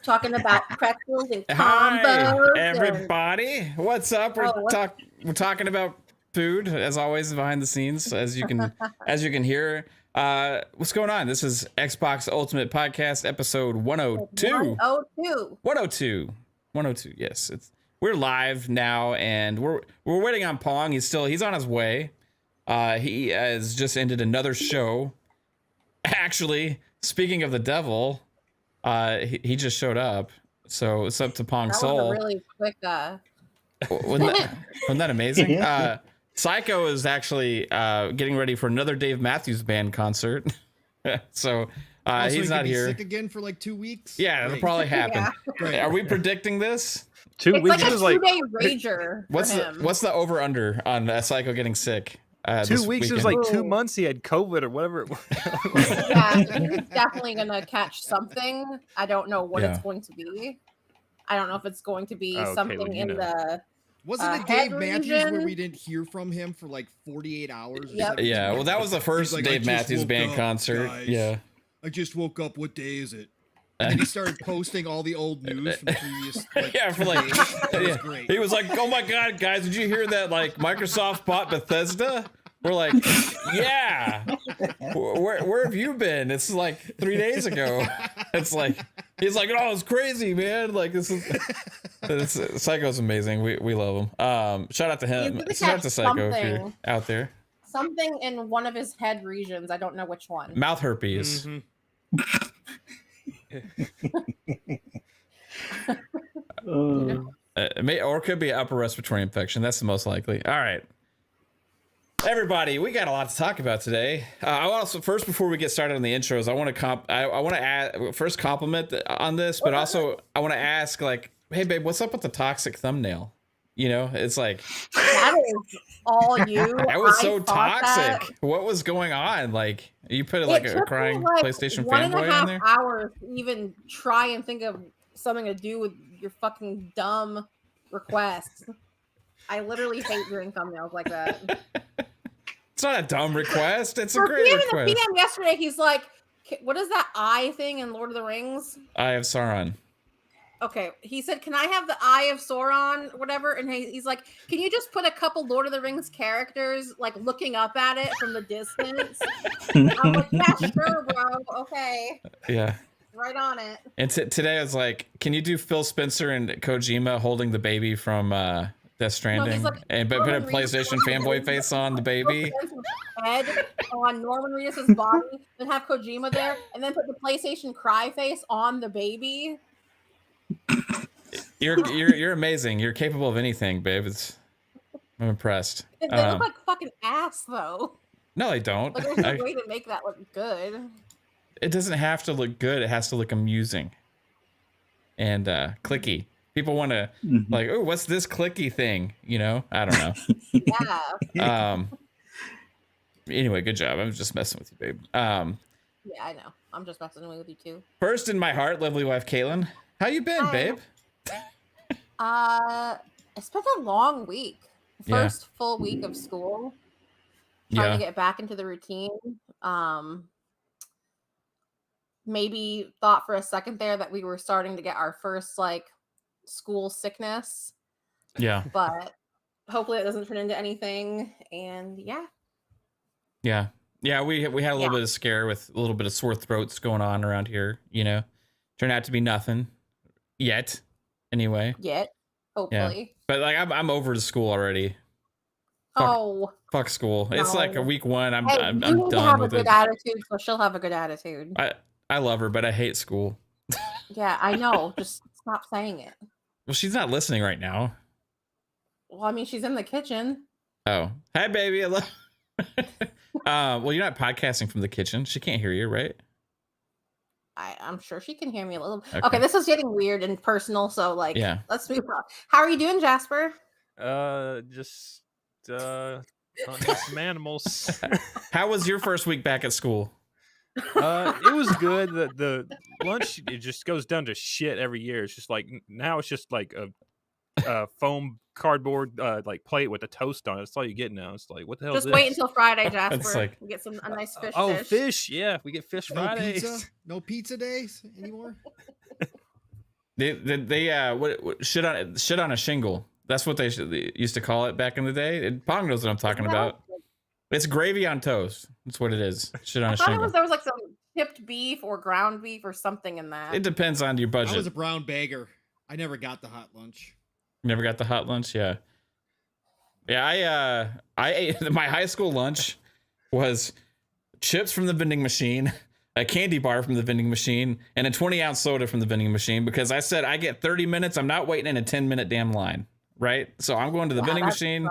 talking about pretzels and Hi, combos. everybody. What's up? We're talking about food, as always, behind the scenes, as you can hear. What's going on? This is Xbox Ultimate Podcast, episode 102. 102. Yes, we're live now, and we're waiting on Pong. He's on his way. He has just ended another show. Actually, speaking of the devil, he just showed up. So it's up to Pong Soul. That was a really quick. Wasn't that amazing? Psycho is actually getting ready for another Dave Matthews Band concert. So he's not here. Sick again for like 2 weeks. Yeah, it'll probably happen. Yeah. Are we predicting this? 2 weeks is like a 2-day rager. What's the over under on Psycho getting sick? 2 weeks is like 2 months. He had COVID or whatever it was. Yeah, he's definitely gonna catch something. I don't know what it's going to be. I don't know if it's going to be something in the. Wasn't it Dave Matthews where we didn't hear from him for like 48 hours? Yep. Yeah, well, that was the first Dave Matthews Band concert. Guys. Yeah. I just woke up. What day is it? And then he started posting all the old news from previous. Great. He was like, "Oh my god, guys, did you hear that? Like Microsoft bought Bethesda." We're like, "Yeah." Where have you been? It's like 3 days ago. It's like he's like, "Oh, it's crazy, man! Like this is Psycho's amazing. We love him. Shout out to him. Shout out to Psycho if you're out there. Something in one of his head regions. I don't know which one. Mouth herpes. Mm-hmm. Or it could be an upper respiratory infection. That's the most likely. All right, everybody, we got a lot to talk about today. I also first, before we get started on the intros, I want to first compliment on this, but also I want to ask, like, hey babe, what's up with the toxic thumbnail? You know, it's like that is all you. That was so toxic. What was going on? Like, you put like a crying PlayStation fanboy in there. 1.5 hours to even try and think of something to do with your fucking dumb requests. I literally hate doing thumbnails like that. It's not a dumb request. It's a great request. The PM yesterday, he's like, "What is that eye thing in Lord of the Rings?" Eye of Sauron. Okay, he said, "Can I have the Eye of Sauron, whatever?" And he's like, "Can you just put a couple Lord of the Rings characters like looking up at it from the distance?" I'm like, "Yeah, sure, bro. Okay." Yeah. Right on it. And today I was like, "Can you do Phil Spencer and Kojima holding the baby from Death Stranding, and put a PlayStation fanboy face on the baby?" Head on Norman Reedus' body, then have Kojima there, and then put the PlayStation cry face on the baby. You're amazing. You're capable of anything, babe. I'm impressed. They look like fucking ass, though. No, they don't. Like, there's no way to make that look good. It doesn't have to look good. It has to look amusing and clicky. People want to like, oh, what's this clicky thing? You know, I don't know. Yeah. Anyway, good job. I'm just messing with you, babe. Yeah, I know. I'm just messing with you too. First in my heart, lovely wife Kaitlin. How you been, babe? It's been a long week. First full week of school. Trying to get back into the routine. Maybe thought for a second there that we were starting to get our first like school sickness. Yeah. But hopefully it doesn't turn into anything. And yeah. Yeah, we had a little bit of scare with a little bit of sore throats going on around here, you know. Turned out to be nothing. Yet. Anyway. Hopefully. Yeah. But like I'm over the school already. Fuck school. No. It's like a week one. I'm done with it. Have a good attitude, so she'll have a good attitude. I love her, but I hate school. Yeah, I know. Just stop saying it. Well, she's not listening right now. Well, I mean, she's in the kitchen. Oh, hi, baby. I love. Well, you're not podcasting from the kitchen. She can't hear you, right? I'm sure she can hear me a little. Okay, this is getting weird and personal, so like, let's move on. How are you doing, Jasper? Just hunting some animals. How was your first week back at school? It was good. The lunch, it just goes down to shit every year. It's just like now it's just like a foam cardboard like plate with a toast on it. That's all you get now. It's like, what the hell? Just is wait this? until Friday, Jasper. It's like, we get a nice fish. Oh, fish! Yeah, we get fish Fridays. Pizza? No pizza days anymore. They what shit on a shingle. That's what they used to call it back in the day. Pong knows what I'm talking about. It's gravy on toast. That's what it is. Shit on a shingle. There was like some chipped beef or ground beef or something in that. It depends on your budget. I was a brown bagger. I never got the hot lunch. Never got the hot lunch. Yeah. I ate my high school lunch was chips from the vending machine, a candy bar from the vending machine, and a 20-ounce soda from the vending machine because I said I get 30 minutes. I'm not waiting in a 10-minute damn line, right? So I'm going to the vending machine,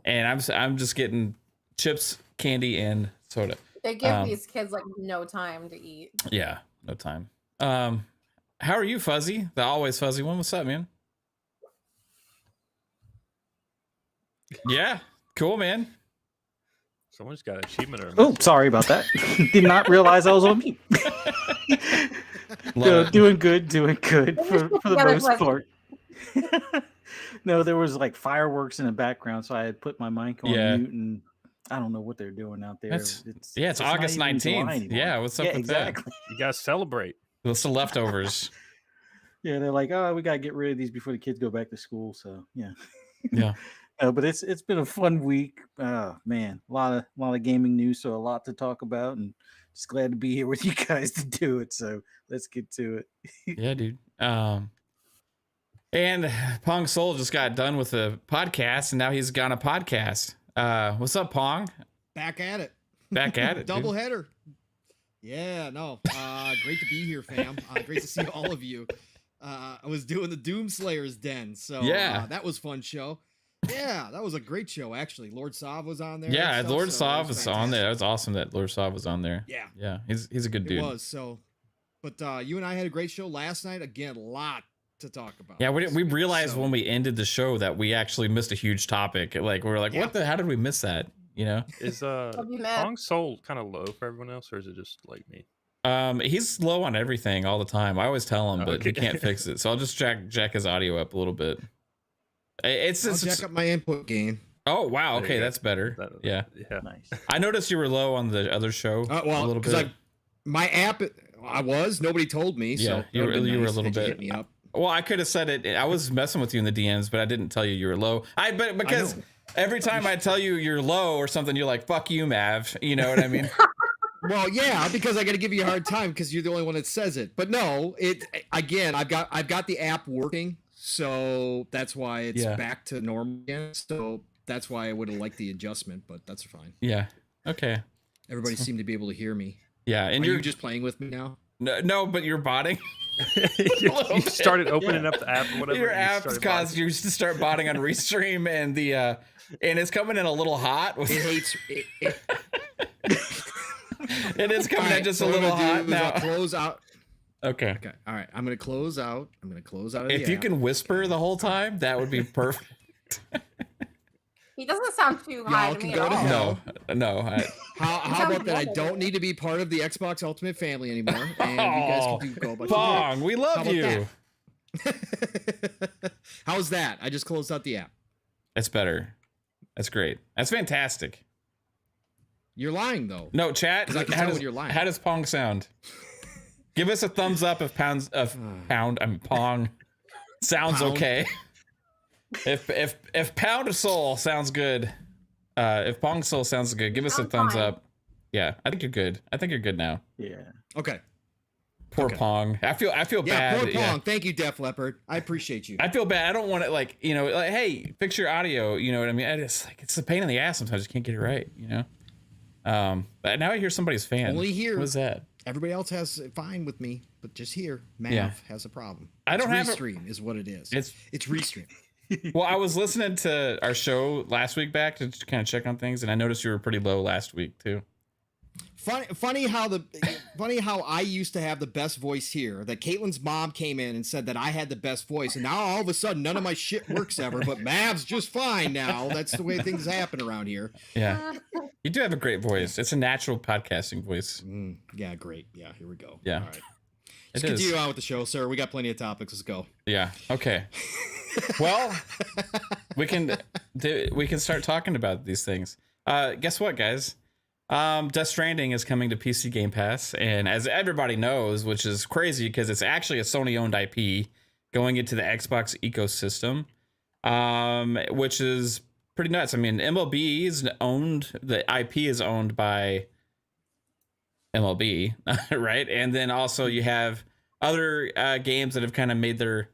and I'm just getting chips, candy, and soda. They give these kids like no time to eat. Yeah, no time. How are you, Fuzzy? The always fuzzy one. What's up, man? Yeah, cool, man. Someone's got an achievement. Oh, sorry about that. Did not realize I was on mute. Doing good for the most part. No, there was like fireworks in the background, so I had put my mic on mute, and I don't know what they're doing out there. It's August 19th. Yeah, what's up with that? You guys celebrate. What's the leftovers? Yeah, they're like, oh, we gotta get rid of these before the kids go back to school. So yeah. But it's been a fun week. Man, a lot of gaming news, so a lot to talk about, and just glad to be here with you guys to do it. So let's get to it. Yeah, dude. And Pong Soul just got done with a podcast, and now he's got a podcast. What's up, Pong? Back at it. Double header. Yeah, no. Great to be here, fam. Great to see all of you. I was doing the Doomslayer's Den, so that was a fun show. Yeah, that was a great show, actually. Lord Sav was on there. Yeah, Lord Sav was on there. That was awesome that Lord Sav was on there. Yeah, he's a good dude. It was so, but you and I had a great show last night. Again, a lot to talk about. Yeah, we realized when we ended the show that we actually missed a huge topic. Like we were like, what the? How did we miss that? You know? Is Pong Soul kind of low for everyone else, or is it just like me? He's low on everything all the time. I always tell him, but he can't fix it. So I'll just jack his audio up a little bit. I'll jack up my input gain. Oh wow, okay, that's better. Yeah, nice. I noticed you were low on the other show a little bit. My app, nobody told me. So you were a little bit. Hit me up. Well, I could have said it. I was messing with you in the DMs, but I didn't tell you were low. Because every time I tell you you're low or something, you're like, "Fuck you, Mav." You know what I mean? Well, yeah, because I got to give you a hard time because you're the only one that says it. But no, I've got the app working. So that's why it's back to normal again. So that's why I would have liked the adjustment, but that's fine. Yeah. Okay. Everybody seemed to be able to hear me. Yeah, and you're just playing with me now. No, but you're botting. you started opening up the app. Whatever. Your app caused you to start botting on Restream, and and it's coming in a little hot. It hates. It is coming in just a little hot now. I'll close out. Okay. All right. I'm gonna close out. If you can whisper the whole time, that would be perfect. He doesn't sound too high to me at all. No. How about that? I don't need to be part of the Xbox Ultimate family anymore, and you guys can go about Pong, we love you. How's that? I just closed out the app. That's better. That's great. That's fantastic. You're lying though. No, chat. I can tell when you're lying. How does Pong sound? Give us a thumbs up if Pong sounds okay. If Pound of Soul sounds good, if Pong Soul sounds good, give us a thumbs up. Yeah, I think you're good. I think you're good now. Yeah. Okay. Poor Pong. I feel bad. Poor Pong. Yeah. Thank you, Def Leppard. I appreciate you. I feel bad. I don't want to hey, fix your audio. You know what I mean? I just it's a pain in the ass sometimes. You can't get it right. You know. But now I hear somebody's fan. Only here. What's that? Everybody else has it fine with me, but just here, Mav has a problem. I don't have Restream is what it is. It's Restream. Well, I was listening to our show last week back to kind of check on things, and I noticed you were pretty low last week too. Funny how I used to have the best voice here. That Caitlin's mom came in and said that I had the best voice, and now all of a sudden none of my shit works ever. But Mav's just fine now. That's the way things happen around here. Yeah, you do have a great voice. It's a natural podcasting voice. Yeah, great. Yeah, here we go. Yeah, all right. Let's continue on with the show, sir. We got plenty of topics. Let's go. Yeah. Okay. Well, we can start talking about these things. Guess what, guys? Death Stranding is coming to PC Game Pass, and as everybody knows, which is crazy because it's actually a Sony-owned IP going into the Xbox ecosystem, which is pretty nuts. I mean, MLB is owned, the IP is owned by MLB, right? And then also you have other games that have kind of made their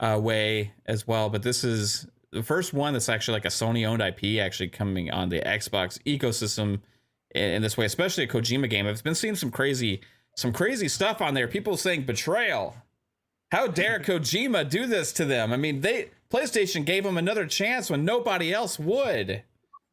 way as well, but this is the first one that's actually like a Sony-owned IP actually coming on the Xbox ecosystem in this way, especially a Kojima game. I've been seeing some crazy stuff on there. People saying betrayal. How dare Kojima do this to them? I mean, PlayStation gave him another chance when nobody else would.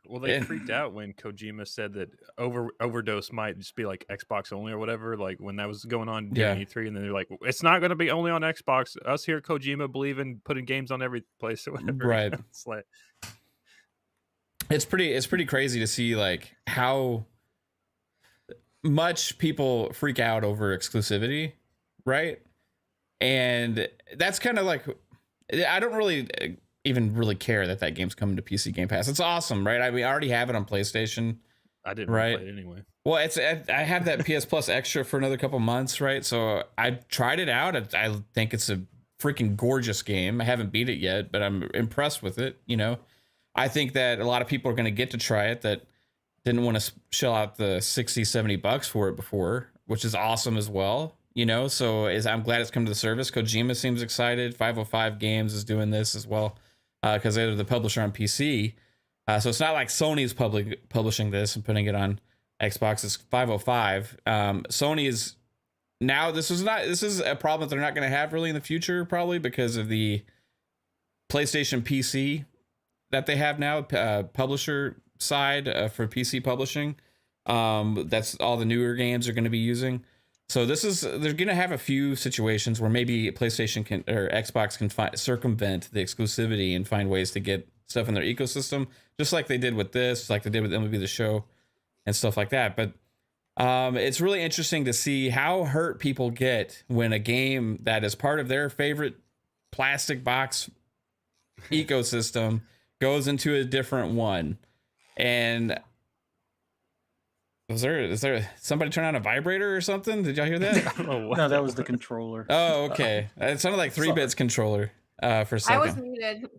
Well, they freaked out when Kojima said that Overdose might just be like Xbox only or whatever. Like when that was going on during E3, and then they're like, it's not going to be only on Xbox. Us here at Kojima believe in putting games on every place or whatever. Right. It's like, it's pretty crazy to see like how much people freak out over exclusivity, right? And that's kind of like, I don't really even really care that game's coming to PC Game Pass. It's awesome, right? I already have it on PlayStation. I didn't play it anyway. Well, I have that PS Plus extra for another couple months, right? So I tried it out. I think it's a freaking gorgeous game. I haven't beat it yet, but I'm impressed with it. You know, I think that a lot of people are going to get to try it that didn't want to shell out the $60-$70 for it before, which is awesome as well. You know, so I'm glad it's come to the service. Kojima seems excited. 505 Games is doing this as well because they're the publisher on PC. So it's not like Sony's publishing this and putting it on Xbox. It's 505. Sony is now. This is a problem that they're not going to have really in the future, probably because of the PlayStation PC that they have now, publisher side for PC publishing. That's all the newer games are going to be using. So they're going to have a few situations where maybe PlayStation or Xbox can circumvent the exclusivity and find ways to get stuff in their ecosystem, just like they did with this, like they did with MLB The Show and stuff like that. But it's really interesting to see how hurt people get when a game that is part of their favorite plastic box ecosystem goes into a different one. And is there somebody turn on a vibrator or something? Did y'all hear that? No, that was the controller. Oh, okay. It sounded like 3-Bits controller for a second. I was muted.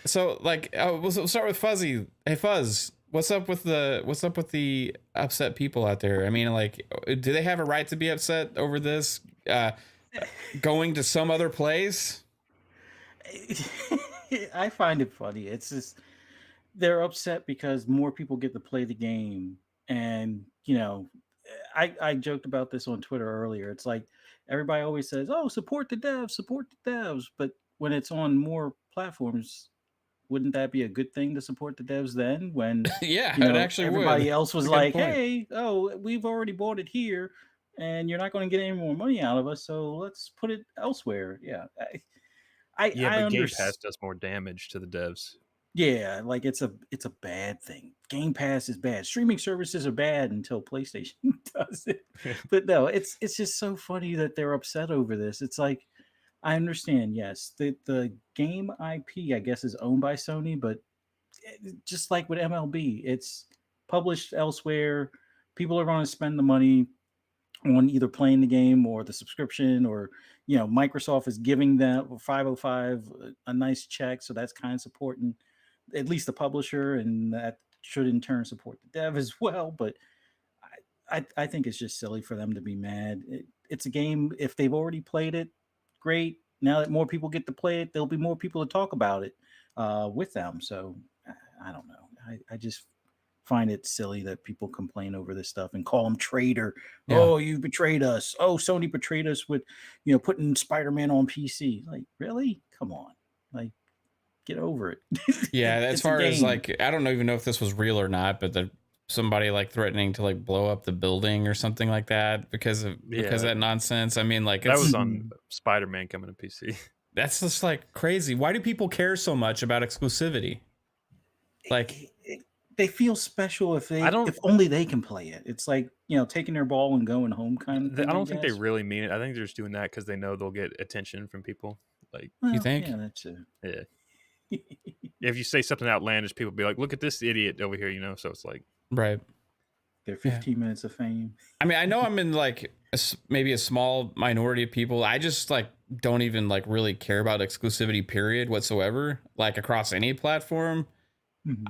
So like, we'll start with Fuzzy. Hey, Fuzz, what's up with the upset people out there? I mean, like, do they have a right to be upset over this going to some other place? I find it funny. It's just they're upset because more people get to play the game. And, you know, I joked about this on Twitter earlier. It's like everybody always says, oh, support the devs. But when it's on more platforms, wouldn't that be a good thing to support the devs then? When yeah, it actually everybody would. else was like, hey, we've already bought it here and you're not going to get any more money out of us, so let's put it elsewhere. Yeah. But Game Pass does more damage to the devs. Yeah, like it's a bad thing. Game Pass is bad. Streaming services are bad until PlayStation does it. But no, it's just so funny that they're upset over this. It's like, I understand, yes, the game IP, I guess, is owned by Sony, but just like with MLB, it's published elsewhere. People are going to spend the money on either playing the game or the subscription, or, you know, Microsoft is giving them 505 a nice check, so that's kind of supporting at least the publisher, and that should in turn support the dev as well. But I think it's just silly for them to be mad. It's a game. If they've already played it, great. Now that more people get to play it, there'll be more people to talk about it with them. So I don't know. I just find it silly that people complain over this stuff and call them traitor. Yeah. Oh, you betrayed us. Oh, Sony betrayed us with, you know, putting Spider-Man on PC. Like, really? Come on. Like, get over it. Yeah, as far as like, I don't even know if this was real or not, but somebody like threatening to like blow up the building or something like that because of that nonsense. I mean, like, that was on Spider-Man coming to PC. That's just like crazy. Why do people care so much about exclusivity? Like, they feel special if only they can play it. It's like, you know, taking their ball and going home kind of thing. I don't think they really mean it. I think they're just doing that because they know they'll get attention from people. Like, you think? Yeah, that's it. Yeah. If you say something outlandish, people be like, "Look at this idiot over here," you know. So it's like, right. Their 15 minutes of fame. I mean, I know I'm in like maybe a small minority of people. I just like don't even like really care about exclusivity period whatsoever, like across any platform.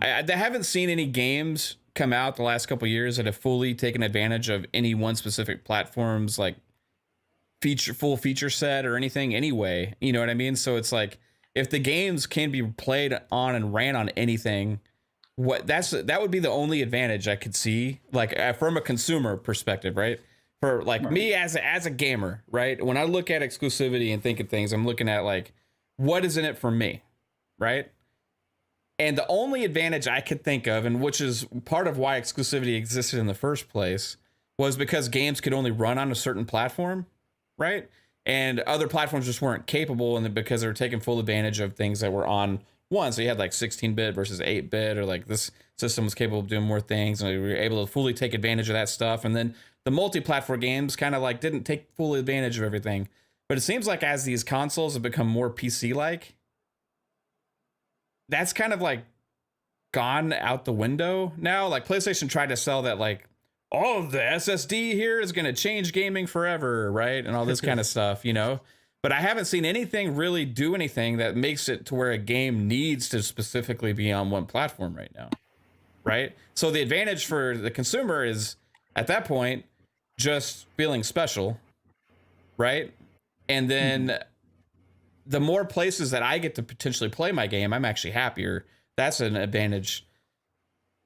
I haven't seen any games come out the last couple of years that have fully taken advantage of any one specific platform's like full feature set or anything anyway. You know what I mean? So it's like if the games can be played on and ran on anything, that would be the only advantage I could see, like from a consumer perspective, right? For like me as a gamer, right? When I look at exclusivity and think of things, I'm looking at like what is in it for me, right? And the only advantage I could think of, and which is part of why exclusivity existed in the first place, was because games could only run on a certain platform, right? And other platforms just weren't capable, and because they were taking full advantage of things that were on one. So you had like 16-bit versus 8-bit, or like this system was capable of doing more things, and we were able to fully take advantage of that stuff. And then the multi-platform games kind of like didn't take full advantage of everything. But it seems like as these consoles have become more PC-like, that's kind of like gone out the window now. Like PlayStation tried to sell that like, oh, the SSD here is going to change gaming forever, right? And all this kind of stuff, you know? But I haven't seen anything really do anything that makes it to where a game needs to specifically be on one platform right now, right? So the advantage for the consumer is, at that point, just feeling special, right? And then the more places that I get to potentially play my game, I'm actually happier. That's an advantage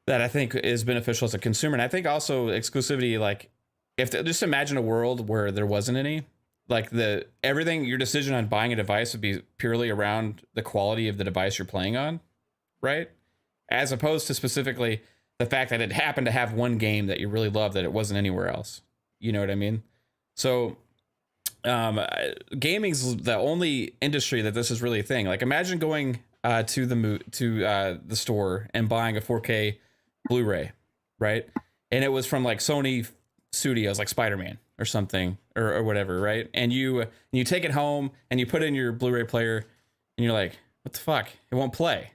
that I think is beneficial as a consumer. And I think also exclusivity, like just imagine a world where there wasn't any, like everything, your decision on buying a device would be purely around the quality of the device you're playing on, right? As opposed to specifically the fact that it happened to have one game that you really love that it wasn't anywhere else. You know what I mean? So gaming's the only industry that this is really a thing. Like imagine going to the store and buying a 4K Blu-ray, right? And it was from like Sony Studios, like Spider-Man or something, or whatever, right? And you take it home and you put it in your Blu-ray player and you're like, what the fuck? It won't play.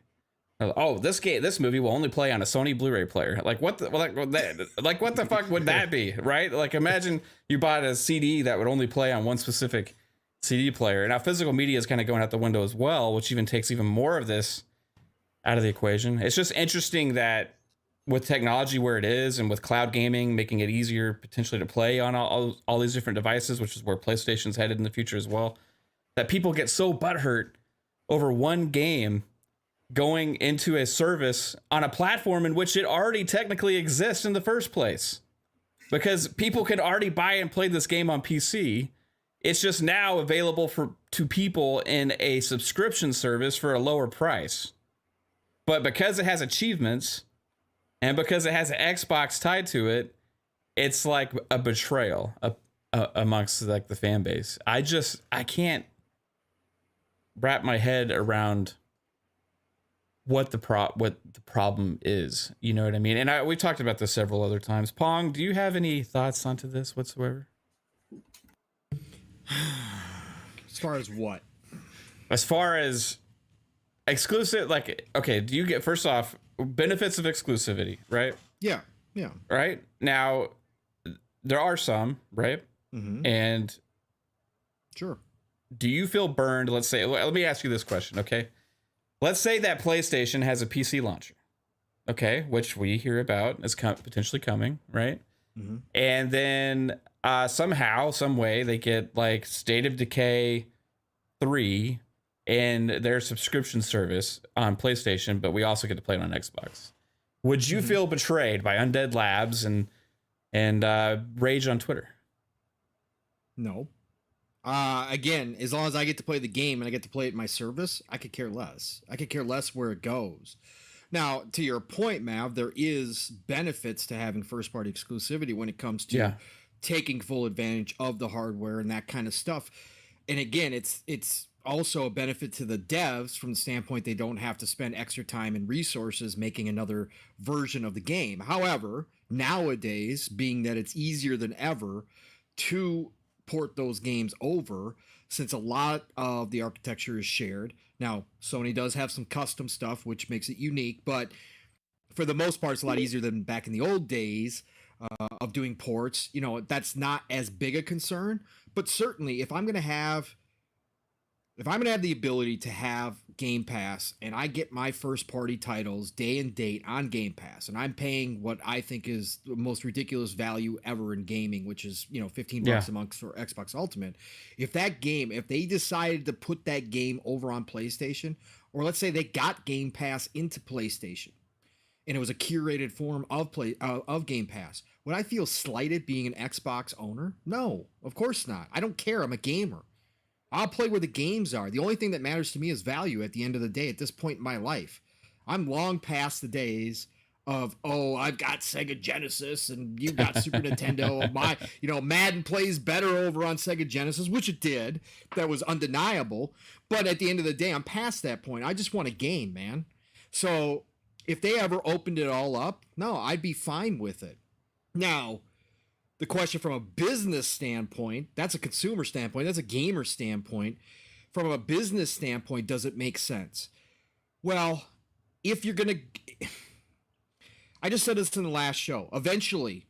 Oh, this movie will only play on a Sony Blu-ray player. Like what the what the fuck would that be, right? Like imagine you bought a CD that would only play on one specific CD player. Now physical media is kind of going out the window as well, which even takes even more of this out of the equation. It's just interesting that with technology where it is, and with cloud gaming making it easier potentially to play on all these different devices, which is where PlayStation's headed in the future as well, that people get so butthurt over one game going into a service on a platform in which it already technically exists in the first place, because people can already buy and play this game on PC. It's just now available to people in a subscription service for a lower price. But because it has achievements and because it has an Xbox tied to it, it's like a betrayal amongst like the fan base. I can't wrap my head around what the problem is. You know what I mean? And we talked about this several other times. Pong, do you have any thoughts onto this whatsoever? As far as what? As far as exclusive, like, okay, do you get, first off, benefits of exclusivity, right? Yeah. Right? Now, there are some, right? Mm-hmm. And sure. Do you feel burned? Let's say, let me ask you this question, okay? Let's say that PlayStation has a PC launcher, okay, which we hear about as potentially coming, right? Mm-hmm. And then somehow, some way, they get like State of Decay 3 in their subscription service on PlayStation, but we also get to play it on Xbox. Would you feel betrayed by Undead Labs and rage on Twitter? No. Again, as long as I get to play the game and I get to play it in my service, I could care less. I could care less where it goes. Now, to your point, Mav, there is benefits to having first-party exclusivity when it comes to taking full advantage of the hardware and that kind of stuff. And again, it's also a benefit to the devs from the standpoint they don't have to spend extra time and resources making another version of the game. However, nowadays, being that it's easier than ever to port those games over, since a lot of the architecture is shared. Now, Sony does have some custom stuff, which makes it unique, but for the most part, it's a lot easier than back in the old days of doing ports. You know, that's not as big a concern, but certainly if I'm going to have the ability to have Game Pass and I get my first party titles day and date on Game Pass, and I'm paying what I think is the most ridiculous value ever in gaming, which is, you know, $15 a month for Xbox Ultimate. If they decided to put that game over on PlayStation, or let's say they got Game Pass into PlayStation and it was a curated form of Game Pass, would I feel slighted being an Xbox owner? No, of course not. I don't care. I'm a gamer. I'll play where the games are. The only thing that matters to me is value at the end of the day at this point in my life. I'm long past the days of, oh, I've got Sega Genesis and you've got Super Nintendo. Madden plays better over on Sega Genesis, which it did. That was undeniable. But at the end of the day, I'm past that point. I just want a game, man. So if they ever opened it all up, no, I'd be fine with it. Now, the question from a business standpoint, that's a consumer standpoint, that's a gamer standpoint. From a business standpoint, does it make sense? Well, if you're going to... I just said this in the last show. Eventually,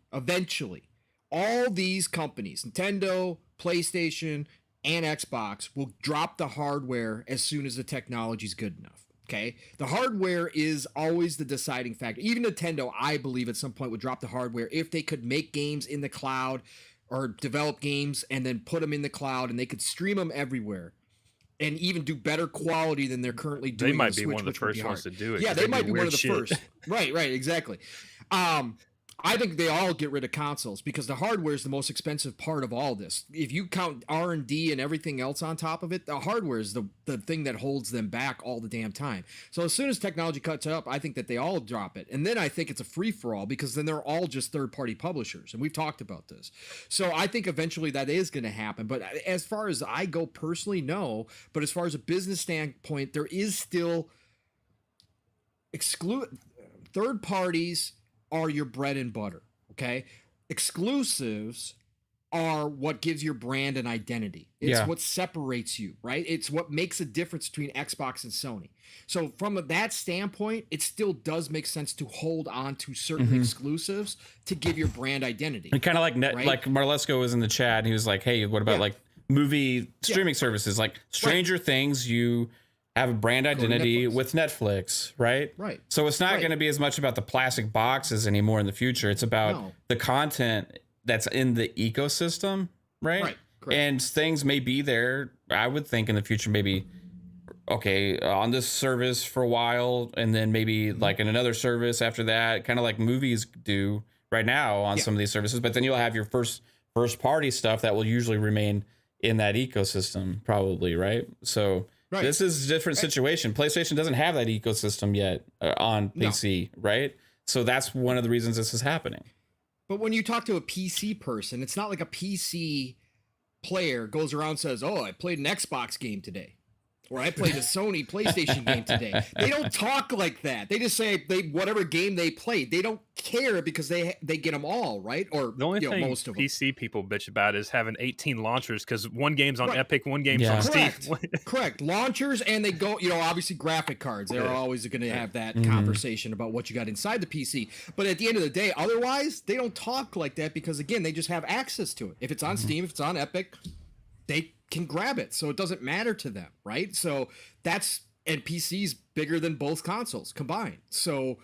all these companies, Nintendo, PlayStation, and Xbox, will drop the hardware as soon as the technology's good enough. Okay, the hardware is always the deciding factor. Even Nintendo, I believe, at some point would drop the hardware if they could make games in the cloud or develop games and then put them in the cloud and they could stream them everywhere and even do better quality than they're currently doing. They might be one of the first ones to do it. Yeah, they might be one of the first. Right, exactly. I think they all get rid of consoles because the hardware is the most expensive part of all this. If you count R&D and everything else on top of it, the hardware is the thing that holds them back all the damn time. So as soon as technology cuts up, I think that they all drop it. And then I think it's a free-for-all because then they're all just third-party publishers. And we've talked about this. So I think eventually that is going to happen. But as far as I go personally, no. But as far as a business standpoint, there is still third parties are your bread and butter, okay? Exclusives are what gives your brand an identity. It's what separates you, right? It's what makes a difference between Xbox and Sony. So from that standpoint, it still does make sense to hold on to certain exclusives to give your brand identity. And kind of like right? like Marlesco was in the chat and he was like, hey, what about like movie streaming services? Like Stranger Things, you have a brand identity with Netflix, right? Right. So it's not going to be as much about the plastic boxes anymore in the future. It's about the content that's in the ecosystem, right? Right. And things may be there, I would think, in the future, maybe, okay, on this service for a while, and then maybe like in another service after that, kind of like movies do right now on some of these services. But then you'll have your first party stuff that will usually remain in that ecosystem, probably, right? So... Right. This is a different situation. PlayStation doesn't have that ecosystem yet on PC, right? So that's one of the reasons this is happening. But when you talk to a PC person, it's not like a PC player goes around and says, oh, I played an Xbox game today. Or I played a Sony PlayStation game today. They don't talk like that. They just say whatever game they played. They don't care because they get them all, right? Or the only thing most of them. PC people bitch about is having 18 launchers because one game's on Epic, one game's on Steam. Correct. Launchers, and they go, obviously graphic cards. They're always going to have that conversation about what you got inside the PC. But at the end of the day, otherwise, they don't talk like that because, again, they just have access to it. If it's on Steam, if it's on Epic, they can grab it, so it doesn't matter to them, right? So and PC's bigger than both consoles combined. So,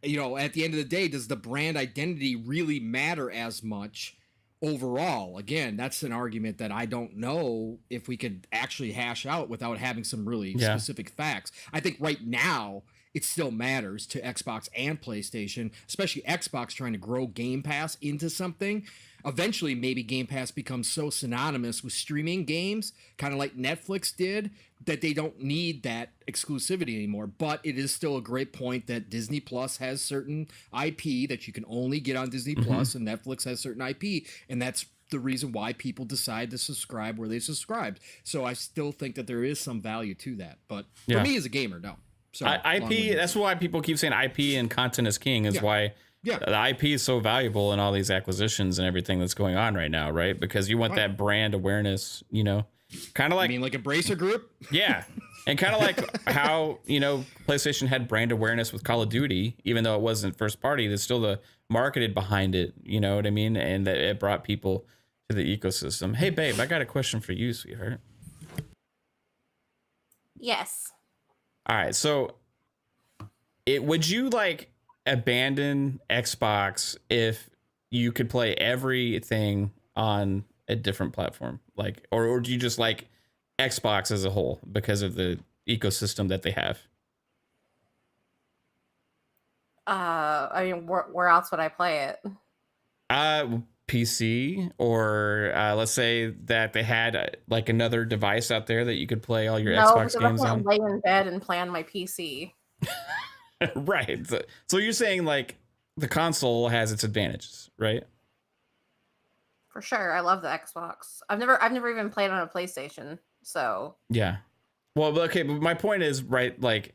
at the end of the day, does the brand identity really matter as much overall? Again, that's an argument that I don't know if we could actually hash out without having some really specific facts. I think right now it still matters to Xbox and PlayStation, especially Xbox trying to grow Game Pass into something. Eventually, maybe Game Pass becomes so synonymous with streaming games, kind of like Netflix did, that they don't need that exclusivity anymore. But it is still a great point that Disney Plus has certain IP that you can only get on Disney Plus, and Netflix has certain IP, and that's the reason why people decide to subscribe where they subscribe. So I still think that there is some value to that. But for me as a gamer, no. So IP, that's why people keep saying IP and content is king, is why Yeah. The IP is so valuable in all these acquisitions and everything that's going on right now, right? Because you want that brand awareness, you know, kind of like, I mean, like a Bracer Group. yeah. And kind of like how, you know, PlayStation had brand awareness with Call of Duty, even though it wasn't first party, there's still the marketed behind it. You know what I mean? And that it brought people to the ecosystem. Hey, babe, I got a question for you, sweetheart. Yes. All right. So would you like abandon Xbox if you could play everything on a different platform? Like, or do you just like Xbox as a whole because of the ecosystem that they have? I mean, where else would I play it? PC, or let's say that they had like another device out there that you could play all your Xbox games on. I lay in bed and play on my PC. Right. So you're saying like the console has its advantages, right? For sure. I love the Xbox. I've never even played on a PlayStation. So yeah. Well, okay, but my point is, right, like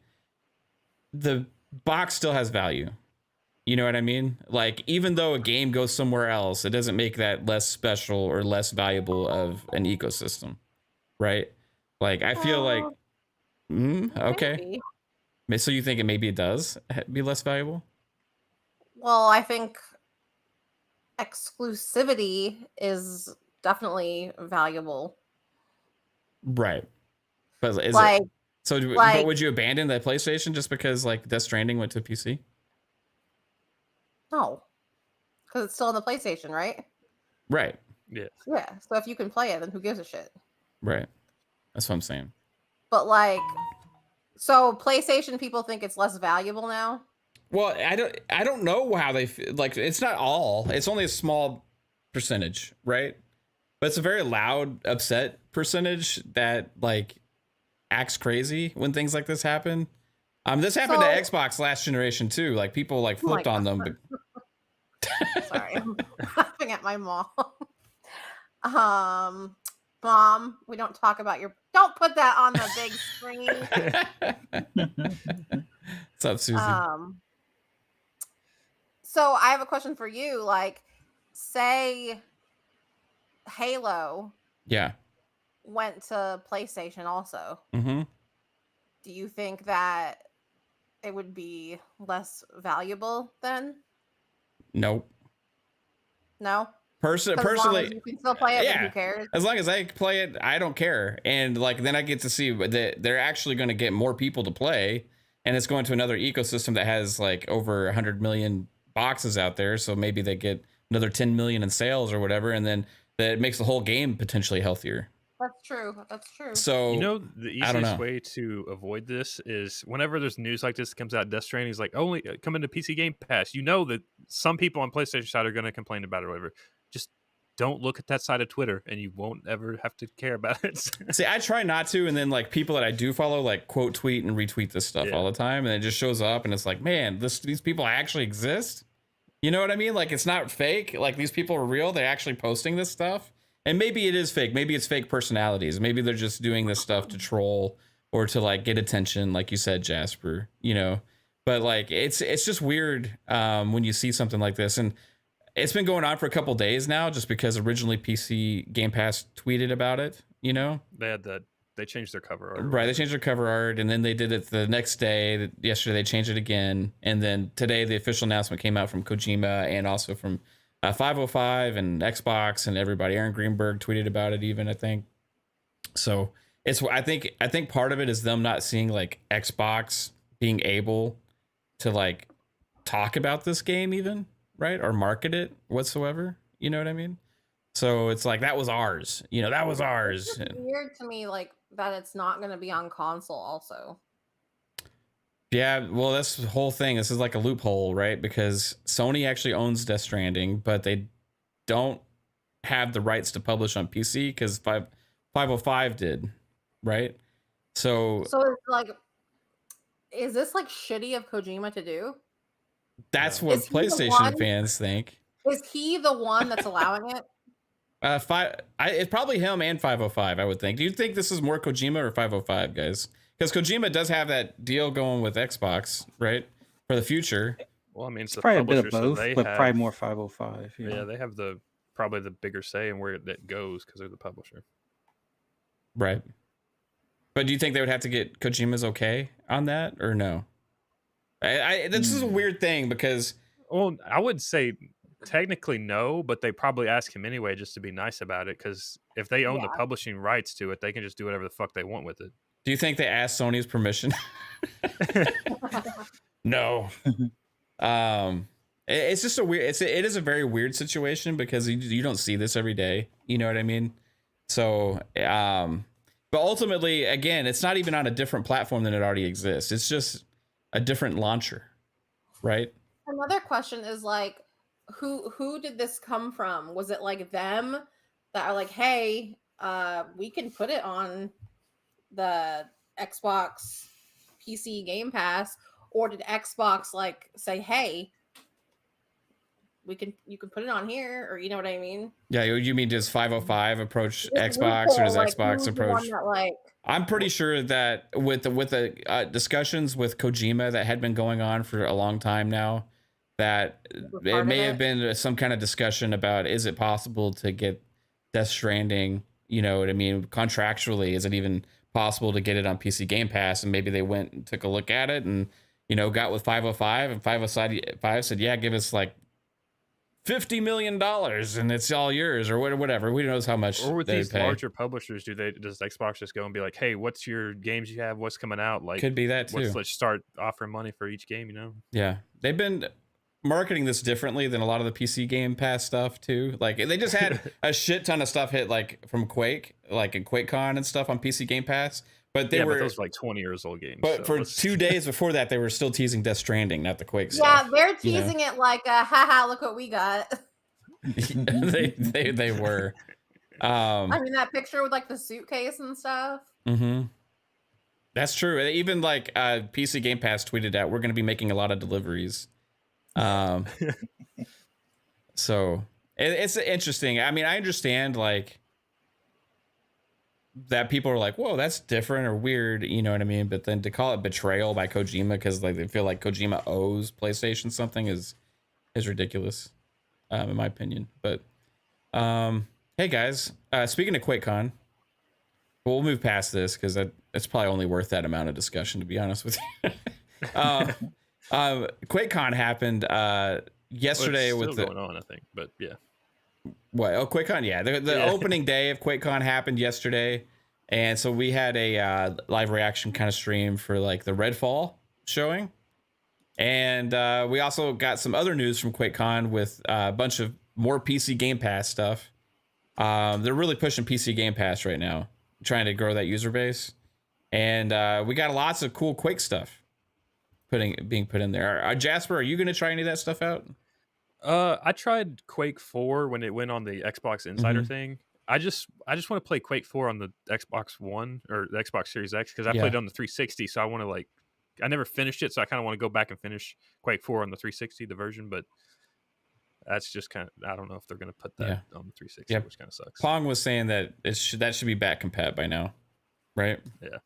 the box still has value. You know what I mean? Like, even though a game goes somewhere else, it doesn't make that less special or less valuable of an ecosystem, right? Like, I feel like, okay. Maybe. So you think maybe it does be less valuable? Well, I think exclusivity is definitely valuable. Right. But is like, it? So, but would you abandon that PlayStation just because like Death Stranding went to PC? No, because it's still on the PlayStation, right? Right. Yeah. Yeah. So if you can play it, then who gives a shit? Right. That's what I'm saying. But like, so PlayStation people think it's less valuable now. Well, I don't know how they feel. Like, it's not all. It's only a small percentage, right? But it's a very loud, upset percentage that like acts crazy when things like this happen. This happened to Xbox last generation too. Like people like flipped on them. But sorry, I'm laughing at my mom. Mom, we don't talk about your. Don't put that on the big screen. What's up, Susie? So I have a question for you. Like, say Halo. Yeah. Went to PlayStation also. Mm-hmm. Do you think that it would be personally, you can still play it. Yeah, who cares? As long as I play it, I don't care. And like then I get to see that they're actually going to get more people to play, and it's going to another ecosystem that has like over 100 million boxes out there. So maybe they get another 10 million in sales or whatever, and then that makes the whole game potentially healthier. That's true. That's true. So you know, the easiest way to avoid this is whenever there's news like this that comes out, Death Stranding is like only coming to PC Game Pass. You know that some people on PlayStation side are going to complain about it or whatever. Just don't look at that side of Twitter, and you won't ever have to care about it. See, I try not to, and then like people that I do follow like quote tweet and retweet this stuff all the time, and it just shows up, and it's like, man, these people actually exist. You know what I mean? Like it's not fake. Like these people are real. They're actually posting this stuff. And maybe it is fake. Maybe it's fake personalities. Maybe they're just doing this stuff to troll or to like get attention, like you said, Jasper. You know, but like it's just weird when you see something like this, and it's been going on for a couple days now, just because originally PC Game Pass tweeted about it. You know, they changed their cover art. Right, they changed their cover art, and then they did it the next day. Yesterday they changed it again, and then today the official announcement came out from Kojima and also from 505 and Xbox and everybody. Aaron Greenberg tweeted about it even, I think. So it's I think part of it is them not seeing like Xbox being able to like talk about this game even, right? Or market it whatsoever. You know what I mean? So it's like that was ours. You know, that was ours. It's weird to me like that it's not going to be on console also. Yeah, well, that's the whole thing. This is like a loophole, right? Because Sony actually owns Death Stranding, but they don't have the rights to publish on PC because 505 did, right? So it's like, is this like shitty of Kojima to do? That's what PlayStation fans think. Is he the one that's allowing it? It's probably him and 505, I would think. Do you think this is more Kojima or 505, guys? Because Kojima does have that deal going with Xbox, right? For the future. Well, I mean, It's the probably a bit publisher, of so both, they but have, probably more 505. yeah, they have probably the bigger say in where it goes because they're the publisher. Right. But do you think they would have to get Kojima's okay on that or no? This is a weird thing because, well, I would say technically no, but they probably ask him anyway just to be nice about it, because if they own the publishing rights to it, they can just do whatever the fuck they want with it. do you think they asked Sony's permission? No. It's just a weird. It is a very weird situation because you don't see this every day. You know what I mean? So, but ultimately, again, it's not even on a different platform than it already exists. It's just a different launcher, right? Another question is like, who did this come from? Was it like them that are like, hey, we can put it on the Xbox PC Game Pass, or did Xbox like say, hey, you can put it on here, or you know what I mean? Yeah, you mean does 505 approach Just Xbox, or does like, Xbox approach? That, like, I'm pretty sure that with the discussions with Kojima that had been going on for a long time now, that it may have been some kind of discussion about, is it possible to get Death Stranding? You know what I mean? Contractually, is it even possible to get it on PC Game Pass? And maybe they went and took a look at it and, you know, got with 505, and 505 said, yeah, give us like $50 million and it's all yours, or whatever. Who knows how much. Or with these pay. larger publishers, does Xbox just go and be like, hey, what's your games you have? What's coming out? Like, could be that too. Let's start offering money for each game, you know? Yeah. They've been marketing this differently than a lot of the PC Game Pass stuff too. Like they just had a shit ton of stuff hit, like from Quake, like in Quakecon and stuff on PC Game Pass. But they were, but those were like 20 years old games. But so for 2 days before that, they were still teasing Death Stranding, not the Quake stuff. Yeah, they're teasing it like, haha, look what we got. they were. I mean, that picture with like the suitcase and stuff. Mm-hmm. That's true. Even like PC Game Pass tweeted out, we're going to be making a lot of deliveries. So it's interesting. I mean, I understand like that people are like, whoa, that's different or weird, you know what I mean? But then to call it betrayal by Kojima because like they feel like Kojima owes PlayStation something is ridiculous, in my opinion. But hey guys, speaking of Quakecon, we'll move past this because it's probably only worth that amount of discussion, to be honest with you. Quakecon happened yesterday. Well, it's with still going on, I think, but yeah. What? Oh, Quakecon, yeah. The opening day of Quakecon happened yesterday, and so we had a live reaction kind of stream for like the Redfall showing, and we also got some other news from Quakecon with a bunch of more PC Game Pass stuff. They're really pushing PC Game Pass right now, trying to grow that user base, and we got lots of cool Quake stuff being put in there. Jasper, are you going to try any of that stuff out? I tried Quake 4 when it went on the Xbox Insider thing. I just want to play Quake 4 on the Xbox One or the Xbox Series X because I played it on the 360, so I want to I never finished it, so I kind of want to go back and finish Quake 4 on the 360, the version, but that's just kind of, I don't know if they're going to put that on the 360, which kind of sucks. Pong was saying that that should be back compat by now, right? Yeah.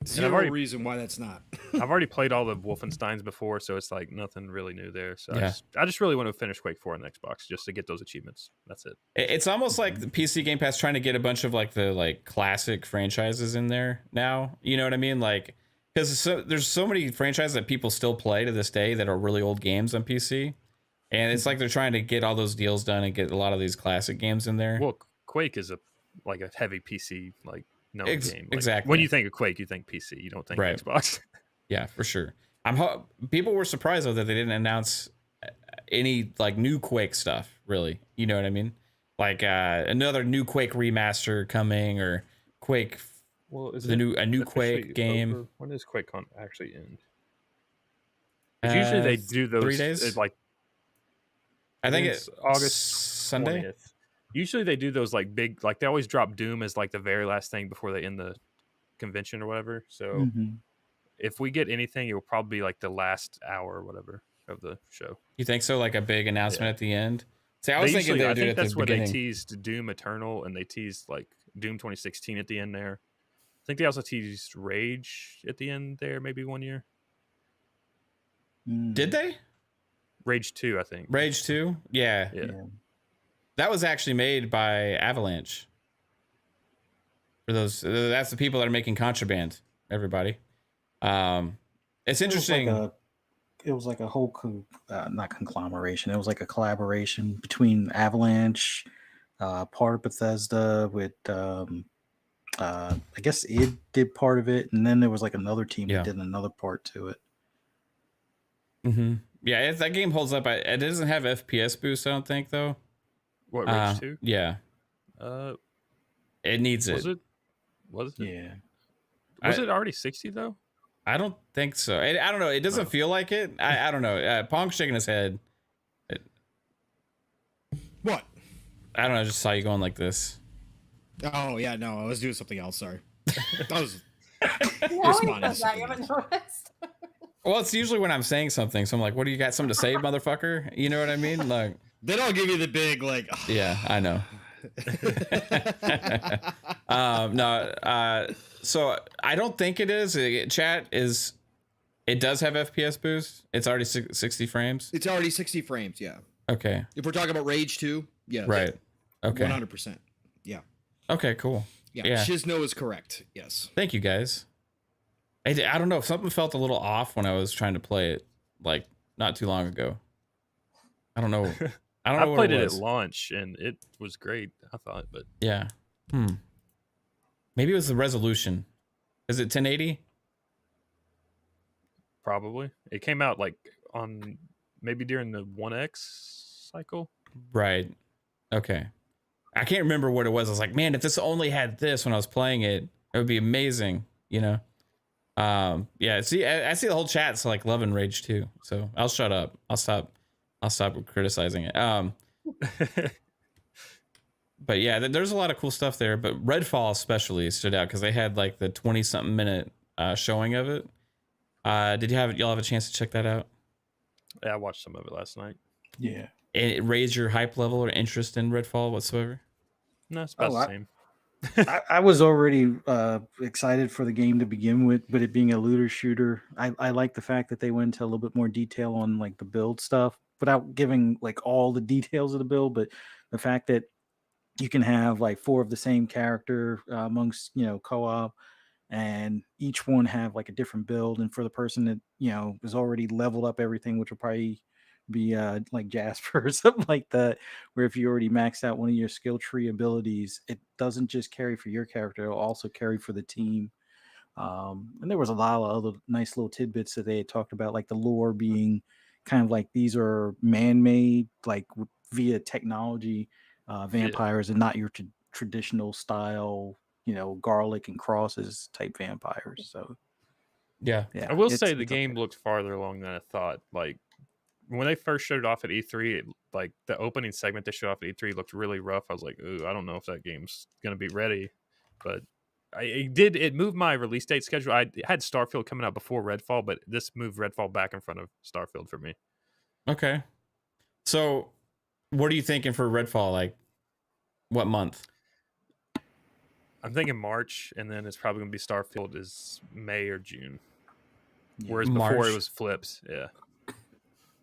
Zero reason why that's not. I've already played all the Wolfensteins before, so it's like nothing really new there. So I just really want to finish Quake 4 on the Xbox just to get those achievements. That's it. It's almost like the PC Game Pass trying to get a bunch of the classic franchises in there now. You know what I mean? Like, because there's so many franchises that people still play to this day that are really old games on PC, and it's like they're trying to get all those deals done and get a lot of these classic games in there. Well, Quake is a heavy PC game. Exactly. When you think of Quake, you think PC. You don't think Xbox. Yeah, for sure. People were surprised though that they didn't announce any new Quake stuff. Really, you know what I mean? Like another new Quake remaster coming or Quake. Well, is a new Quake game? Over? When does QuakeCon actually end? Usually they do those 3 days. I think it's August Sunday. 20th. Usually they do those big, they always drop Doom as the very last thing before they end the convention or whatever. So if we get anything, it will probably be the last hour or whatever of the show. You think so? Like a big announcement at the end? See, I was thinking they would do it at the beginning. That's where they teased Doom Eternal and they teased Doom 2016 at the end there. I think they also teased Rage at the end there, maybe 1 year. Did they? Rage 2, I think. Rage 2? Yeah. That was actually made by Avalanche. For those, that's the people that are making Contraband. Everybody. It's interesting. It was like a whole not conglomeration. It was like a collaboration between Avalanche, part of Bethesda with I guess id did part of it, and then there was like another team that did another part to it. Yeah, that game holds up. It doesn't have FPS boost, I don't think, though. What, Rage 2? Yeah. It needs it. Was it? Yeah. Was it already 60 though? I don't think so. I don't know. It doesn't feel like it. I don't know. Pong's shaking his head. What? I don't know. I just saw you going like this. Oh yeah, no, I was doing something else. Sorry. I was Well, it's usually when I'm saying something, so I'm like, "What do you got? Something to say, motherfucker?" You know what I mean? Like, then I'll give you the big like. Yeah, I know. So I don't think it is. Chat is. It does have FPS boost. It's already 60 frames. It's already 60 frames. Yeah. Okay. If we're talking about Rage 2, yeah. Right. Okay. 100%. Yeah. Okay. Cool. Yeah. Shizno is correct. Yes. Thank you, guys. I don't know. Something felt a little off when I was trying to play it, like not too long ago. I don't know. I played it at launch and it was great, I thought, but yeah. Maybe it was the resolution. Is it 1080? Probably. It came out like on maybe during the 1X cycle. Right. Okay. I can't remember what it was. I was like, man, if this only had this when I was playing it, it would be amazing, you know? Yeah, see, I see the whole chat's like loving Rage 2, so I'll shut up. I'll stop criticizing it. But yeah, there's a lot of cool stuff there, but Redfall especially stood out because they had like the 20-something minute showing of it. Did y'all have a chance to check that out? Yeah, I watched some of it last night. Yeah. And it raised your hype level or interest in Redfall whatsoever? No, it's about the same. I was already excited for the game to begin with, but it being a looter shooter, I like the fact that they went into a little bit more detail on like the build stuff without giving like all the details of the build, but the fact that you can have like 4 of the same character amongst, co-op, and each one have like a different build. And for the person that, is already leveled up everything, which will probably be like Jasper or something like that, where if you already maxed out one of your skill tree abilities, it doesn't just carry for your character, it'll also carry for the team. And there was a lot of other nice little tidbits that they had talked about, like the lore being kind of like these are man-made, like via technology vampires, and not your traditional style, garlic and crosses type vampires. So yeah, I will say the game looked farther along than I thought. Like when they first showed it off at E3, like the opening segment they showed off at E3 looked really rough. I was like, ooh, I don't know if that game's gonna be ready, but it moved my release date schedule. I had Starfield coming out before Redfall, but this moved Redfall back in front of Starfield for me. Okay. So what are you thinking for Redfall? Like what month? I'm thinking March, and then it's probably going to be Starfield is May or June. Whereas March. Before it was flips. Yeah.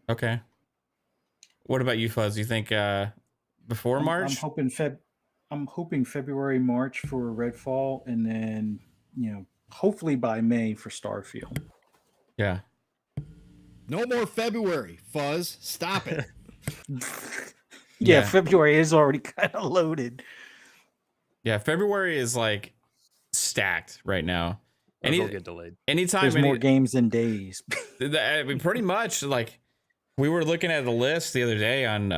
Okay. What about you, Fuzz? You think before March? I'm hoping February, March for Redfall, and then hopefully by May for Starfield. Yeah. No more February, Fuzz. Stop it. Yeah, February is already kind of loaded. Yeah, February is like stacked right now. It'll get delayed. Anytime there's more games than days. I mean, pretty much. Like we were looking at the list the other day on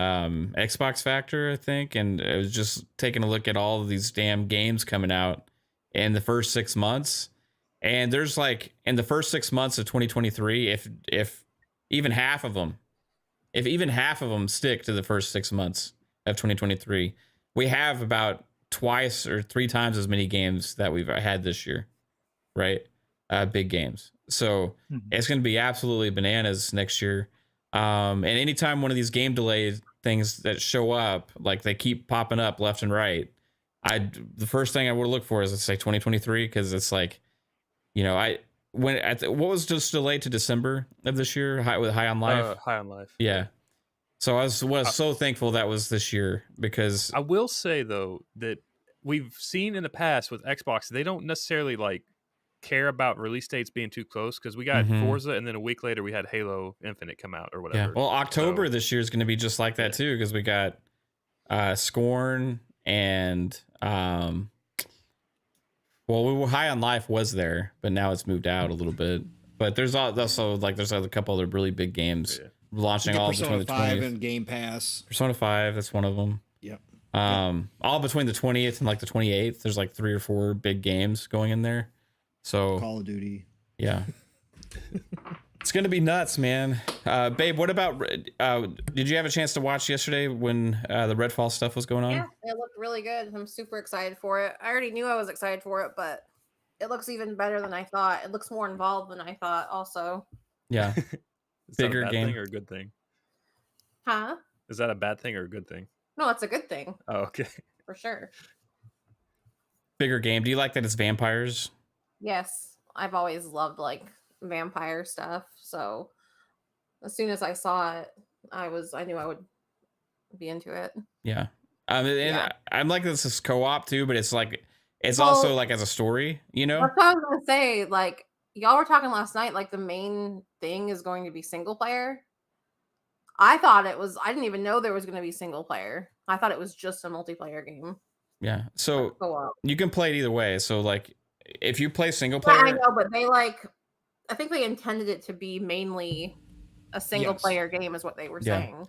Xbox Factor, I think, and it was just taking a look at all of these damn games coming out in the first 6 months. And there's like in the first 6 months of 2023, if even half of them stick to the first 6 months of 2023, we have about twice or 3 times as many games that we've had this year, right? Big games. So it's going to be absolutely bananas next year. And anytime one of these game delay things that show up, like they keep popping up left and right, the first thing I would look for is it's like 2023, because it's like, what was just delayed to December of this year? High on Life. High on Life. Yeah. So I was so thankful that was this year, because I will say though that we've seen in the past with Xbox, they don't necessarily like care about release dates being too close, because we got Forza and then a week later we had Halo Infinite come out or whatever. Yeah. Well, October this year is going to be just like that too, because we got Scorn and High on Life was there, but now it's moved out a little bit. But there's also like there's a couple other really big games launching all between the 20th and Game Pass. Persona 5, that's one of them. Yep. All between the 20th and like the 28th. There's like 3 or 4 big games going in there. So Call of Duty. Yeah. It's gonna be nuts, man. Babe, what about? Did you have a chance to watch yesterday when the Redfall stuff was going on? Yeah, it looked really good. I'm super excited for it. I already knew I was excited for it, but it looks even better than I thought. It looks more involved than I thought. Also. Yeah. Is Bigger that a bad game thing or a good thing? Huh? Is that a bad thing or a good thing? No, it's a good thing. Oh, okay. For sure. Bigger game. Do you like that it's vampires? Yes, I've always loved like vampire stuff. So as soon as I saw it, I knew I would be into it. Yeah. I'm like this is co-op too, but it's like also like as a story, you know? That's what I was gonna say. Like y'all were talking last night, like the main thing is going to be single player. I didn't even know there was going to be single player. I thought it was just a multiplayer game. Yeah. So you can play it either way. So like if you play single player. Yeah, I know, but I think they intended it to be mainly a single player game is what they were saying.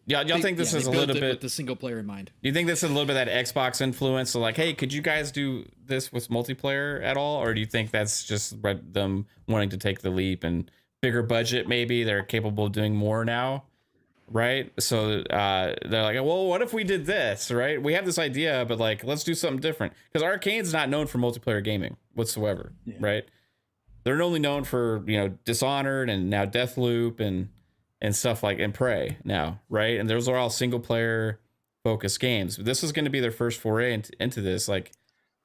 Yeah, y'all think this is a little bit with the single player in mind? Do you think this is a little bit that Xbox influence? So like, hey, could you guys do this with multiplayer at all? Or do you think that's just them wanting to take the leap and bigger budget? Maybe they're capable of doing more now. Right. So they're like, well, what if we did this? Right. We have this idea, but like, let's do something different, because Arcane's not known for multiplayer gaming whatsoever. Yeah. Right. They're only known for, Dishonored and now Deathloop and stuff like and Prey now. Right. And those are all single player focused games. But this is going to be their first foray into this. Like,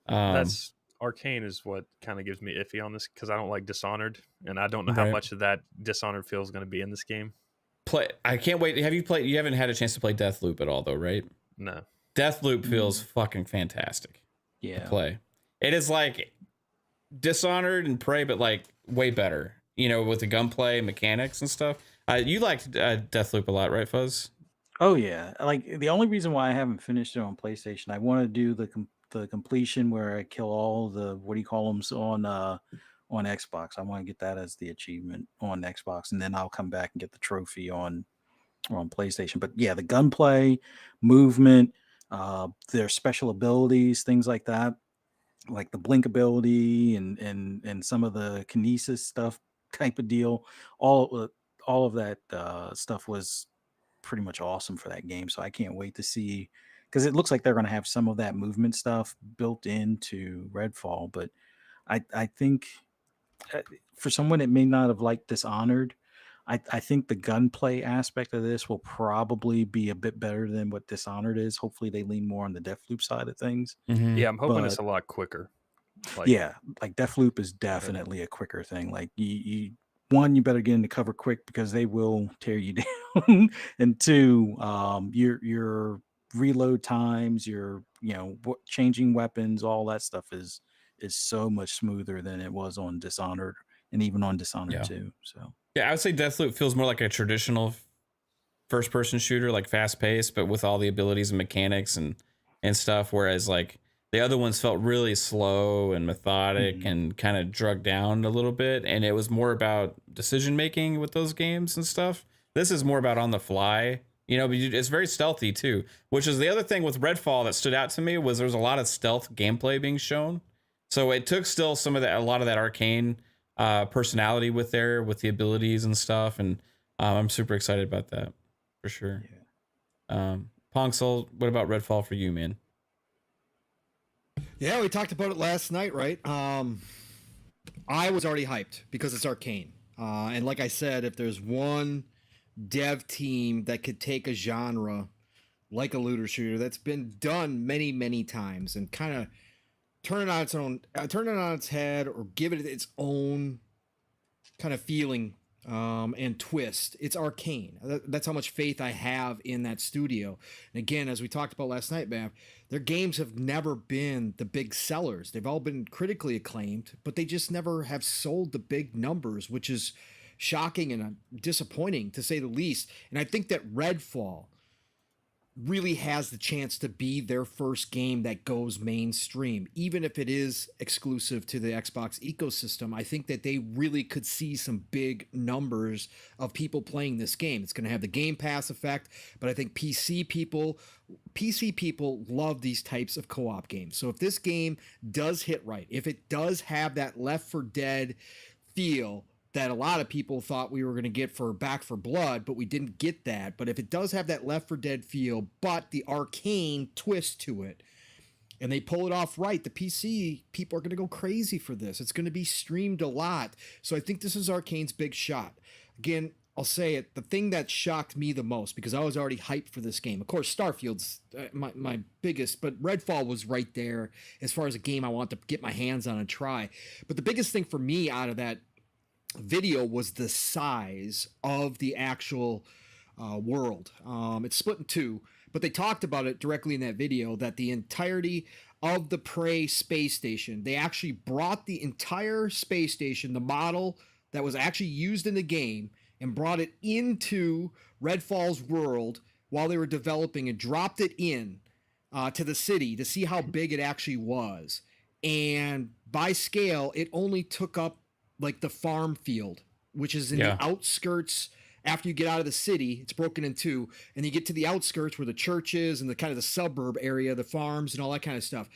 that's Arcane is what kind of gives me iffy on this, because I don't like Dishonored, and I don't know how much of that Dishonored feel is going to be in this game. I can't wait. You haven't had a chance to play Deathloop at all though, right? No. Deathloop feels fucking fantastic. Yeah. To play. It is like Dishonored and Prey, but like way better, with the gunplay mechanics and stuff. You liked Deathloop a lot, right, Fuzz? Oh yeah. Like the only reason why I haven't finished it on PlayStation, I want to do the completion where I kill all the, what do you call them, on Xbox. I want to get that as the achievement on Xbox, and then I'll come back and get the trophy on PlayStation. But yeah, the gunplay, movement, their special abilities, things like that, like the blink ability and some of the kinesis stuff type of deal. All of that stuff was pretty much awesome for that game. So I can't wait to see, because it looks like they're going to have some of that movement stuff built into Redfall. But I think for someone that may not have liked Dishonored, I think the gunplay aspect of this will probably be a bit better than what Dishonored is. Hopefully they lean more on the Deathloop side of things. Mm-hmm. Yeah, I'm hoping it's a lot quicker. Like Deathloop is definitely a quicker thing. Like you better get into cover quick, because they will tear you down. And 2, your reload times, your changing weapons, all that stuff is so much smoother than it was on Dishonored, and even on Dishonored 2. So yeah, I would say Deathloop feels more like a traditional first person shooter, like fast paced, but with all the abilities and mechanics and stuff. Whereas like the other ones felt really slow and methodic and kind of drugged down a little bit. And it was more about decision making with those games and stuff. This is more about on the fly, but it's very stealthy too, which is the other thing with Redfall that stood out to me was there was a lot of stealth gameplay being shown. So it took still a lot of that Arcane personality with the abilities and stuff. And I'm super excited about that for sure. Yeah. Pong Soul, what about Redfall for you, man? Yeah, we talked about it last night, right? I was already hyped because it's Arcane. And like I said, if there's one dev team that could take a genre like a looter shooter that's been done many, many times and kind of turn it on its head, or give it its own kind of feeling and twist. It's Arcane. That's how much faith I have in that studio. And again, as we talked about last night, Mav, their games have never been the big sellers. They've all been critically acclaimed, but they just never have sold the big numbers, which is shocking and disappointing to say the least. And I think that Redfall really has the chance to be their first game that goes mainstream, even if it is exclusive to the Xbox ecosystem. I think that they really could see some big numbers of people playing this game. It's going to have the Game Pass effect, but I think PC people love these types of co-op games. So if this game does hit right, if it does have that Left 4 Dead feel that a lot of people thought we were going to get for Back 4 Blood, but we didn't get that. But if it does have that Left 4 Dead feel, but the Arcane twist to it, and they pull it off right, the PC people are going to go crazy for this. It's going to be streamed a lot. So I think this is Arcane's big shot. Again, I'll say it, the thing that shocked me the most, because I was already hyped for this game. Of course, Starfield's my biggest, but Redfall was right there as far as a game I want to get my hands on and try. But the biggest thing for me out of that video was the size of the actual world. It's split in two, but they talked about it directly in that video, that the entirety of the Prey space station, they actually brought the entire space station, the model that was actually used in the game, and brought it into Redfall's world while they were developing, and dropped it in to the city to see how big it actually was. And by scale, it only took up like the farm field, which is in the outskirts. After you get out of the city, it's broken in two, and you get to the outskirts where the church is and the kind of the suburb area, the farms and all that kind of stuff.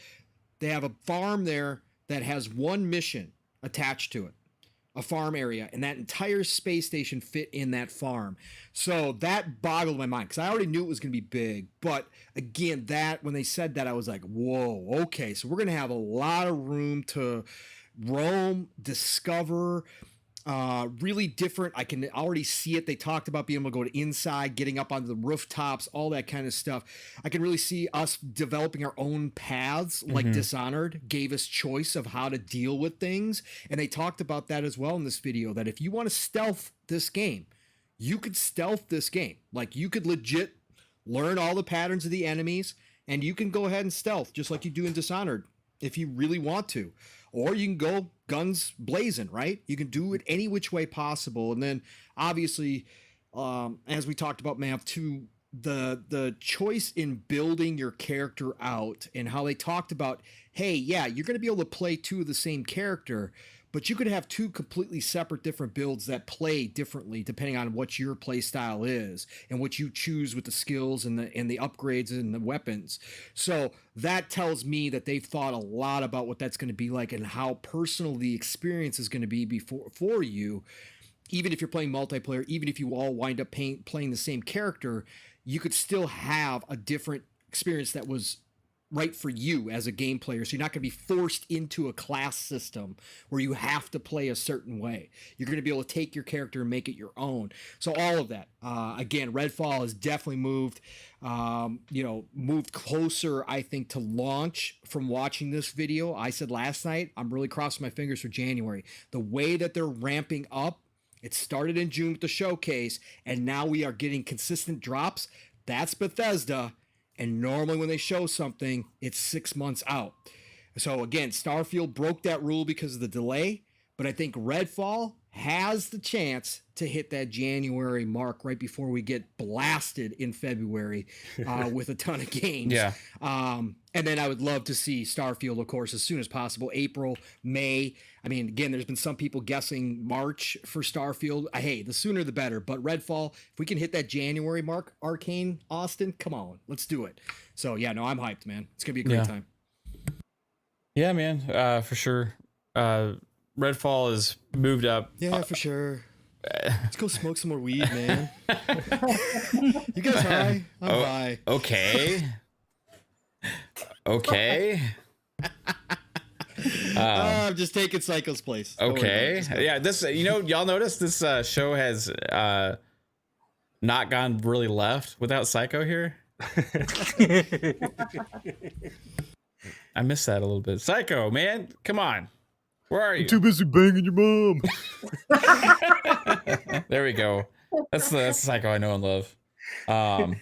They have a farm there that has one mission attached to it, a farm area, and that entire space station fit in that farm. So that boggled my mind, because I already knew it was going to be big. But again, that when they said that, I was like, whoa, okay, so we're going to have a lot of room to roam, discover, really different. I can already see it. They talked about being able to go to inside, getting up onto the rooftops, all that kind of stuff. I can really see us developing our own paths, like Dishonored gave us choice of how to deal with things. And they talked about that as well in this video, that if you want to stealth this game, you could stealth this game. Like, you could legit learn all the patterns of the enemies, and you can go ahead and stealth just like you do in Dishonored if you really want to. Or you can go guns blazing, right? You can do it any which way possible. And then obviously, as we talked about, Mav, too, the choice in building your character out, and how they talked about, hey, yeah, you're going to be able to play two of the same character, but you could have two completely separate different builds that play differently depending on what your play style is and what you choose with the skills and the upgrades and the weapons. So that tells me that they've thought a lot about what that's going to be like and how personal the experience is going to be for you. Even if you're playing multiplayer, even if you all wind up playing the same character, you could still have a different experience that was right for you as a game player. So you're not going to be forced into a class system where you have to play a certain way. You're going to be able to take your character and make it your own. So all of that, again, Redfall has definitely moved closer, I think, to launch from watching this video. I said last night, I'm really crossing my fingers for January. The way that they're ramping up, it started in June with the showcase, and now we are getting consistent drops. That's Bethesda. And normally when they show something, it's 6 months out. So again, Starfield broke that rule because of the delay, but I think Redfall has the chance to hit that January mark right before we get blasted in February with a ton of games. Yeah. And then I would love to see Starfield, of course, as soon as possible. April, May. I mean, again, there's been some people guessing March for Starfield. Hey, the sooner the better. But Redfall, if we can hit that January mark, Arcane, Austin, come on, let's do it. So yeah, no, I'm hyped, man. It's gonna be a great time. Yeah, man, for sure. Redfall is moved up. Yeah, for sure. Let's go smoke some more weed, man. You guys high? I'm high. Okay. Okay. I'm just taking Psycho's place. Okay. Yeah, this, y'all notice this show has not gone really left without Psycho here. I miss that a little bit. Psycho, man, come on. Where are you? I'm too busy banging your mom. There we go. That's the psycho I know and love. I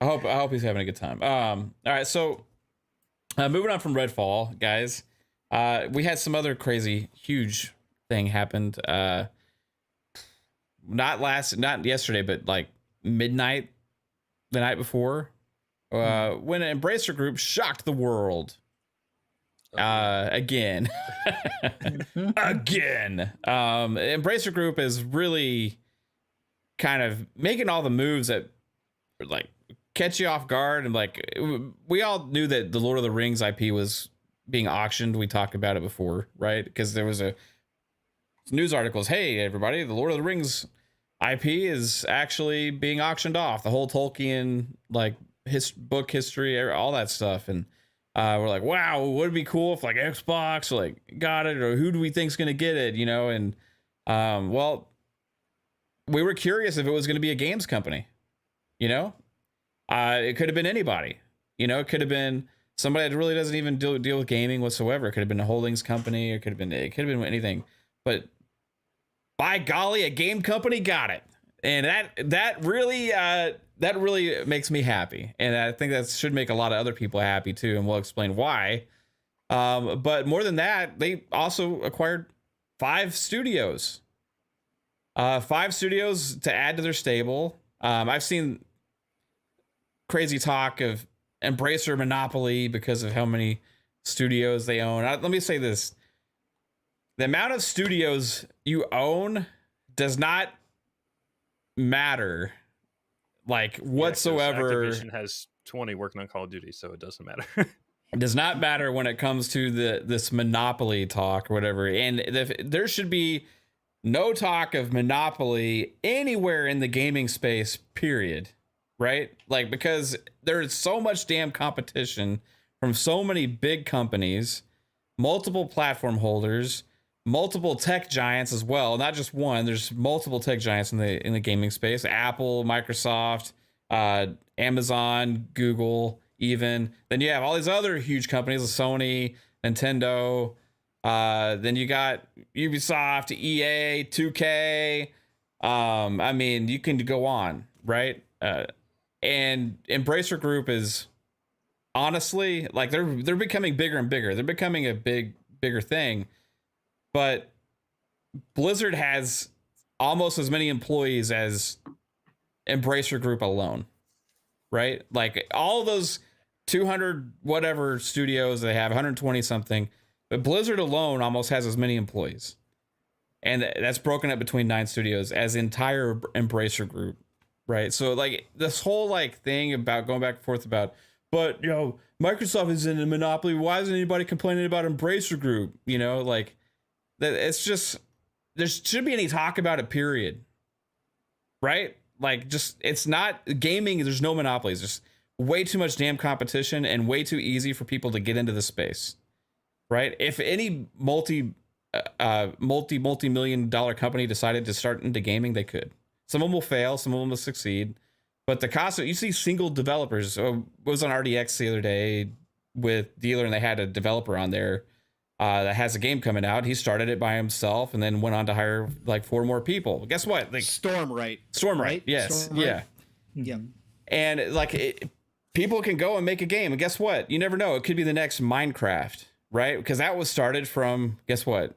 hope he's having a good time. All right, so moving on from Redfall, guys. We had some other crazy, huge thing happened. Not yesterday, but like midnight the night before, when an Embracer Group shocked the world. Again. Embracer Group is really kind of making all the moves that like catch you off guard, and like we all knew that the Lord of the Rings IP was being auctioned. We talked about it before, right? Because there was a news articles, hey everybody, the Lord of the Rings IP is actually being auctioned off, the whole Tolkien like book history, all that stuff. And we're like, wow, would it be cool if like Xbox like got it, or who do we think's gonna get it, you know? And well, we were curious if it was gonna be a games company, you know. It could have been anybody, you know. It could have been somebody that really doesn't even deal with gaming whatsoever. It could have been a holdings company, or it could have been anything. But by golly, a game company got it, and that really makes me happy, and I think that should make a lot of other people happy too, and we'll explain why. But more than that, they also acquired 5 studios. 5 studios to add to their stable. I've seen crazy talk of Embracer monopoly because of how many studios they own. Let me say this. The amount of studios you own does not matter, like, whatsoever. Activision has 20 working on Call of Duty, so it doesn't matter. It does not matter when it comes to this monopoly talk or whatever. And there should be no talk of monopoly anywhere in the gaming space, period. Right? Like, because there's so much damn competition from so many big companies, multiple platform holders, multiple tech giants as well. Not just one. There's multiple tech giants in the gaming space. Apple, Microsoft, Amazon, Google, even. Then you have all these other huge companies, Sony, Nintendo. Then you got Ubisoft, EA, 2K. I mean, you can go on, right? And Embracer Group is honestly, like, they're becoming bigger and bigger. They're becoming a bigger thing. But Blizzard has almost as many employees as Embracer Group alone, right? Like, all of those 200 whatever studios they have, 120 something, but Blizzard alone almost has as many employees. And that's broken up between 9 studios as the entire Embracer Group, right? So, like, this whole, like, thing about going back and forth about, but, you know, Microsoft is in a monopoly. Why isn't anybody complaining about Embracer Group? You know, like, that it's just, there shouldn't be any talk about it, period. Right? Like, just, it's not gaming. There's no monopolies. There's way too much damn competition and way too easy for people to get into the space. Right? If any multi-million dollar company decided to start into gaming, they could. Some of them will fail, some of them will succeed. But the cost of, you see single developers. I was on RDX the other day with Dealer, and they had a developer on there that has a game coming out. He started it by himself and then went on to hire like 4 more people. Guess what? Like, Stormright, yes. Stormright? Yeah. Yeah. And like, people can go and make a game, and guess what? You never know. It could be the next Minecraft, right? Because that was started from, guess what?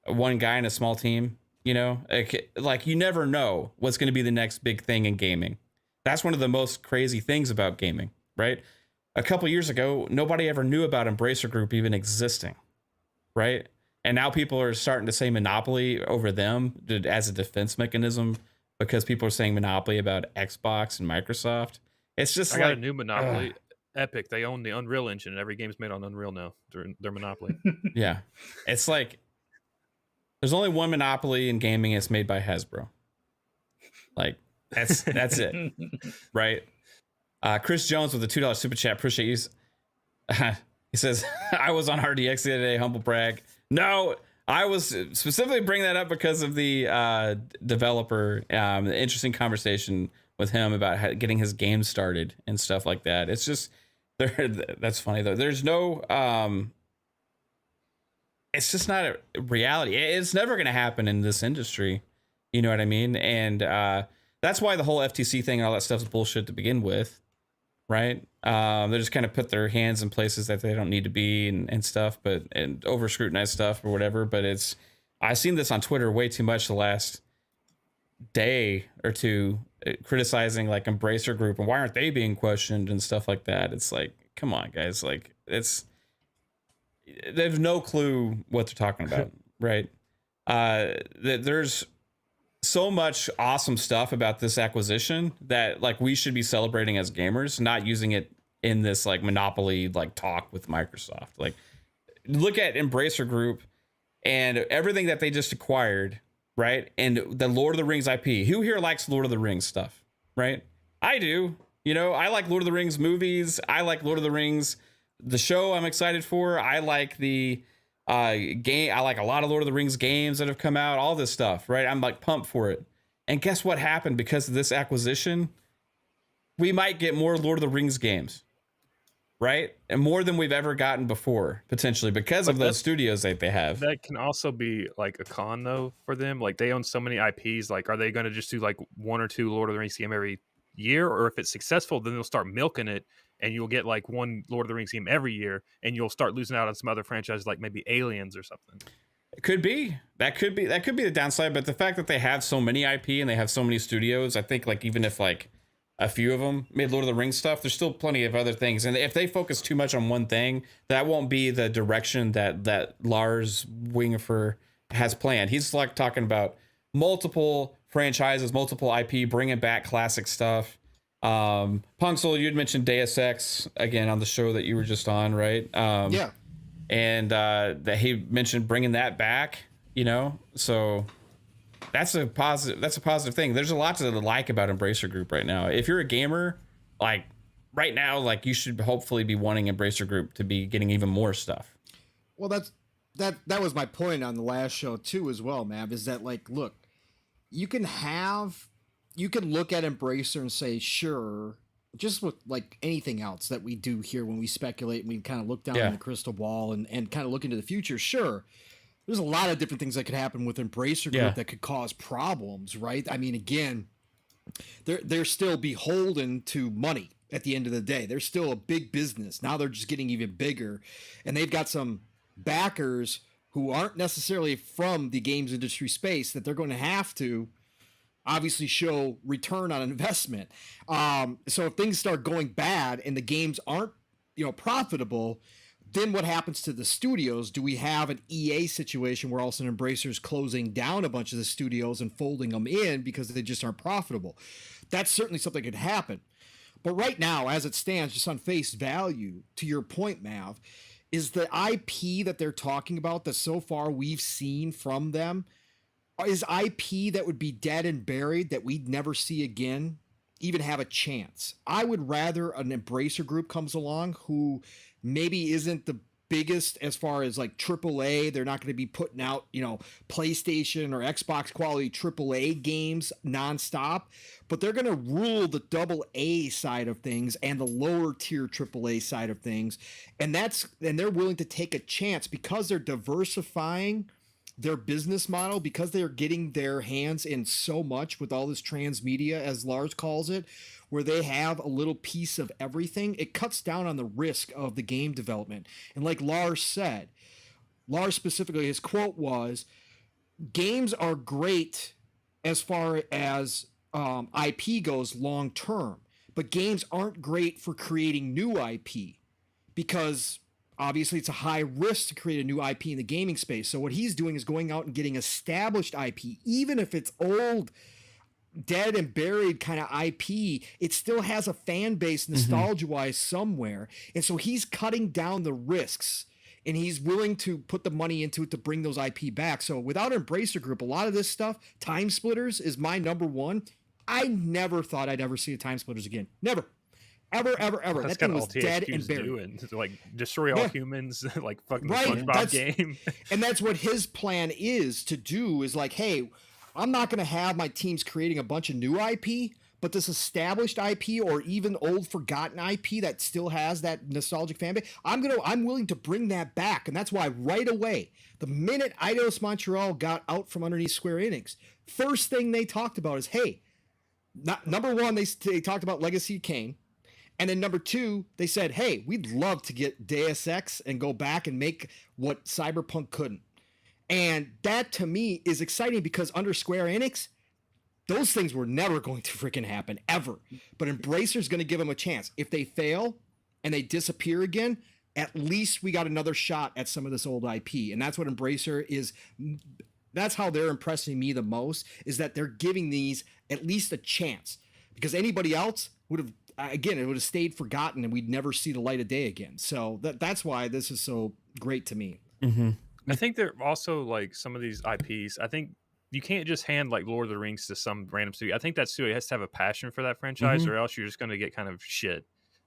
One guy in a small team. You know, like, you never know what's going to be the next big thing in gaming. That's one of the most crazy things about gaming, right? A couple years ago, nobody ever knew about Embracer Group even existing, right? And now people are starting to say monopoly over them as a defense mechanism because people are saying monopoly about Xbox and Microsoft. It's just, I got a new monopoly. Epic. They own the Unreal Engine, and every game's made on Unreal now. Their monopoly. Yeah. It's like, there's only one monopoly in gaming. It's made by Hasbro. Like, that's it, right? Chris Jones with a $2 super chat. Appreciate you. He says, I was on RDX the other day. Humble brag. No, I was specifically bringing that up because of the developer. The interesting conversation with him about getting his game started and stuff like that. It's just, that's funny though. There's no it's just not a reality. It's never going to happen in this industry. You know what I mean? And that's why the whole FTC thing and all that stuff is bullshit to begin with, right? They just kind of put their hands in places that they don't need to be and stuff, and over scrutinize stuff or whatever. But I've seen this on Twitter way too much the last day or two, criticizing like Embracer Group and why aren't they being questioned and stuff like that. It's like, come on, guys. Like, they have no clue what they're talking about, right? There's so much awesome stuff about this acquisition that like we should be celebrating as gamers, not using it in this like monopoly like talk with Microsoft. Like, look at Embracer Group and everything that they just acquired, right? And the Lord of the Rings IP. Who here likes Lord of the Rings stuff, right? I do. You know, I like Lord of the Rings movies. I like Lord of the Rings, the show I'm excited for. I like the game. I like a lot of Lord of the Rings games that have come out, all this stuff, right? I'm like pumped for it. And guess what happened because of this acquisition? We might get more Lord of the Rings games, right? And more than we've ever gotten before, potentially, because of those studios that they have. That can also be like a con though for them. Like they own so many IPs. Like, are they going to just do like 1 or 2 Lord of the Rings game every year? Or if it's successful, then they'll start milking it and you'll get like 1 Lord of the Rings game every year and you'll start losing out on some other franchises like maybe Aliens or something. It could be. That could be the downside. But the fact that they have so many IP and they have so many studios, I think like even if like a few of them made Lord of the Rings stuff, there's still plenty of other things. And if they focus too much on one thing, that won't be the direction that Lars Wingfer has planned. He's like talking about multiple franchises, multiple IP, bringing back classic stuff. Punxsutawney, you'd mentioned Deus Ex again on the show that you were just on, right? Yeah. And that he mentioned bringing that back, you know, so that's a positive thing. There's a lot to like about Embracer Group right now. If you're a gamer, like right now, like you should hopefully be wanting Embracer Group to be getting even more stuff. Well, that was my point on the last show too, as well, Mav, is that like, look, you can look at Embracer and say, sure, just with like anything else that we do here when we speculate and we kind of look down in the crystal ball and kind of look into the future, sure. There's a lot of different things that could happen with Embracer Group that could cause problems, right? I mean, again, they're still beholden to money at the end of the day. They're still a big business. Now they're just getting even bigger. And they've got some backers who aren't necessarily from the games industry space that they're going to have to obviously show return on investment. So if things start going bad and the games aren't, profitable, then what happens to the studios? Do we have an EA situation where all of a sudden Embracer's closing down a bunch of the studios and folding them in because they just aren't profitable? That's certainly something that could happen. But right now, as it stands, just on face value, to your point, Mav, is the IP that they're talking about that so far we've seen from them is IP that would be dead and buried that we'd never see again even have a chance. I would rather an Embracer Group comes along who maybe isn't the biggest as far as like AAA. They're not going to be putting out, PlayStation or Xbox quality AAA games nonstop, but they're going to rule the AA side of things and the lower tier AAA side of things. And they're willing to take a chance because they're diversifying their business model, because they're getting their hands in so much with all this transmedia, as Lars calls it, where they have a little piece of everything. It cuts down on the risk of the game development. And like Lars said, Lars specifically, his quote was, games are great as far as IP goes long term, but games aren't great for creating new IP because obviously it's a high risk to create a new IP in the gaming space. So what he's doing is going out and getting established IP, even if it's old, dead and buried kind of IP, it still has a fan base nostalgia-wise somewhere. And so he's cutting down the risks and he's willing to put the money into it to bring those IP back. So without Embracer Group, a lot of this stuff, Time Splitters is my number one. I never thought I'd ever see a Time Splitters again. Never. Ever. That's that thing was dead and buried. Doing, to like destroy all humans, like fucking the SpongeBob game. And that's what his plan is to do, is like, hey, I'm not going to have my teams creating a bunch of new IP, but this established IP or even old forgotten IP that still has that nostalgic fan base, I'm willing to bring that back. And that's why right away, the minute Eidos Montreal got out from underneath Square Enix, first thing they talked about is, hey, number one, they talked about Legacy of Kain. And then number two, they said, hey, we'd love to get Deus Ex and go back and make what Cyberpunk couldn't. And that to me is exciting because under Square Enix, those things were never going to freaking happen ever. But Embracer's going to give them a chance. If they fail and they disappear again, at least we got another shot at some of this old IP. And that's what Embracer is. That's how they're impressing me the most, is that they're giving these at least a chance, because anybody else would have, again, it would have stayed forgotten and we'd never see the light of day again. So that's why this is so great to me. Mm-hmm. I think they're also like some of these IPs. I think you can't just hand like Lord of the Rings to some random studio. I think that studio has to have a passion for that franchise, or else you're just going to get kind of shit.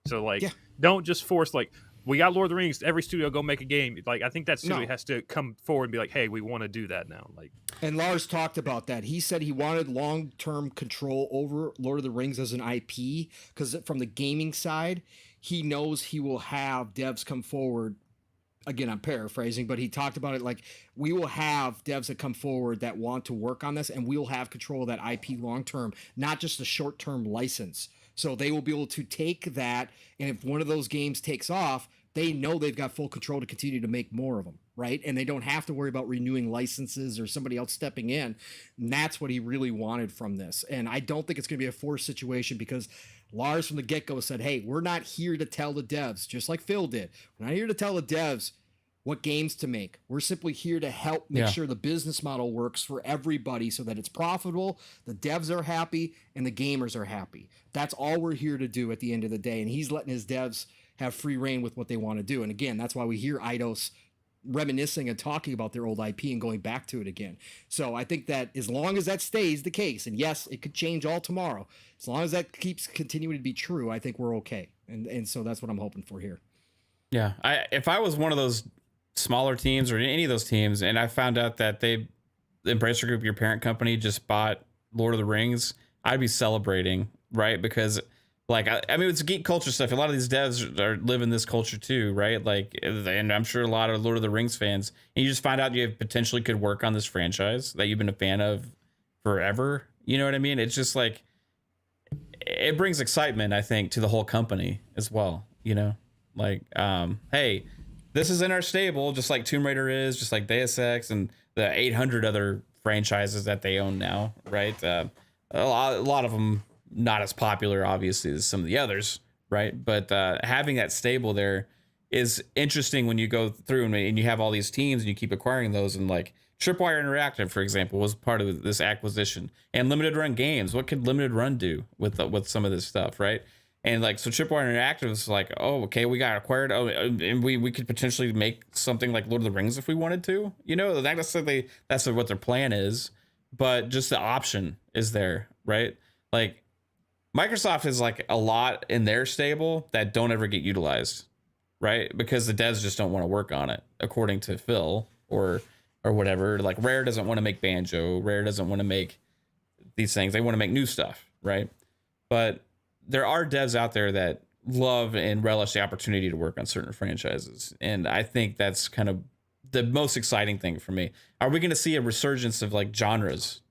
So like, don't just force like, we got Lord of the Rings, every studio go make a game. Like, I think that studio has to come forward and be like, hey, we want to do that now. Like, and Lars talked about that. He said he wanted long-term control over Lord of the Rings as an IP, because from the gaming side, he knows he will have devs come forward. Again, I'm paraphrasing, but he talked about it like, we will have devs that come forward that want to work on this, and we'll have control of that IP long-term, not just a short-term license. So they will be able to take that, and if one of those games takes off, they know they've got full control to continue to make more of them, right? And they don't have to worry about renewing licenses or somebody else stepping in. And that's what he really wanted from this. And I don't think it's going to be a forced situation, because Lars from the get-go said, hey, we're not here to tell the devs, just like Phil did. We're not here to tell the devs what games to make. We're simply here to help make sure the business model works for everybody so that it's profitable, the devs are happy, and the gamers are happy. That's all we're here to do at the end of the day. And he's letting his devs have free reign with what they want to do. And again, that's why we hear Eidos reminiscing and talking about their old IP and going back to it again. So I think that as long as that stays the case, and yes, it could change all tomorrow, as long as that keeps continuing to be true, I think we're okay. And so that's what I'm hoping for here. Yeah. If I was one of those smaller teams or any of those teams, and I found out that the Embracer Group, your parent company, just bought Lord of the Rings, I'd be celebrating, right? Because like, I mean, it's geek culture stuff. A lot of these devs are living this culture too, right? Like, and I'm sure a lot of Lord of the Rings fans, and you just find out you potentially could work on this franchise that you've been a fan of forever. You know what I mean? It's just like, it brings excitement, I think, to the whole company as well. You know, like, hey, this is in our stable, just like Tomb Raider is, just like Deus Ex and the 800 other franchises that they own now, right? A lot of them not as popular, obviously, as some of the others, right? But having that stable there is interesting when you go through and you have all these teams and you keep acquiring those. And like Tripwire Interactive, for example, was part of this acquisition. And Limited Run Games, what could Limited Run do with some of this stuff, right? And like, so Tripwire Interactive is like, oh, okay, we got acquired. Oh, and we could potentially make something like Lord of the Rings if we wanted to, you know, not necessarily that's what their plan is, but just the option is there, right? Like Microsoft has like a lot in their stable that don't ever get utilized, right? Because the devs just don't want to work on it, according to Phil or whatever. Like Rare doesn't want to make Banjo. Rare doesn't want to make these things. They want to make new stuff, right? But there are devs out there that love and relish the opportunity to work on certain franchises. And I think that's kind of the most exciting thing for me. Are we going to see a resurgence of like genres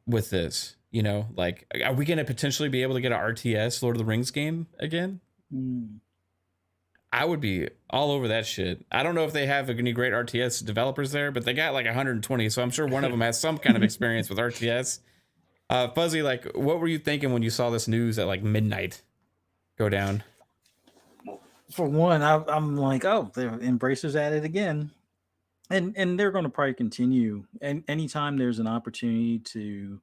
with this? You know, like, are we going to potentially be able to get an RTS Lord of the Rings game again? I would be all over that shit. I don't know if they have any great RTS developers there, but they got like 120. So I'm sure one of them has some kind of experience with RTS. Fuzzy, like, what were you thinking when you saw this news at like midnight go down? For one, I'm like, oh, they're Embracer's at it again, and they're going to probably continue. And anytime there's an opportunity to,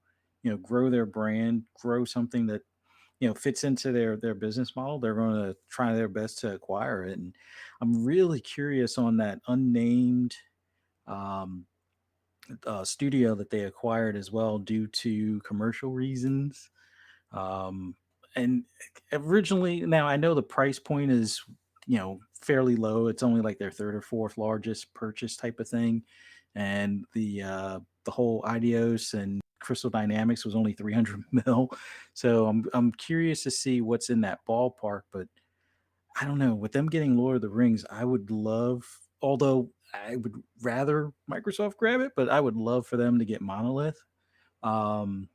grow their brand, grow something that, fits into their business model, they're going to try their best to acquire it. And I'm really curious on that unnamed studio that they acquired as well due to commercial reasons. And originally, now I know the price point is, fairly low. It's only like their third or fourth largest purchase type of thing. And the whole Eidos and Crystal Dynamics was only 300 mil. So I'm curious to see what's in that ballpark. But I don't know. With them getting Lord of the Rings, I would love, although I would rather Microsoft grab it, but I would love for them to get Monolith from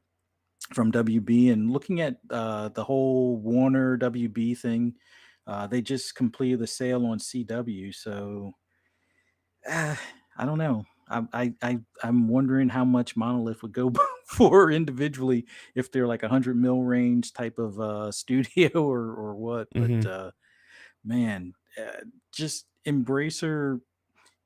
WB. And looking at the whole Warner WB thing, they just completed the sale on CW. So I don't know. I'm wondering how much Monolith would go for individually if they're like 100 mil range type of studio or what. But man, just Embracer.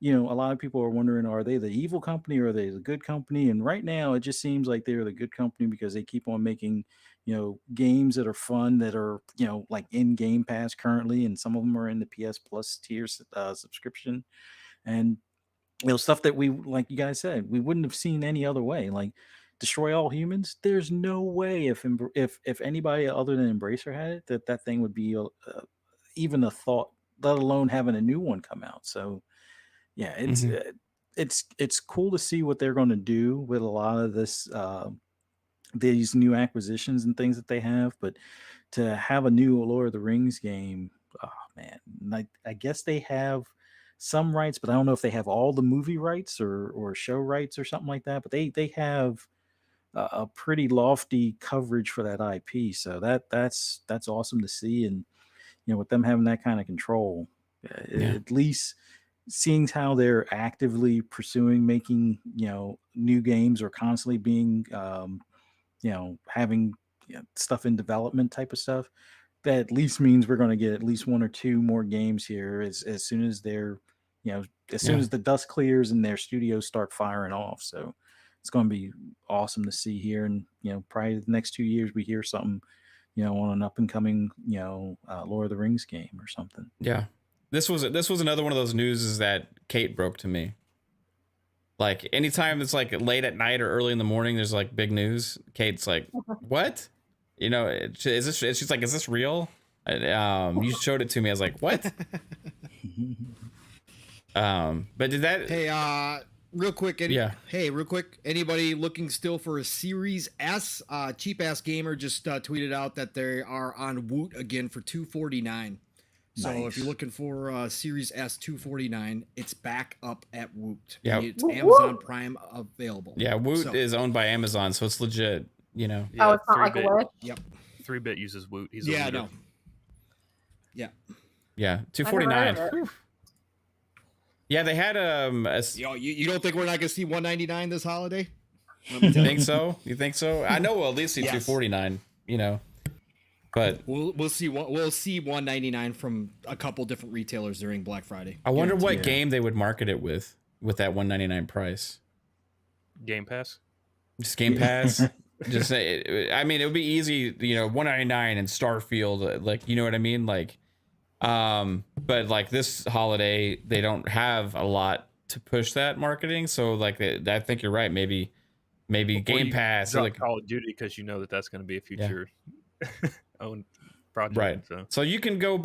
You know, a lot of people are wondering, are they the evil company or are they the good company? And right now, it just seems like they're the good company because they keep on making, you know, games that are fun, that are, you know, like in Game Pass currently, and some of them are in the PS Plus tier subscription, and you know, stuff that we, like you guys said, we wouldn't have seen any other way. Like Destroy All Humans, there's no way if anybody other than Embracer had it, that thing would be even a thought, let alone having a new one come out. So yeah, it's cool to see what they're going to do with a lot of this these new acquisitions and things that they have. But to have a new Lord of the Rings game, oh man, I guess they have some rights, but I don't know if they have all the movie rights or show rights or something like that. But they have a pretty lofty coverage for that IP, so that's awesome to see. And you know, with them having that kind of control, at least seeing how they're actively pursuing making, you know, new games or constantly being you know, having, you know, stuff in development type of stuff, that at least means we're going to get at least one or two more games here as soon as they're, you know, as soon as the dust clears and their studios start firing off. So it's going to be awesome to see here. And you know, probably the next 2 years we hear something, you know, on an up and coming, you know, Lord of the Rings game or something. Yeah. This was another one of those news that Kate broke to me. Like anytime it's like late at night or early in the morning, there's like big news. Kate's like, "What? You know, is this?" She's like, "Is this real?" You showed it to me. I was like, "What?" But did that? Hey, real quick. Hey, real quick. Anybody looking still for a Series S? Cheap Ass Gamer just tweeted out that they are on Woot again for $249. So if you're looking for Series S 249, it's back up at Woot. Yeah, it's Amazon Prime available. Yeah, Woot is owned by Amazon, so it's legit. You know. Yeah, oh, it's not like Wish. Yep. 3-bit uses Woot. He's yeah, no. Yeah. Yeah, $249. Yeah, they had you don't think we're not gonna see $199 this holiday? You think so? You think so? I know we'll at least see $249. You know. But we'll see $199 from a couple different retailers during Black Friday. I wonder what game they would market it with that $199 price. Game Pass. Just Game Pass. Just I mean, it would be easy, you know, $199 and Starfield, like, you know what I mean, like, but like this holiday they don't have a lot to push that marketing, so like I think you're right. Maybe Game Pass, like Call of Duty, because you know that's going to be a future. Own project, right? So you can go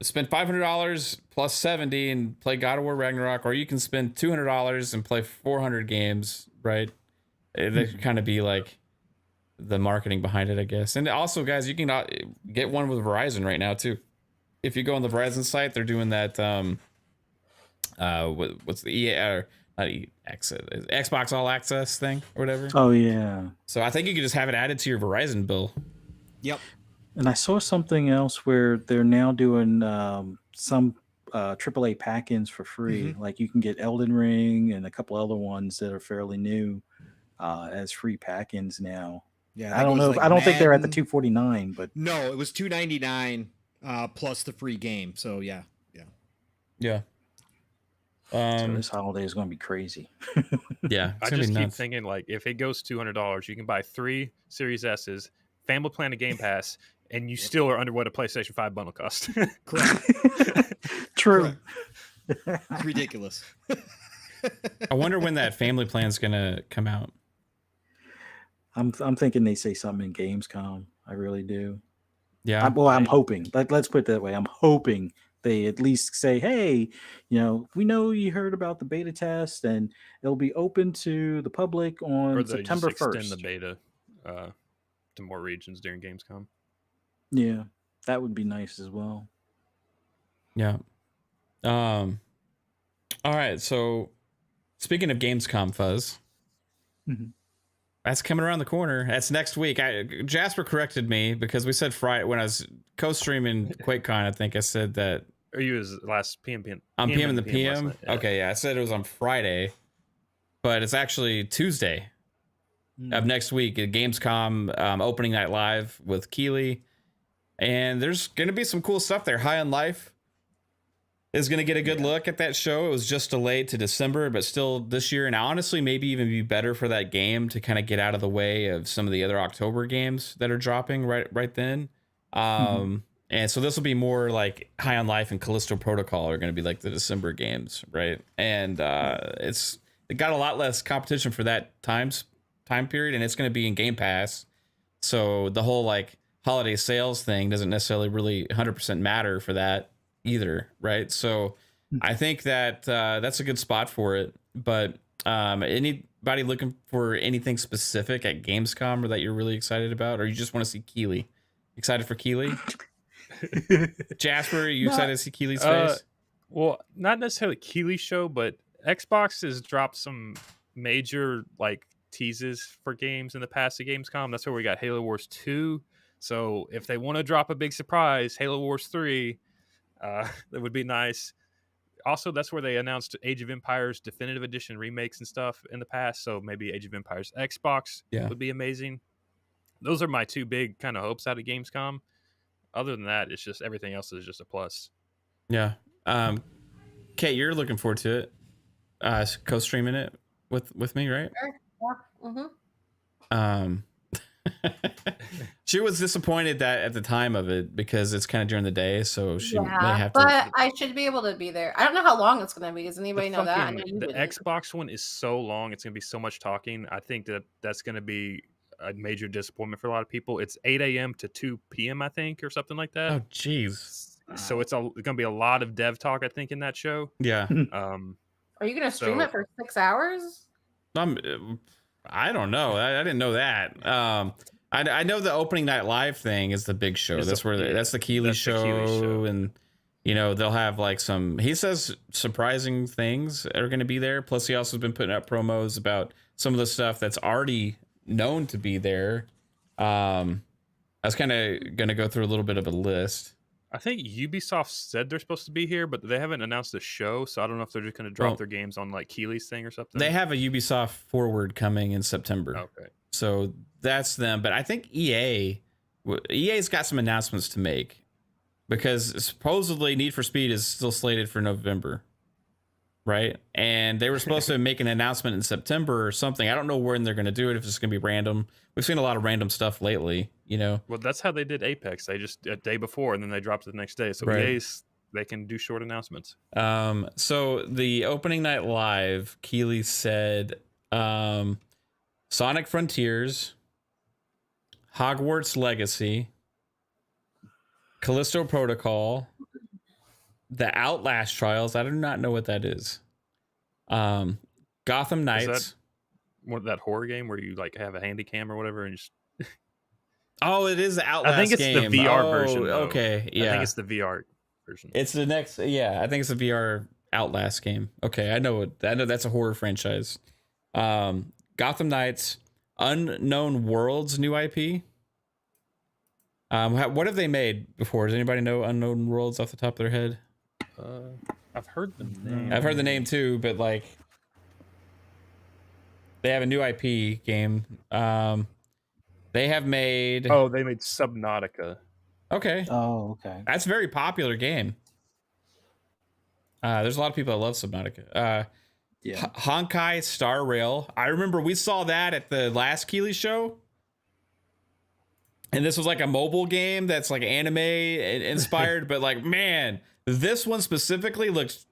spend $500 plus $70 and play God of War Ragnarok, or you can spend $200 and play 400 games, right? That could kind of be like the marketing behind it, I guess. And also, guys, you can get one with Verizon right now too. If you go on the Verizon site, they're doing that. What's the EA or not Xbox All Access thing or whatever? Oh yeah. So I think you could just have it added to your Verizon bill. Yep. And I saw something else where they're now doing some AAA pack-ins for free. Like you can get Elden Ring and a couple other ones that are fairly new as free pack-ins now. Yeah, I don't know. I don't think they're at the $249, but no, it was $299 plus the free game. So yeah. So this holiday is going to be crazy. Yeah, I just keep thinking, like, if it goes $200, you can buy 3 Series S's, Family Plan, and Game Pass, and you still are under what a PlayStation 5 bundle costs. Correct. True. Correct. It's ridiculous. I wonder when that Family Plan's gonna come out. I'm thinking they say something in Gamescom. I really do. Yeah. I'm hoping. Let's put it that way. I'm hoping they at least say, hey, we know you heard about the beta test, and it'll be open to the public on Or they September just extend 1st. the beta to more regions during Gamescom. Yeah, that would be nice as well. Yeah. All right. So speaking of Gamescom, Fuzz, that's coming around the corner. That's next week. Jasper corrected me because we said Friday when I was co-streaming Quakecon. I think I said that. Or you was last PM on PM in the PM. PM. Yeah. Okay, yeah, I said it was on Friday, but it's actually Tuesday of next week at Gamescom, opening night live with Keeley, and there's gonna be some cool stuff there. High on Life is gonna get a good look at that show. It was just delayed to December, but still this year, and honestly, maybe even be better for that game to kind of get out of the way of some of the other October games that are dropping right then. And so this will be more like High on Life and Callisto Protocol are going to be like the December games, right? And it got a lot less competition for that time period, and it's going to be in Game Pass. So the whole like holiday sales thing doesn't necessarily really 100% matter for that either, right? So I think that that's a good spot for it. But anybody looking for anything specific at Gamescom or that you're really excited about, or you just want to see Keeley? Excited for Keeley? Jasper, are you excited to see Keeley's face? Well, not necessarily Keeley show, but Xbox has dropped some major like teases for games in the past at Gamescom. That's where we got Halo Wars 2. So if they want to drop a big surprise, Halo Wars 3, that would be nice. Also, that's where they announced Age of Empires Definitive Edition remakes and stuff in the past. So maybe Age of Empires Xbox would be amazing. Those are my two big kind of hopes out of Gamescom. Other than that, it's just everything else is just a plus. Yeah. Kate, you're looking forward to it. Co-streaming it with me, right? Sure. Yeah. She was disappointed that at the time of it because it's kind of during the day, so she may have to. But I should be able to be there. I don't know how long it's going to be. Does anybody know that? I know the Xbox one is so long; it's going to be so much talking. I think that's going to be a major disappointment for a lot of people. It's 8 a.m. to 2 p.m. I think, or something like that. Oh, jeez. So it's going to be a lot of dev talk, I think, in that show. Yeah. Are you going to stream it for 6 hours? I don't know. I didn't know that. I know the opening night live thing is the big show. That's the Keeley show, and they'll have like some. He says surprising things are going to be there. Plus, he also has been putting out promos about some of the stuff that's already known to be there. I was kind of going to go through a little bit of a list. I think Ubisoft said they're supposed to be here, but they haven't announced the show, so I don't know if they're just going to drop their games on like Keeley's thing or something. They have a Ubisoft Forward coming in September. Okay. So that's them. But I think EA's got some announcements to make because supposedly Need for Speed is still slated for November. Right. And they were supposed to make an announcement in September or something. I don't know when they're going to do it, if it's going to be random. We've seen a lot of random stuff lately, Well, that's how they did Apex. They just a day before and then they dropped it the next day. So EA's, they can do short announcements. So the opening night live, Keeley said Sonic Frontiers, Hogwarts Legacy, Callisto Protocol, The Outlast Trials. I do not know what that is. Gotham Knights. That horror game where you like have a handy cam or whatever and just. Oh, it is the Outlast game. I think it's the VR version. Though. Okay, yeah. I think it's the VR version. It's the next. Yeah, I think it's the VR Outlast game. Okay, I know that's a horror franchise. Gotham Knights, Unknown Worlds new IP. What have they made before? Does anybody know Unknown Worlds off the top of their head? I've heard the name. I've heard the name too, but like they have a new IP game. They have made. Oh, they made Subnautica. Okay. Oh, okay. That's a very popular game. There's a lot of people that love Subnautica. Honkai Star Rail. I remember we saw that at the last Keeley show. And this was like a mobile game that's like anime inspired, but like, man, this one specifically looks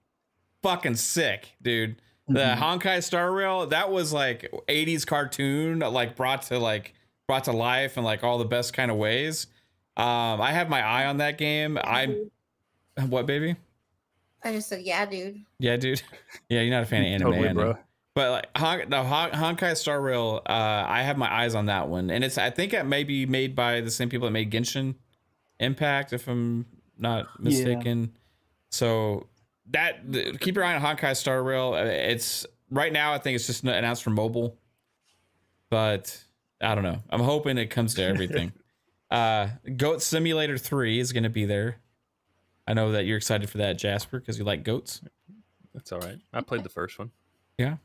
fucking sick, dude. The Honkai Star Rail, that was like 80s cartoon, like brought to life in like all the best kind of ways. I have my eye on that game. What, baby? I just said, yeah, dude. Yeah, dude. Yeah, you're not a fan of anime, Totally, bro. But like Honkai Star Rail, I have my eyes on that one, and I think it may be made by the same people that made Genshin Impact, if I'm not mistaken. Yeah. So keep your eye on Honkai Star Rail. It's right now, I think it's just announced for mobile, but I don't know. I'm hoping it comes to everything. Goat Simulator 3 is going to be there. I know that you're excited for that, Jasper, because you like goats. That's all right. I played the first one. Yeah.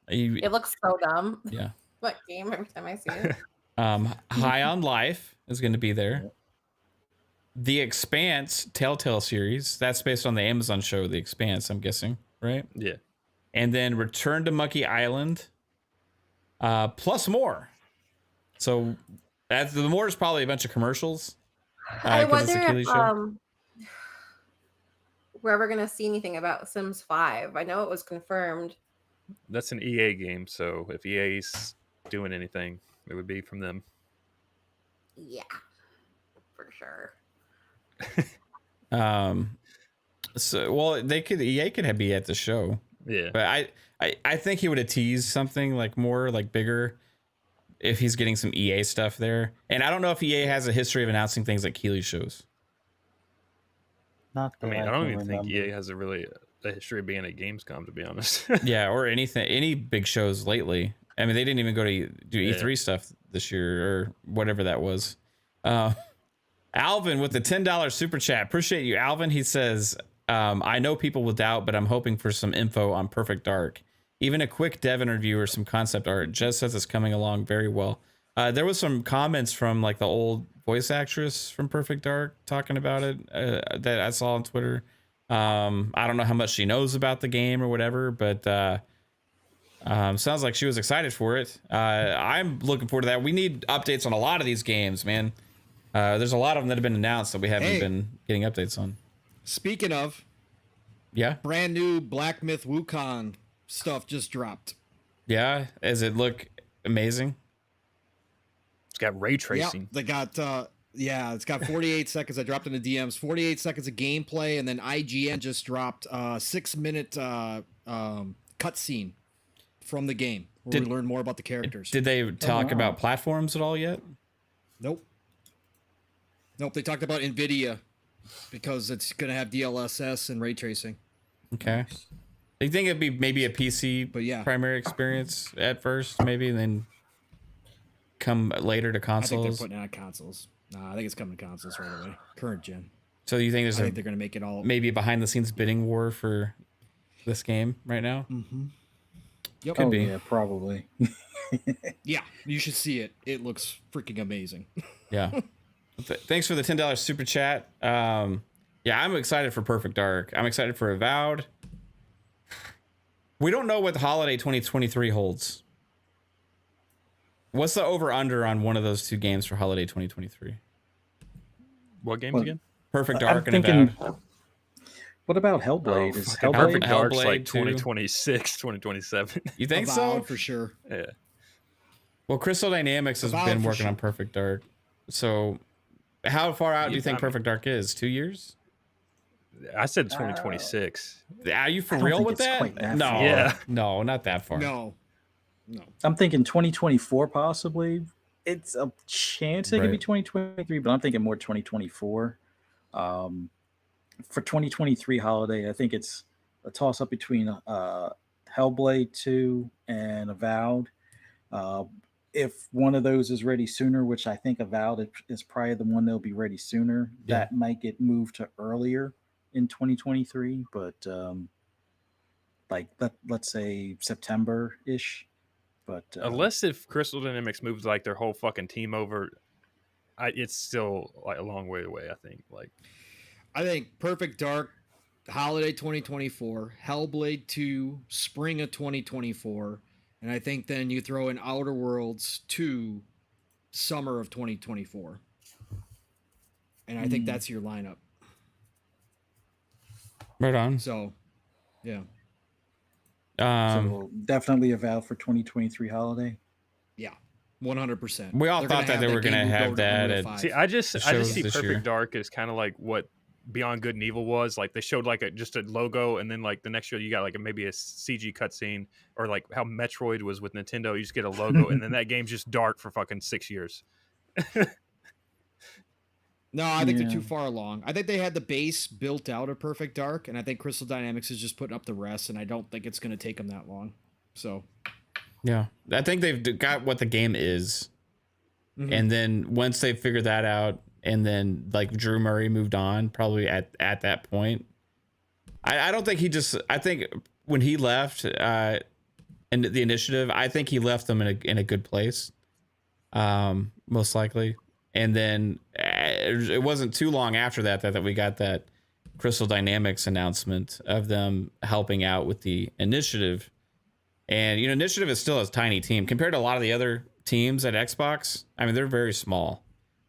It looks so dumb. Yeah. What game every time I see it? High on Life is going to be there. The Expanse Telltale series. That's based on the Amazon show, The Expanse, I'm guessing, right? Yeah. And then Return to Monkey Island, plus more. So the more is probably a bunch of commercials. I wonder if we're ever going to see anything about Sims 5. I know it was confirmed. That's an EA game, so if EA's doing anything, it would be from them. Yeah, for sure. So well, EA could be at the show. Yeah, but I think he would have teased something like more like bigger if he's getting some EA stuff there. And I don't know if EA has a history of announcing things at Keighley shows. I don't even think EA has a history of being at Gamescom, to be honest. Yeah, or any big shows lately. I mean, they didn't even go to do E3 stuff this year or whatever that was. Alvin with the $10 super chat. Appreciate you, Alvin. He says, I know people will doubt, but I'm hoping for some info on Perfect Dark. Even a quick dev interview or some concept art just says it's coming along very well. There was some comments from like the old voice actress from Perfect Dark talking about it that I saw on Twitter. I don't know how much she knows about the game or whatever, but sounds like she was excited for it. I'm looking forward to that. We need updates on a lot of these games, man. There's a lot of them that have been announced that we haven't been getting updates on. Speaking of, brand new Black Myth Wukong stuff just dropped. Yeah, does it look amazing? It's got ray tracing. Yeah, they got it's got 48 seconds. I dropped in the DMs, 48 seconds of gameplay, and then IGN just dropped a 6-minute cutscene from the game where we learn more about the characters. Did they talk about platforms at all yet? Nope. They talked about NVIDIA because it's going to have DLSS and ray tracing. Okay. Do you think it'd be maybe a PC primary experience at first, maybe, and then come later to consoles? I think they're putting it on consoles. Nah, I think it's coming to consoles right away. Current gen. So you think they're going to make it all maybe behind the scenes bidding war for this game right now? Mm-hmm. Yep. Could be. Yeah, probably. Yeah, you should see it. It looks freaking amazing. Yeah. Thanks for the $10 super chat. Yeah, I'm excited for Perfect Dark. I'm excited for Avowed. We don't know what the holiday 2023 holds. What's the over-under on one of those two games for holiday 2023? What games again? Perfect Dark and Avowed. What about Hellblade? Is Perfect Dark's like 2026, 2027. You think Avowed, so? for sure. Yeah. Well, Crystal Dynamics has been working on Perfect Dark. So how far out do you think Perfect Dark is? 2 years? I said 2026. Are you for real with that? No. Yeah. No, not that far. No. I'm thinking 2024 possibly. It's a chance it could be 2023, but I'm thinking more 2024. For 2023 holiday, I think it's a toss up between Hellblade 2 and Avowed. If one of those is ready sooner, which I think Avowed is probably the one that'll be ready sooner, that might get moved to earlier in 2023. But let's say September-ish. But unless if Crystal Dynamics moves like their whole fucking team over, it's still like a long way away. I think Perfect Dark, holiday 2024, Hellblade 2, spring of 2024, and I think then you throw in Outer Worlds 2, summer of 2024, and I think that's your lineup. Right on. So, yeah. So definitely Avowed for 2023 holiday. Yeah, 100%. We all thought that they were going to have that. I just see Perfect Dark as kind of like what Beyond Good and Evil was. Like they showed like just a logo, and then like the next year you got like maybe a CG cutscene, or like how Metroid was with Nintendo. You just get a logo, and then that game's just dark for fucking 6 years. No, I think they're too far along. I think they had the base built out of Perfect Dark, and I think Crystal Dynamics is just putting up the rest, and I don't think it's going to take them that long. So, yeah, I think they've got what the game is, and then once they figure that out, and then like Drew Murray moved on, probably at that point. I don't think he just. I think when he left, in the initiative, I think he left them in a good place, most likely. And then it wasn't too long after that we got that Crystal Dynamics announcement of them helping out with the initiative. And, you know, initiative is still a tiny team compared to a lot of the other teams at Xbox. I mean, they're very small,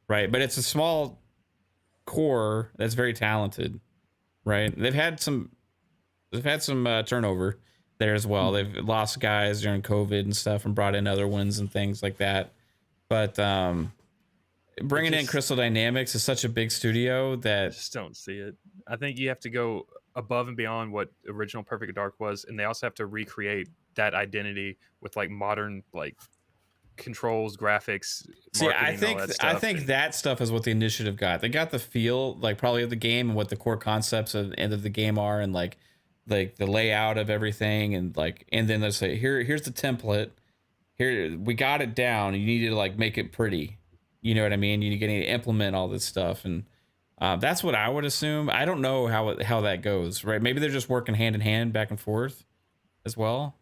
right? But it's a small core that's very talented, right? They've had some turnover there as well. They've lost guys during COVID and stuff and brought in other ones and things like that. But, bringing in Crystal Dynamics is such a big studio that I just don't see it. I think you have to go above and beyond what original Perfect Dark was, and they also have to recreate that identity with like modern like controls, graphics. See, I think that stuff is what the initiative got. They got the feel like probably of the game and what the core concepts of the end of the game are, and like the layout of everything, and then they say here's the template. Here we got it down. You need to like make it pretty. You know what I mean? You're getting to implement all this stuff, and that's what I would assume. I don't know how that goes, right? Maybe they're just working hand in hand, back and forth, as well.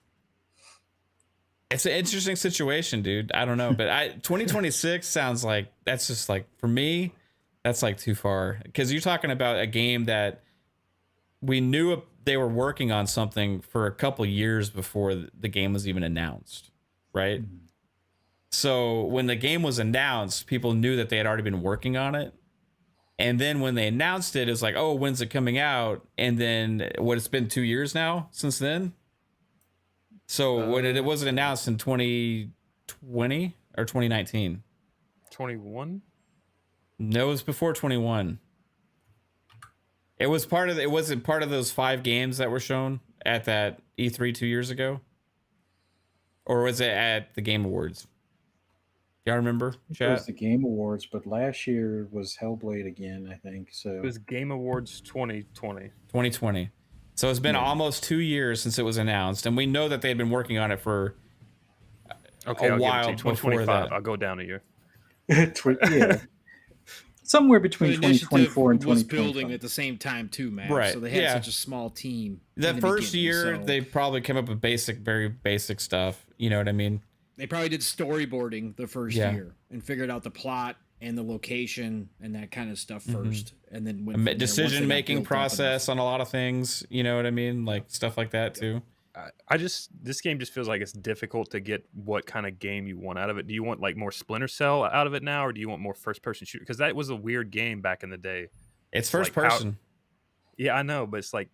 It's an interesting situation, dude. I don't know, but 2026 sounds like that's just like, for me, that's like too far, because you're talking about a game that we knew they were working on something for a couple years before the game was even announced, right? Mm-hmm. So when the game was announced, people knew that they had already been working on it. And then when they announced it, it's like, oh, when's it coming out? And then it's been 2 years now since then. So when it wasn't announced in 2020 or 2019? 21? No, it was before 21. It wasn't part of those 5 games that were shown at that E3 2 years ago? Or was it at the Game Awards? Y'all remember? It was the Game Awards, but last year was Hellblade again, I think. So it was Game Awards 2020. 2020. So it's been almost 2 years since it was announced, and we know that they had been working on it for a while before that. I'll go down a year. Yeah. Somewhere between 2024 and 2025. Was building at the same time too, man. Right. So they had such a small team. The first year, they probably came up with very basic stuff. You know what I mean? They probably did storyboarding the first year and figured out the plot and the location and that kind of stuff first, and then decision-making process on a lot of things. You know what I mean? Like stuff like that too. This game just feels like it's difficult to get what kind of game you want out of it. Do you want like more Splinter Cell out of it now, or do you want more first-person shooter? Because that was a weird game back in the day. It's first person. Yeah, I know, but it's like,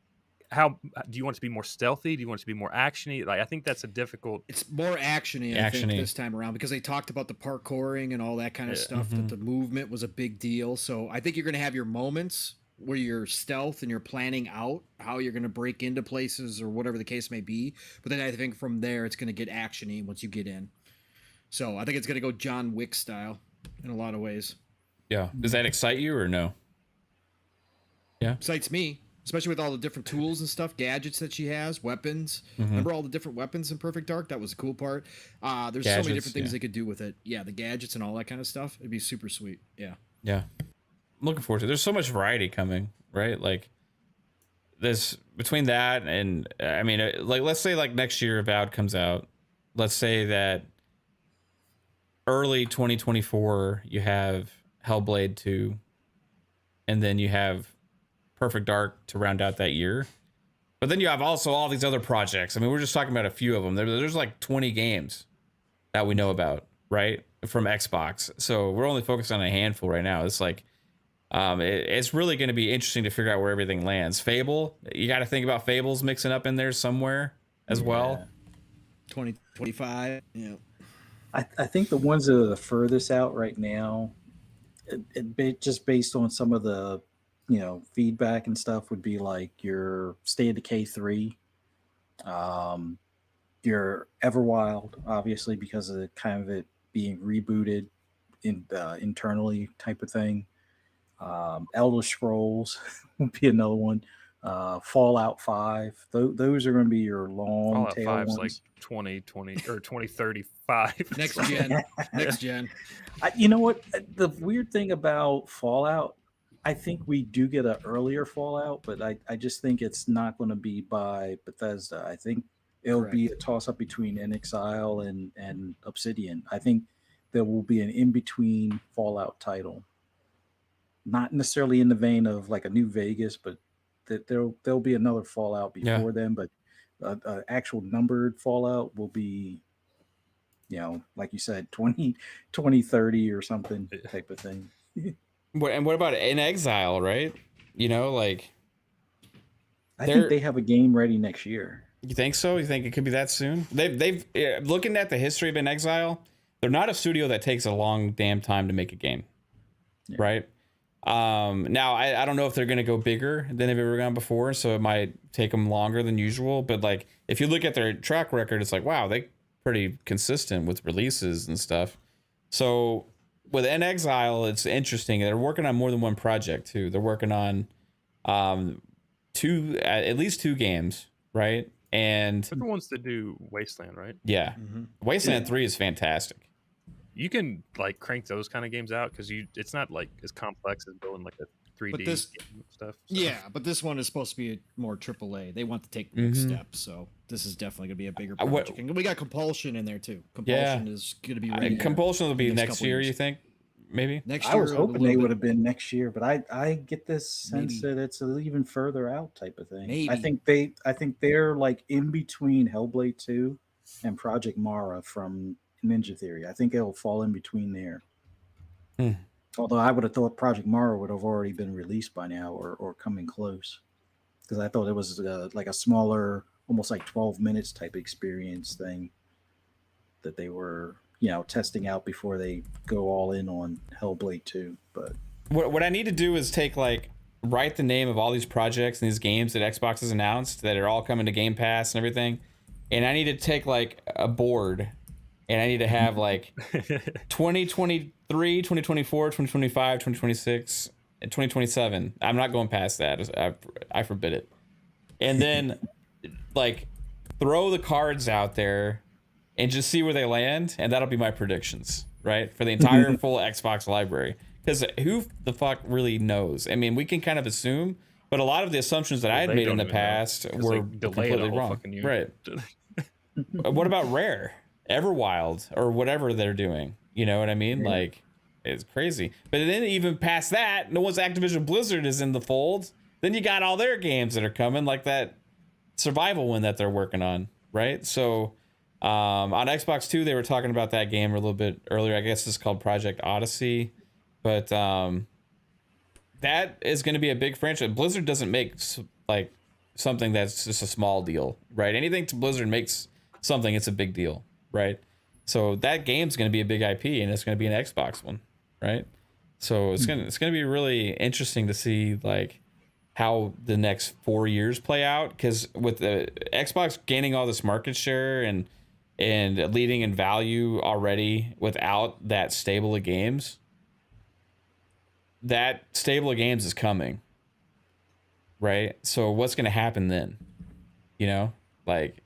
how do you want it to be more stealthy? Do you want it to be more actiony? Like, I think that's a difficult. It's more actiony, I think, this time around, because they talked about the parkouring and all that kind of stuff. That the movement was a big deal. So I think you're going to have your moments where you're stealth and you're planning out how you're going to break into places or whatever the case may be. But then I think from there it's going to get actiony once you get in. So I think it's going to go John Wick style in a lot of ways. Yeah. Does that excite you or no? Yeah. Excites me. Especially with all the different tools and stuff, gadgets that she has, weapons. Remember all the different weapons in Perfect Dark? That was the cool part. There's so many different things they could do with it. Yeah, the gadgets and all that kind of stuff. It'd be super sweet. Yeah. Yeah. I'm looking forward to it. There's so much variety coming, right? Like, there's between that and, I mean, like, let's say like next year Avowed comes out. Let's say that early 2024 you have Hellblade 2, and then you have Perfect Dark to round out that year. But then you have also all these other projects. I mean, we're just talking about a few of them. There's like 20 games that we know about, right? From Xbox. So we're only focused on a handful right now. It's like, it's really going to be interesting to figure out where everything lands. Fable, you got to think about Fables mixing up in there somewhere as well. 2025. Yeah. I think the ones that are the furthest out right now, just based on some of the feedback and stuff would be like your State of Decay 3, your Everwild, obviously because of the kind of it being rebooted internally type of thing. Elder Scrolls would be another one. Fallout 5. Those are going to be your long Fallout tail 5 is ones. like 2020 or 2035. Next gen. Next gen. You know what? The weird thing about Fallout, I think we do get an earlier Fallout, but I just think it's not going to be by Bethesda. I think it'll be a toss-up between inXile and Obsidian. I think there will be an in-between Fallout title. Not necessarily in the vein of like a New Vegas, but that there'll be another Fallout before them, but actual numbered Fallout will be, like you said, 2030 or something type of thing. What about inXile, right? I think they have a game ready next year. You think so? You think it could be that soon? They've looking at the history of inXile, they're not a studio that takes a long damn time to make a game, right? Now I don't know if they're going to go bigger than they've ever gone before, so it might take them longer than usual. But like, if you look at their track record, it's like, wow, they pretty consistent with releases and stuff. So with inXile, it's interesting. They're working on more than one project too. They're working on at least two games, right? And they're the ones that do Wasteland, right? Yeah, Wasteland 3 is fantastic. You can like crank those kind of games out because it's not like as complex as building like a 3D game stuff. So. Yeah, but this one is supposed to be a more AAA. They want to take the next step, so this is definitely going to be a bigger project. And we got Compulsion in there too. Compulsion is going to be ready. Compulsion will be next year, you think? Maybe next year. I was hoping they would have been next year, but I get this sense that it's an even further out type of thing. Maybe. I think they're like in between Hellblade 2 and Project Mara from Ninja Theory. I think it'll fall in between there. Although I would have thought Project Mara would have already been released by now or coming close, because I thought it was like a smaller, almost like 12 minutes type experience thing that they were testing out before they go all in on Hellblade 2. But what I need to do is write the name of all these projects and these games that Xbox has announced that are all coming to Game Pass and everything, and I need to take like a board. And I need to have like 2023, 2024, 2025, 2026, and 2027. I'm not going past that. I forbid it. And then like throw the cards out there and just see where they land. And that'll be my predictions, right? For the entire full Xbox library. Because who the fuck really knows? I mean, we can kind of assume, but a lot of the assumptions that I had made in the past were completely wrong. Right. What about Rare? Everwild or whatever they're doing, you know what I mean? Like, it's crazy. But then even past that, once Activision Blizzard is in the fold, then you got all their games that are coming, like that survival one that they're working on, right? So on Xbox 2, they were talking about that game a little bit earlier. I guess it's called Project Odyssey, but that is going to be a big franchise. Blizzard doesn't make like something that's just a small deal, right? Anything to Blizzard makes something, it's a big deal. Right, so that game's going to be a big IP, and it's going to be an Xbox one, right? So it's gonna be really interesting to see like how the next 4 years play out, because with the Xbox gaining all this market share and leading in value already without that stable of games, that stable of games is coming, right? So what's going to happen then? Like.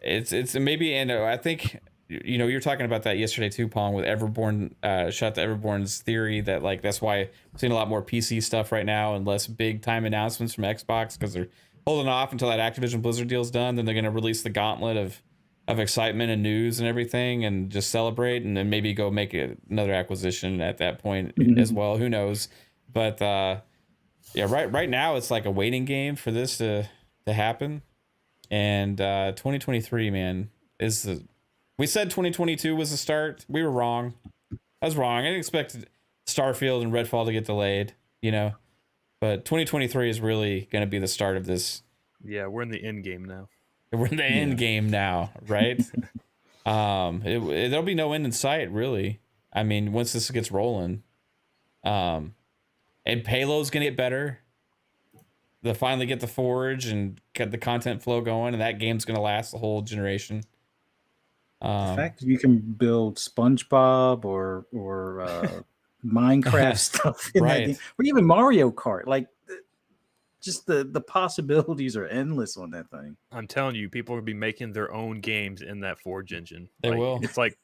It's maybe, and I think you were talking about that yesterday too, Pong, with Everborn. Shout out to Everborn's theory that like that's why we're seeing a lot more PC stuff right now and less big time announcements from Xbox, because they're holding off until that Activision Blizzard deal's done. Then they're going to release the gauntlet of excitement and news and everything, and just celebrate, and then maybe go make another acquisition at that point as well. Who knows? But right now it's like a waiting game for this to happen. And 2023, man, we said 2022 was the start. We were wrong. I was wrong. I didn't expect Starfield and Redfall to get delayed, but 2023 is really going to be the start of this. Yeah, we're in the end game now. We're in the end game now, right? There'll be no end in sight, really. I mean, once this gets rolling. And And Halo's gonna get better. They'll finally get the Forge and get the content flow going, and that game's gonna last the whole generation. The fact that you can build SpongeBob or Minecraft stuff in that game, or even Mario Kart, like just the possibilities are endless on that thing. I'm telling you, people will be making their own games in that Forge engine. They will. It's like,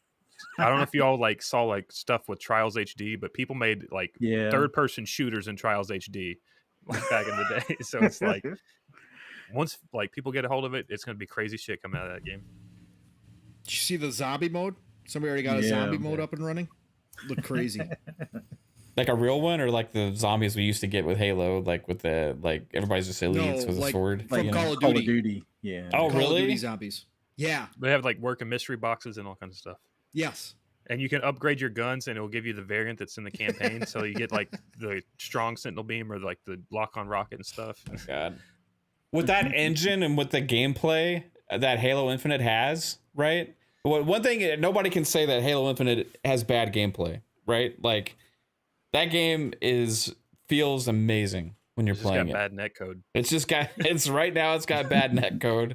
I don't know if you all like saw like stuff with Trials HD, but people made like third person shooters in Trials HD like back in the day. So it's like, once like people get a hold of it, it's gonna be crazy shit coming out of that game. Did you see the zombie mode? Somebody already got a zombie mode up and running. Look crazy. Like a real one, or like the zombies we used to get with Halo, like with the everybody's just elites with a sword. From Call of Duty. Yeah. Oh, Call really? of Duty zombies. Yeah. They have like working mystery boxes and all kinds of stuff. Yes. And you can upgrade your guns, and it will give you the variant that's in the campaign. So you get like the strong sentinel beam or like the lock-on rocket and stuff. Oh, God. With that engine and with the gameplay that Halo Infinite has, right? Well, one thing, nobody can say that Halo Infinite has bad gameplay, right? Like that game feels amazing when you're playing it. Bad netcode. It's right now it's got bad netcode,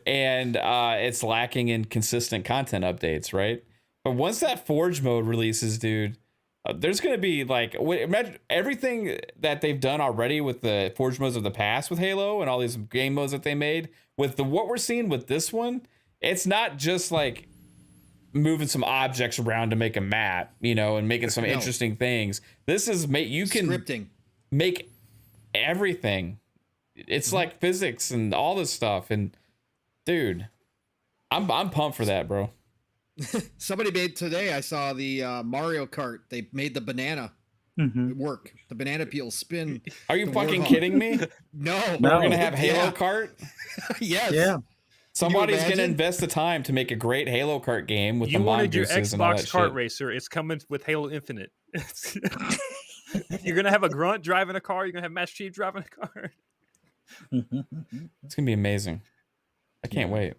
and it's lacking in consistent content updates, right? But once that Forge mode releases, dude, there's going to be like, imagine everything that they've done already with the Forge modes of the past with Halo and all these game modes that they made with what we're seeing with this one. It's not just like moving some objects around to make a map, and making some interesting things. This is you can scripting, make everything. It's like physics and all this stuff. And dude, I'm pumped for that, bro. Somebody made today. I saw the Mario Kart. They made the banana work. The banana peel spin. Are you fucking kidding me? No. We're gonna have Halo Kart. Yes. Yeah. Somebody's gonna invest the time to make a great Halo Kart game with the mongooses and all that Xbox Kart shit. Racer. It's coming with Halo Infinite. You're gonna have a grunt driving a car. You're gonna have Master Chief driving a car. It's gonna be amazing. I can't wait.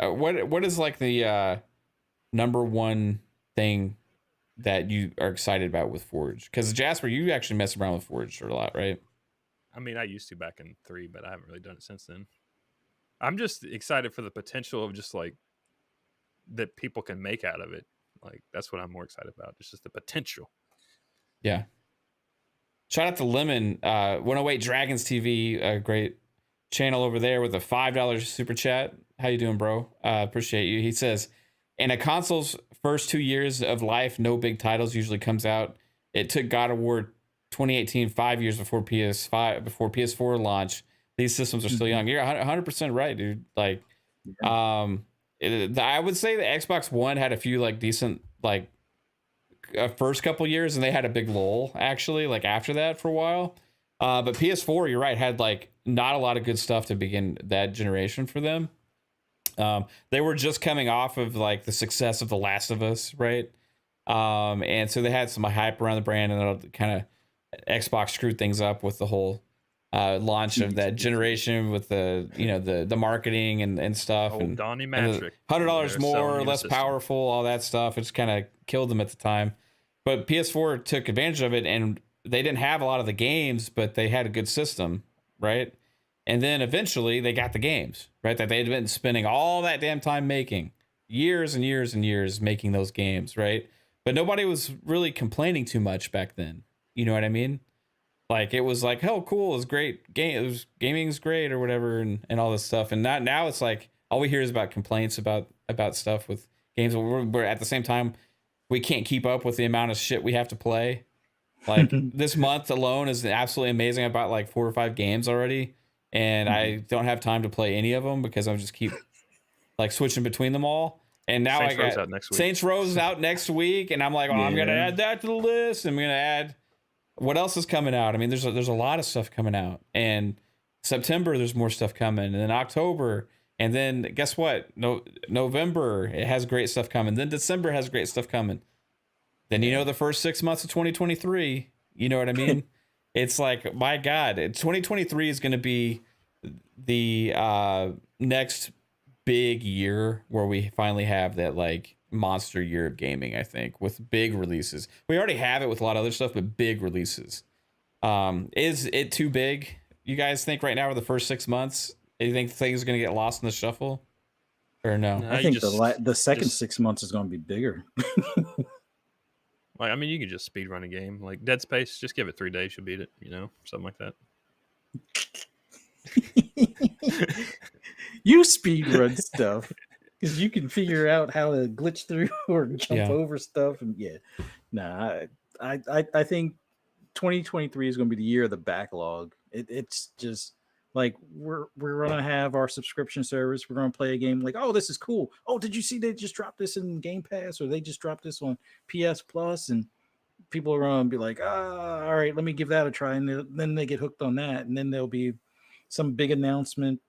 What is like the number one thing that you are excited about with Forge? Because Jasper, you actually mess around with Forge a lot, right? I mean, I used to back in 3, but I haven't really done it since then. I'm just excited for the potential of just like that people can make out of it. Like that's what I'm more excited about. It's just the potential. Yeah. Shout out to Lemon, 108 Dragons TV, a great channel over there with a $5 super chat. How you doing, bro? Appreciate you. He says, in a console's first 2 years of life, no big titles usually comes out. It took God of War 2018 5 years before PS4 launch. These systems are still young. You're 100% right, dude. Like, I would say the Xbox One had a few like decent like first couple years, and they had a big lull actually like after that for a while. But PS4, you're right, had like not a lot of good stuff to begin that generation for them. They were just coming off of like the success of The Last of Us, right? And so they had some hype around the brand, and then kind of Xbox screwed things up with the whole launch of that generation with the marketing and stuff. Old and Donnie Matrick. $100 more, less powerful, all that stuff. It just kind of killed them at the time. But PS4 took advantage of it, and they didn't have a lot of the games, but they had a good system, right? And then eventually they got the games, right? That they'd been spending all that damn time making, years and years and years making those games, right? But nobody was really complaining too much back then. You know what I mean? Like it was like, oh, cool, it was great. Gaming's great or whatever, and all this stuff. And now it's like all we hear is about complaints about stuff with games. We're at the same time, we can't keep up with the amount of shit we have to play. Like this month alone is absolutely amazing. I bought like 4 or 5 games already, and I don't have time to play any of them because I just keep like switching between them all. And now Saints I got Saints Row's out next week, and I'm like, oh, I'm gonna add that to the list. I'm gonna add what else is coming out. I mean, there's a lot of stuff coming out, and September there's more stuff coming, and then October, and then guess what? November it has great stuff coming. Then December has great stuff coming. Then the first 6 months of 2023. You know what I mean? It's like, my God, 2023 is going to be the next big year where we finally have that like monster year of gaming, I think, with big releases. We already have it with a lot of other stuff, but big releases. Is it too big, you guys think, right now, for the first 6 months? Do you think things are going to get lost in the shuffle? Or no? I think the second 6 months is going to be bigger. Like, I mean, you can just speed run a game. Like Dead Space, just give it 3 days, you'll beat it, something like that. You speed run stuff because you can figure out how to glitch through or jump over stuff. And I think 2023 is going to be the year of the backlog. It's just like we're gonna have our subscription service. We're gonna play a game like, oh, this is cool. Oh, did you see they just dropped this in Game Pass, or they just dropped this on PS Plus? And people are gonna be like, all right, let me give that a try. And then they get hooked on that, and then there'll be some big announcement.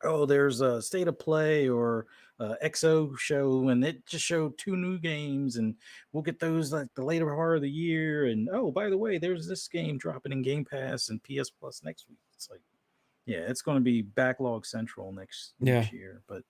Oh, there's a state of play or XO show, and it just showed 2 new games, and we'll get those like the later part of the year. And oh, by the way, there's this game dropping in Game Pass and PS Plus next week. It's like, yeah, it's going to be backlog central next year. But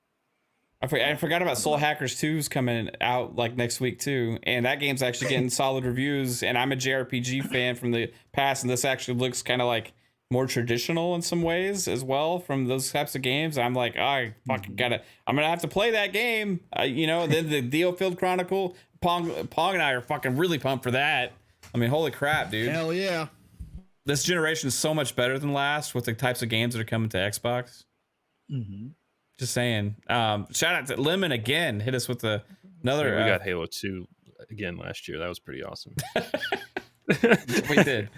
I forgot about Soul Hackers 2's coming out like next week too, and that game's actually getting solid reviews. And I'm a JRPG fan from the past, and this actually looks kind of like more traditional in some ways as well from those types of games. I'm like, I fucking I'm gonna have to play that game, And then the Diofield Chronicle, Pong and I are fucking really pumped for that. I mean, holy crap, dude! Hell yeah! This generation is so much better than last with the types of games that are coming to Xbox. Just saying. Shout out to Lemon again. Hit us with another. We got Halo 2 again last year. That was pretty awesome. We did.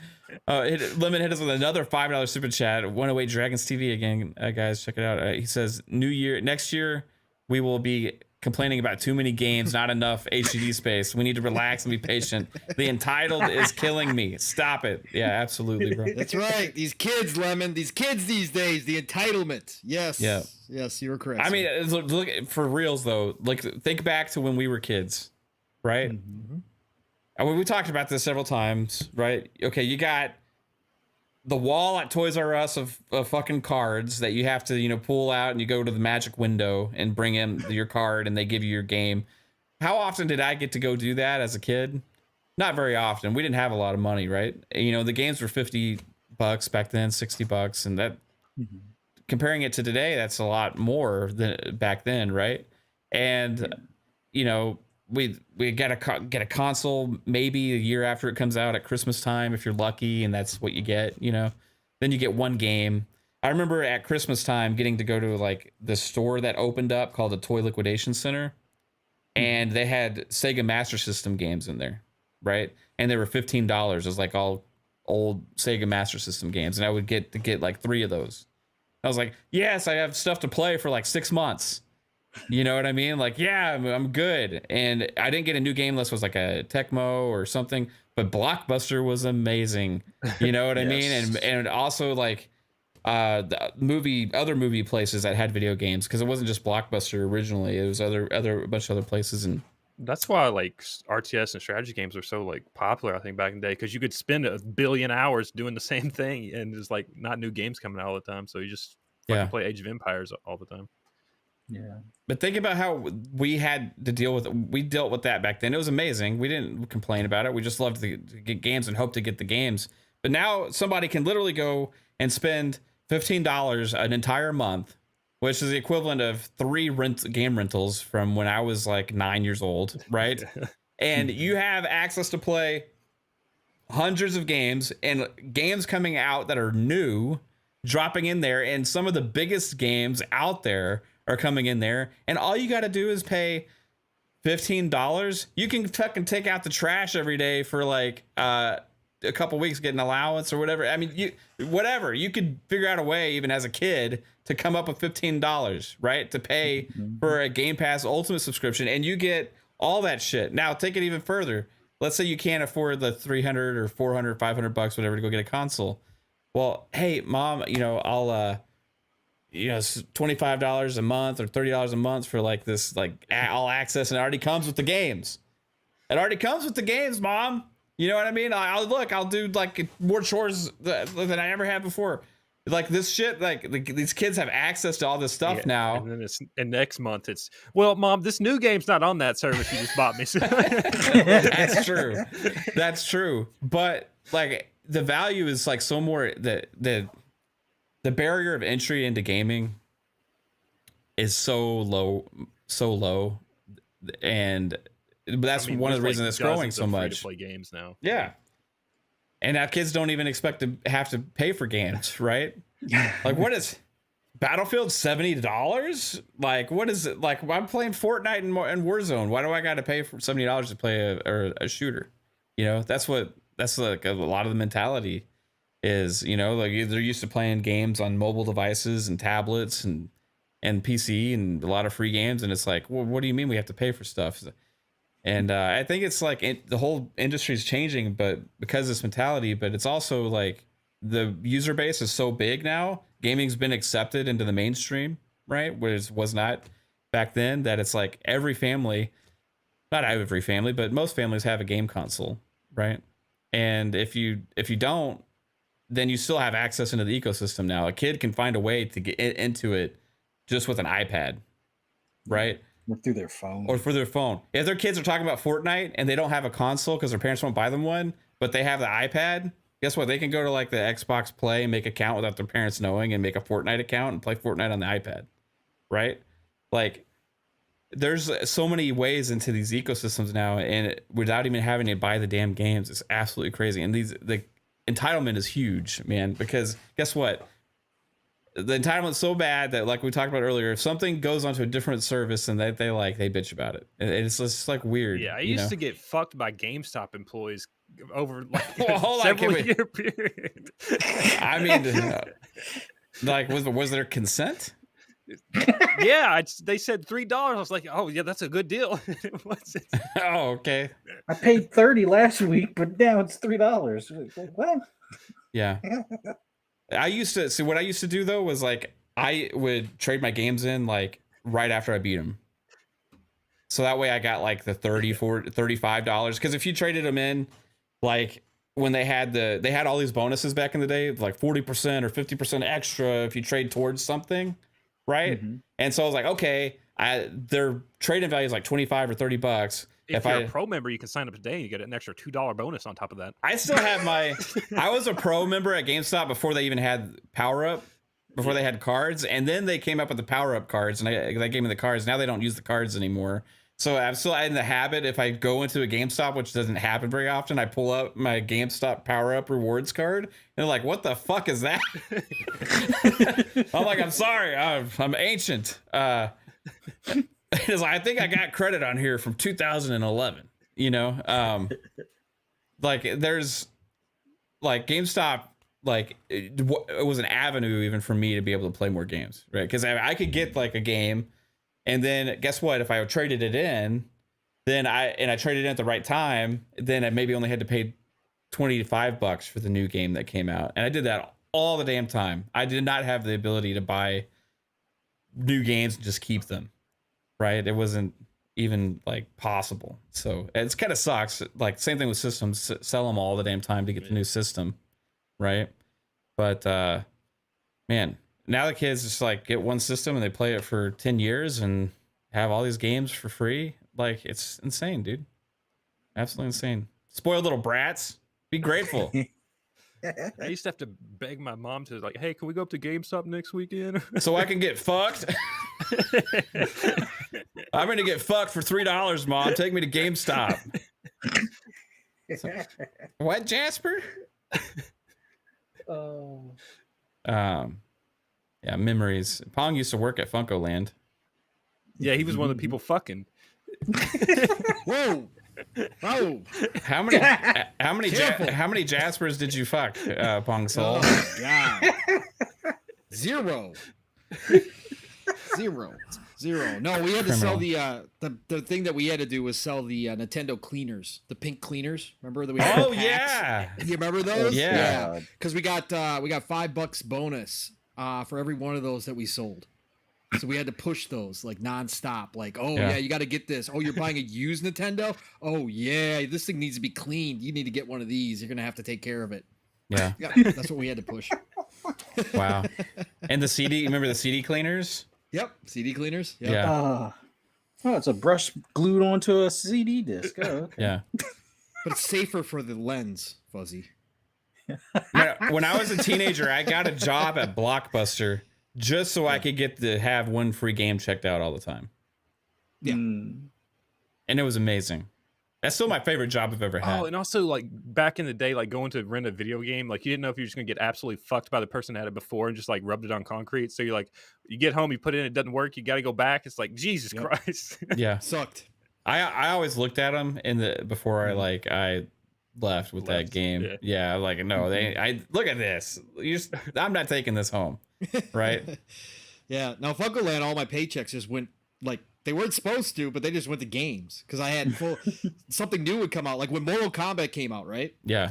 Lemon hit us with another $5 super chat. 108 Dragons TV again, guys. Check it out. He says, next year, we will be complaining about too many games, not enough HDD space. We need to relax and be patient. The entitled is killing me. Stop it. Yeah, absolutely, bro. That's right. These kids, Lemon. These kids these days. The entitlement. Yes. Yeah. Yes, you're correct. I mean, look for reals though. Like, think back to when we were kids, right? I mean, we talked about this several times, right? Okay, you got the wall at Toys R Us of fucking cards that you have to, pull out, and you go to the magic window and bring in your card, and they give you your game. How often did I get to go do that as a kid? Not very often. We didn't have a lot of money, right? The games were $50 back then, $60, and that comparing it to today, that's a lot more than back then, right? And we get a console maybe a year after it comes out at Christmas time if you're lucky, and that's what you get. Then you get one game. I remember at Christmas time getting to go to like the store that opened up called the Toy Liquidation Center, and they had Sega Master System games in there, right? And they were $15. It was like all old Sega Master System games, and I would get like 3 of those. I was like, yes, I have stuff to play for like 6 months. You know what I mean? Like, yeah, I'm good. And I didn't get a new game unless it was like a Tecmo or something, but Blockbuster was amazing. You know what I mean? And also like the other movie places that had video games, because it wasn't just Blockbuster originally. It was a bunch of other places. And that's why like RTS and strategy games are so like popular, I think, back in the day, because you could spend 1 billion hours doing the same thing, and there's like not new games coming out all the time. So you just play Age of Empires all the time. Yeah. But think about how we had to dealt with that back then. It was amazing. We didn't complain about it. We just loved to get games and hope to get the games. But now somebody can literally go and spend $15 an entire month, which is the equivalent of 3 game rentals from when I was like 9 years old, right? And you have access to play hundreds of games, and games coming out that are new, dropping in there, and some of the biggest games out there are coming in there, and all you got to do is pay $15. You can fucking take out the trash every day for like a couple weeks, get an allowance or whatever. I mean, you could figure out a way, even as a kid, to come up with $15, right, to pay for a Game Pass Ultimate subscription, and you get all that shit. Now take it even further. Let's say you can't afford the $300 or $400, $500, whatever, to go get a console. Well, hey, mom, I'll it's $25 a month or $30 a month for like this, like all access, and it already comes with the games. It already comes with the games, mom. You know what I mean? I'll do like more chores than I ever had before. Like this shit, like these kids have access to all this stuff now. And then and next month it's, well, Mom, this new game's not on that service you just bought me. That's true. That's true. But like the value is like so more the barrier of entry into gaming is so low, and that's one of the reasons it's growing so much. Free-to-play games now. Yeah. And now kids don't even expect to have to pay for games, right? Like, what is Battlefield $70? Like, what is it? Like, I'm playing Fortnite and Warzone. Why do I got to pay for $70 to play a shooter? You know, that's like a lot of the mentality is. You know, like they're used to playing games on mobile devices and tablets and PC and a lot of free games, and it's like, well, what do you mean we have to pay for stuff? And I think it's like the whole industry is changing, but because of this mentality, but it's also like the user base is so big now. Gaming's been accepted into the mainstream, right? Whereas was not back then, that it's like every family, not every family, but most families have a game console, right? And if you don't, then you still have access into the ecosystem now. A kid can find a way to get into it just with an iPad, right? Or through their phone. Or for their phone. If their kids are talking about Fortnite and they don't have a console because their parents won't buy them one, but they have the iPad, guess what? They can go to like the Xbox Play and make an account without their parents knowing and make a Fortnite account and play Fortnite on the iPad, right? Like, there's so many ways into these ecosystems now, and without even having to buy the damn games, it's absolutely crazy. And the entitlement is huge, man, because guess what? The entitlement's so bad that, like we talked about earlier, if something goes onto a different service and they bitch about it. It's just like weird. Yeah, I used to get fucked by GameStop employees over like well, several year period. I mean, like was there consent? Yeah, they said $3. I was like, oh yeah, that's a good deal. What's it? Oh, okay. I paid $30 last week, but now it's $3. Like, what? Yeah. I used to see what I used to do though was like I would trade my games in like right after I beat them. So that way I got like the $35 because if you traded them in like when they had all these bonuses back in the day, like 40% or 50% extra if you trade towards something, right? Mm-hmm. And so I was like, okay, their trading value is like $25 or $30. If you're a pro member, you can sign up today and you get an extra $2 bonus on top of that. I still have I was a pro member at GameStop before they even had power up, before they had cards. And then they came up with the power up cards and they gave me the cards. Now they don't use the cards anymore. So I'm still in the habit. If I go into a GameStop, which doesn't happen very often, I pull up my GameStop power up rewards card. And they're like, what the fuck is that? I'm like, I'm sorry. I'm ancient. I think I got credit on here from 2011, you know, like there's like GameStop, like it was an avenue even for me to be able to play more games, right? Because I could get like a game and then guess what? If I traded it in, then I traded it in at the right time, then I maybe only had to pay $25 for the new game that came out. And I did that all the damn time. I did not have the ability to buy new games and just keep them. Right, it wasn't even like possible, so it's kind of sucks. Like same thing with systems, sell them all the damn time to get the new system, right? But man, now the kids just like get one system and they play it for 10 years and have all these games for free. Like it's insane, dude. Absolutely insane. Spoiled little brats. Be grateful. I used to have to beg my mom to like, hey, can we go up to GameStop next weekend? So I can get fucked. I'm gonna get fucked for $3, Mom. Take me to GameStop. What, Jasper? Yeah, memories. Pong used to work at Funko Land. Yeah, he was one of the people fucking. Whoa. Oh, how many Jaspers did you fuck, Pong Soul? Oh, God. Zero. No, we had to sell the thing that we had to do was sell the Nintendo cleaners, the pink cleaners. Remember that we had? Oh yeah, you remember those? Yeah. Because we got $5 bonus for every one of those that we sold. So we had to push those like nonstop. Like, oh yeah, you got to get this. Oh, you're buying a used Nintendo? Oh yeah, this thing needs to be cleaned. You need to get one of these. You're gonna have to take care of it. Yeah, that's what we had to push. Wow. And the CD, remember the CD cleaners? Yep, CD cleaners. Yep. Yeah. Oh, it's a brush glued onto a CD disc. Oh, okay. Yeah. But it's safer for the lens, Fuzzy. When I was a teenager, I got a job at Blockbuster just so I could get to have one free game checked out all the time. Yeah. And it was amazing. That's still my favorite job I've ever had. Oh, and also like back in the day, like going to rent a video game, like you didn't know if you were just gonna get absolutely fucked by the person that had it before and just like rubbed it on concrete. So you're like, you get home, you put it in, it doesn't work, you got to go back. It's like Jesus Christ. Yeah, sucked. I always looked at them before I left with that game. Yeah, like no, I look at this. I'm not taking this home, right? Yeah. Now Funko Land, all my paychecks just went like. They weren't supposed to, but they just went to games because I had something new would come out. Like when Mortal Kombat came out, right? Yeah.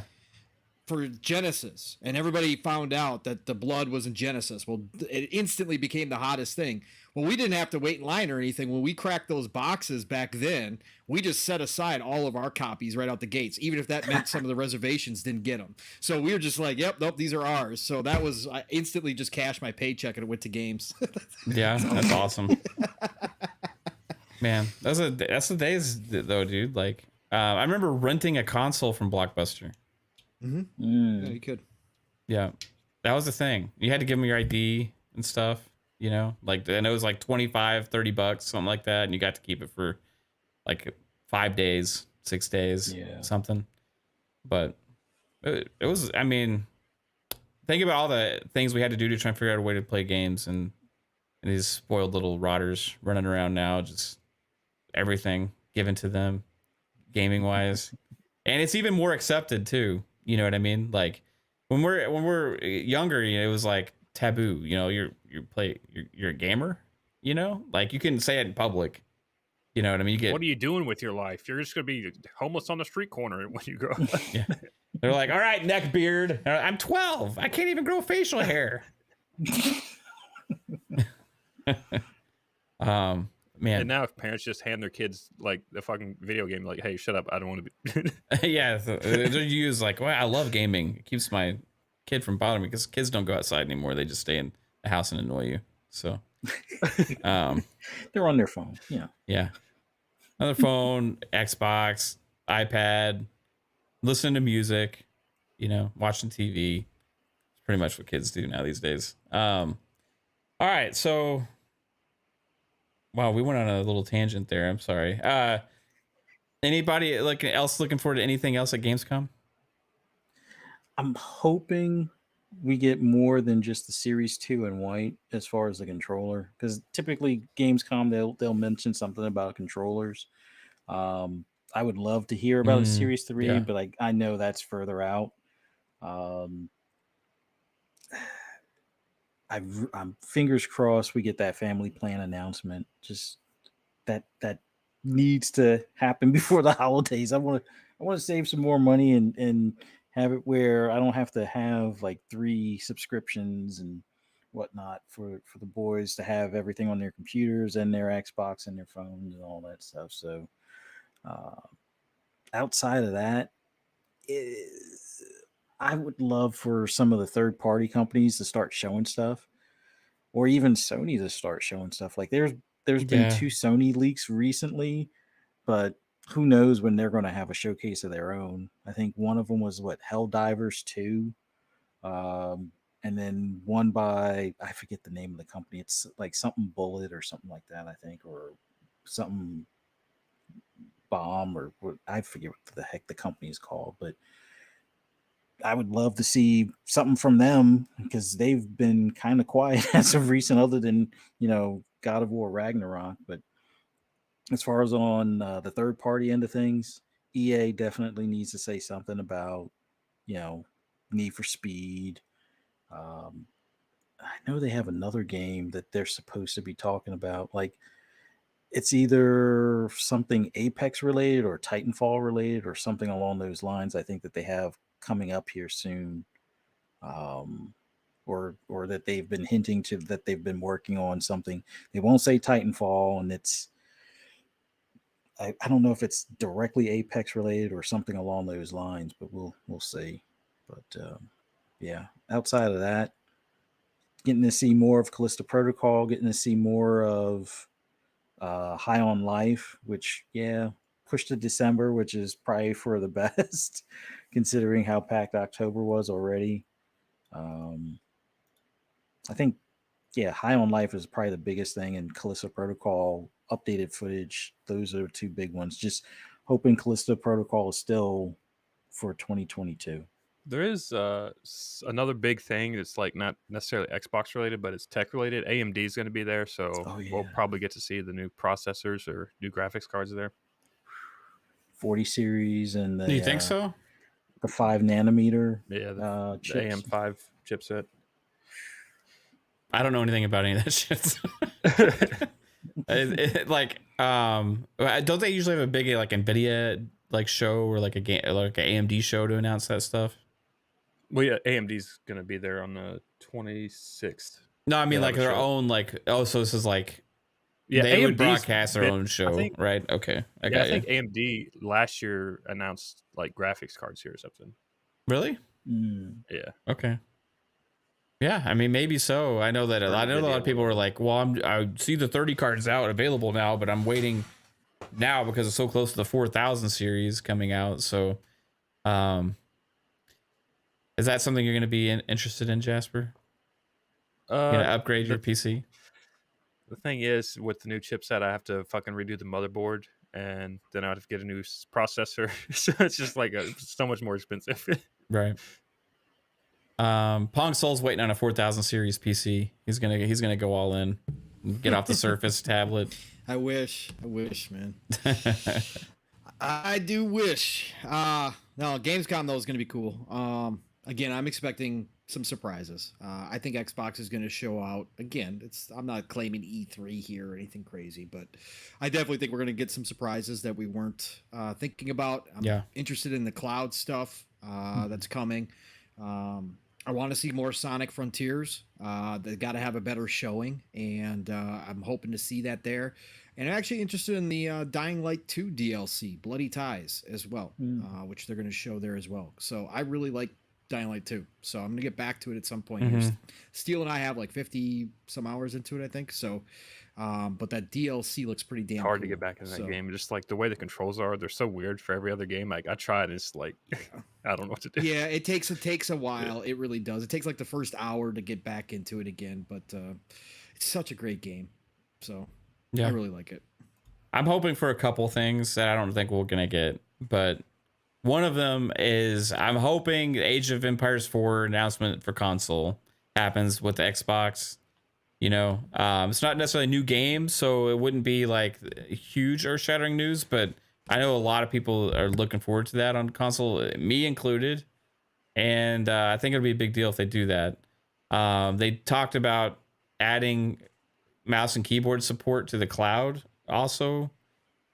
For Genesis, and everybody found out that the blood was in Genesis. Well, it instantly became the hottest thing. Well, we didn't have to wait in line or anything. When we cracked those boxes back then, we just set aside all of our copies right out the gates, even if that meant some of the reservations didn't get them. So we were just like, yep, nope, these are ours. So that was, I instantly just cashed my paycheck and it went to games. Yeah, that's awesome. Man, that's the days though, dude. Like, I remember renting a console from Blockbuster. Yeah, you could. Yeah, that was the thing. You had to give them your ID and stuff, you know, like, and it was like $25-$30, something like that. And you got to keep it for like 5 days, 6 days, something. But it was, I mean, think about all the things we had to do to try and figure out a way to play games, and these spoiled little rotters running around now, just everything given to them gaming wise. And it's even more accepted too. You know what I mean? Like when we're younger, you know, it was like taboo, you know, you're a gamer, you know, like you can say it in public. You know what I mean? What are you doing with your life? You're just going to be homeless on the street corner when you grow up. Yeah. They're like, all right, neck beard. I'm 12. I can't even grow facial hair. Man. And now if parents just hand their kids like the fucking video game, like, hey, shut up, I don't want to be. Yeah, they use like, well, I love gaming. It keeps my kid from bothering me because kids don't go outside anymore. They just stay in the house and annoy you. So, they're on their phone. Yeah. Yeah. Another phone, Xbox, iPad, listening to music, you know, watching TV. It's pretty much what kids do now these days. All right, so. Wow, we went on a little tangent there. I'm sorry. Anybody else looking forward to anything else at Gamescom? I'm hoping we get more than just the Series 2 in white as far as the controller, because typically Gamescom they'll mention something about controllers. I would love to hear about a Series 3, but I know that's further out. I'm fingers crossed we get that family plan announcement. Just that needs to happen before the holidays. I want to save some more money and have it where I don't have to have like 3 subscriptions and whatnot for the boys to have everything on their computers and their Xbox and their phones and all that stuff. So outside of that, I would love for some of the third-party companies to start showing stuff, or even Sony to start showing stuff. Like there's been 2 Sony leaks recently, but who knows when they're going to have a showcase of their own. I think one of them was Helldivers 2, and then one by, I forget the name of the company. It's like something Bullet or something like that, I think, or something Bomb, or I forget what the heck the company is called, but I would love to see something from them because they've been kind of quiet as of recent, other than, you know, God of War Ragnarok. But as far as on the third party end of things, EA definitely needs to say something about, you know, Need for Speed. I know they have another game that they're supposed to be talking about. Like, it's either something Apex related or Titanfall related or something along those lines. I think that they have coming up here soon, or that they've been hinting to that they've been working on something. They won't say Titanfall, and it's I don't know if it's directly Apex related or something along those lines, but we'll see. But yeah, outside of that, getting to see more of Callisto Protocol, getting to see more of High on Life, which pushed to December, which is probably for the best considering how packed October was already. I think High on Life is probably the biggest thing, and Callisto Protocol updated footage. Those are two big ones. Just hoping Callisto Protocol is still for 2022. There is another big thing that's like not necessarily Xbox related, but it's tech related. AMD is going to be there, so we'll probably get to see the new processors or new graphics cards there. 40 series and the. Do you think so? The 5 nanometer. Yeah, the AM5 chipset. I don't know anything about any of that shit. Don't they usually have a big like NVIDIA like show or like a game like an AMD show to announce that stuff? Well, yeah, AMD's gonna be there on the 26th. No, I mean like their own like. Oh, so this is like. Yeah, they would broadcast their own show, right? Okay, I think AMD last year announced like graphics cards here or something. Really? Yeah. Okay. Yeah, I mean maybe so. I know that a lot of people were like, "Well, I see the 30 cards out available now, but I'm waiting now because it's so close to the 4000 series coming out." So, is that something you're going to be interested in, Jasper? You gonna upgrade your PC? The thing is, with the new chipset, I have to fucking redo the motherboard, and then I have to get a new processor. So it's just like so much more expensive. Right. Pong Soul's waiting on a 4000 series PC. He's gonna go all in, get off the Surface tablet. I wish, man. I do wish. No, Gamescom though is gonna be cool. Again, I'm expecting some surprises. I think Xbox is going to show out again. I'm not claiming E3 here or anything crazy, but I definitely think we're going to get some surprises that we weren't thinking about. I'm interested in the cloud stuff that's coming. I want to see more Sonic Frontiers. They got to have a better showing, and I'm hoping to see that there. And I'm actually interested in the Dying Light 2 DLC, Bloody Ties, as well, which they're going to show there as well. So I really like Dying Light 2, so I'm gonna get back to it at some point. Steel and I have like 50 some hours into it, I think. So, but that DLC looks pretty damn hard cool. to get back into that game. Just like the way the controls are, they're so weird for every other game. Like I tried, and it's like I don't know what to do. Yeah, it takes a while. It really does. It takes like the first hour to get back into it again, but it's such a great game. So I really like it. I'm hoping for a couple things that I don't think we're gonna get, but. One of them is I'm hoping Age of Empires 4 announcement for console happens with the Xbox. You know, it's not necessarily a new game, so it wouldn't be like huge earth-shattering news, but I know a lot of people are looking forward to that on console, me included. And I think it'll be a big deal if they do that. They talked about adding mouse and keyboard support to the cloud also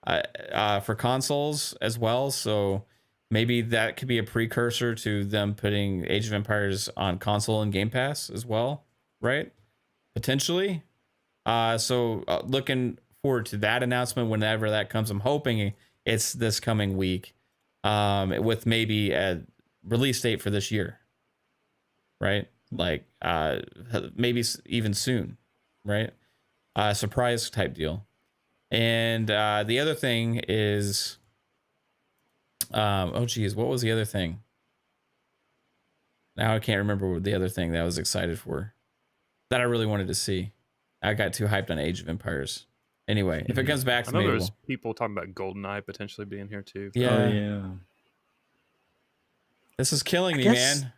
for consoles as well. So maybe that could be a precursor to them putting Age of Empires on console and Game Pass as well, right? Potentially. So looking forward to that announcement whenever that comes. I'm hoping it's this coming week with maybe a release date for this year, right? Like maybe even soon, right? Surprise type deal. And the other thing is... oh geez, what was the other thing? Now I can't remember what the other thing that I was excited for, that I really wanted to see. I got too hyped on Age of Empires. Anyway, if it comes back to me, there's people talking about GoldenEye potentially being here too. Yeah. This is killing me, man.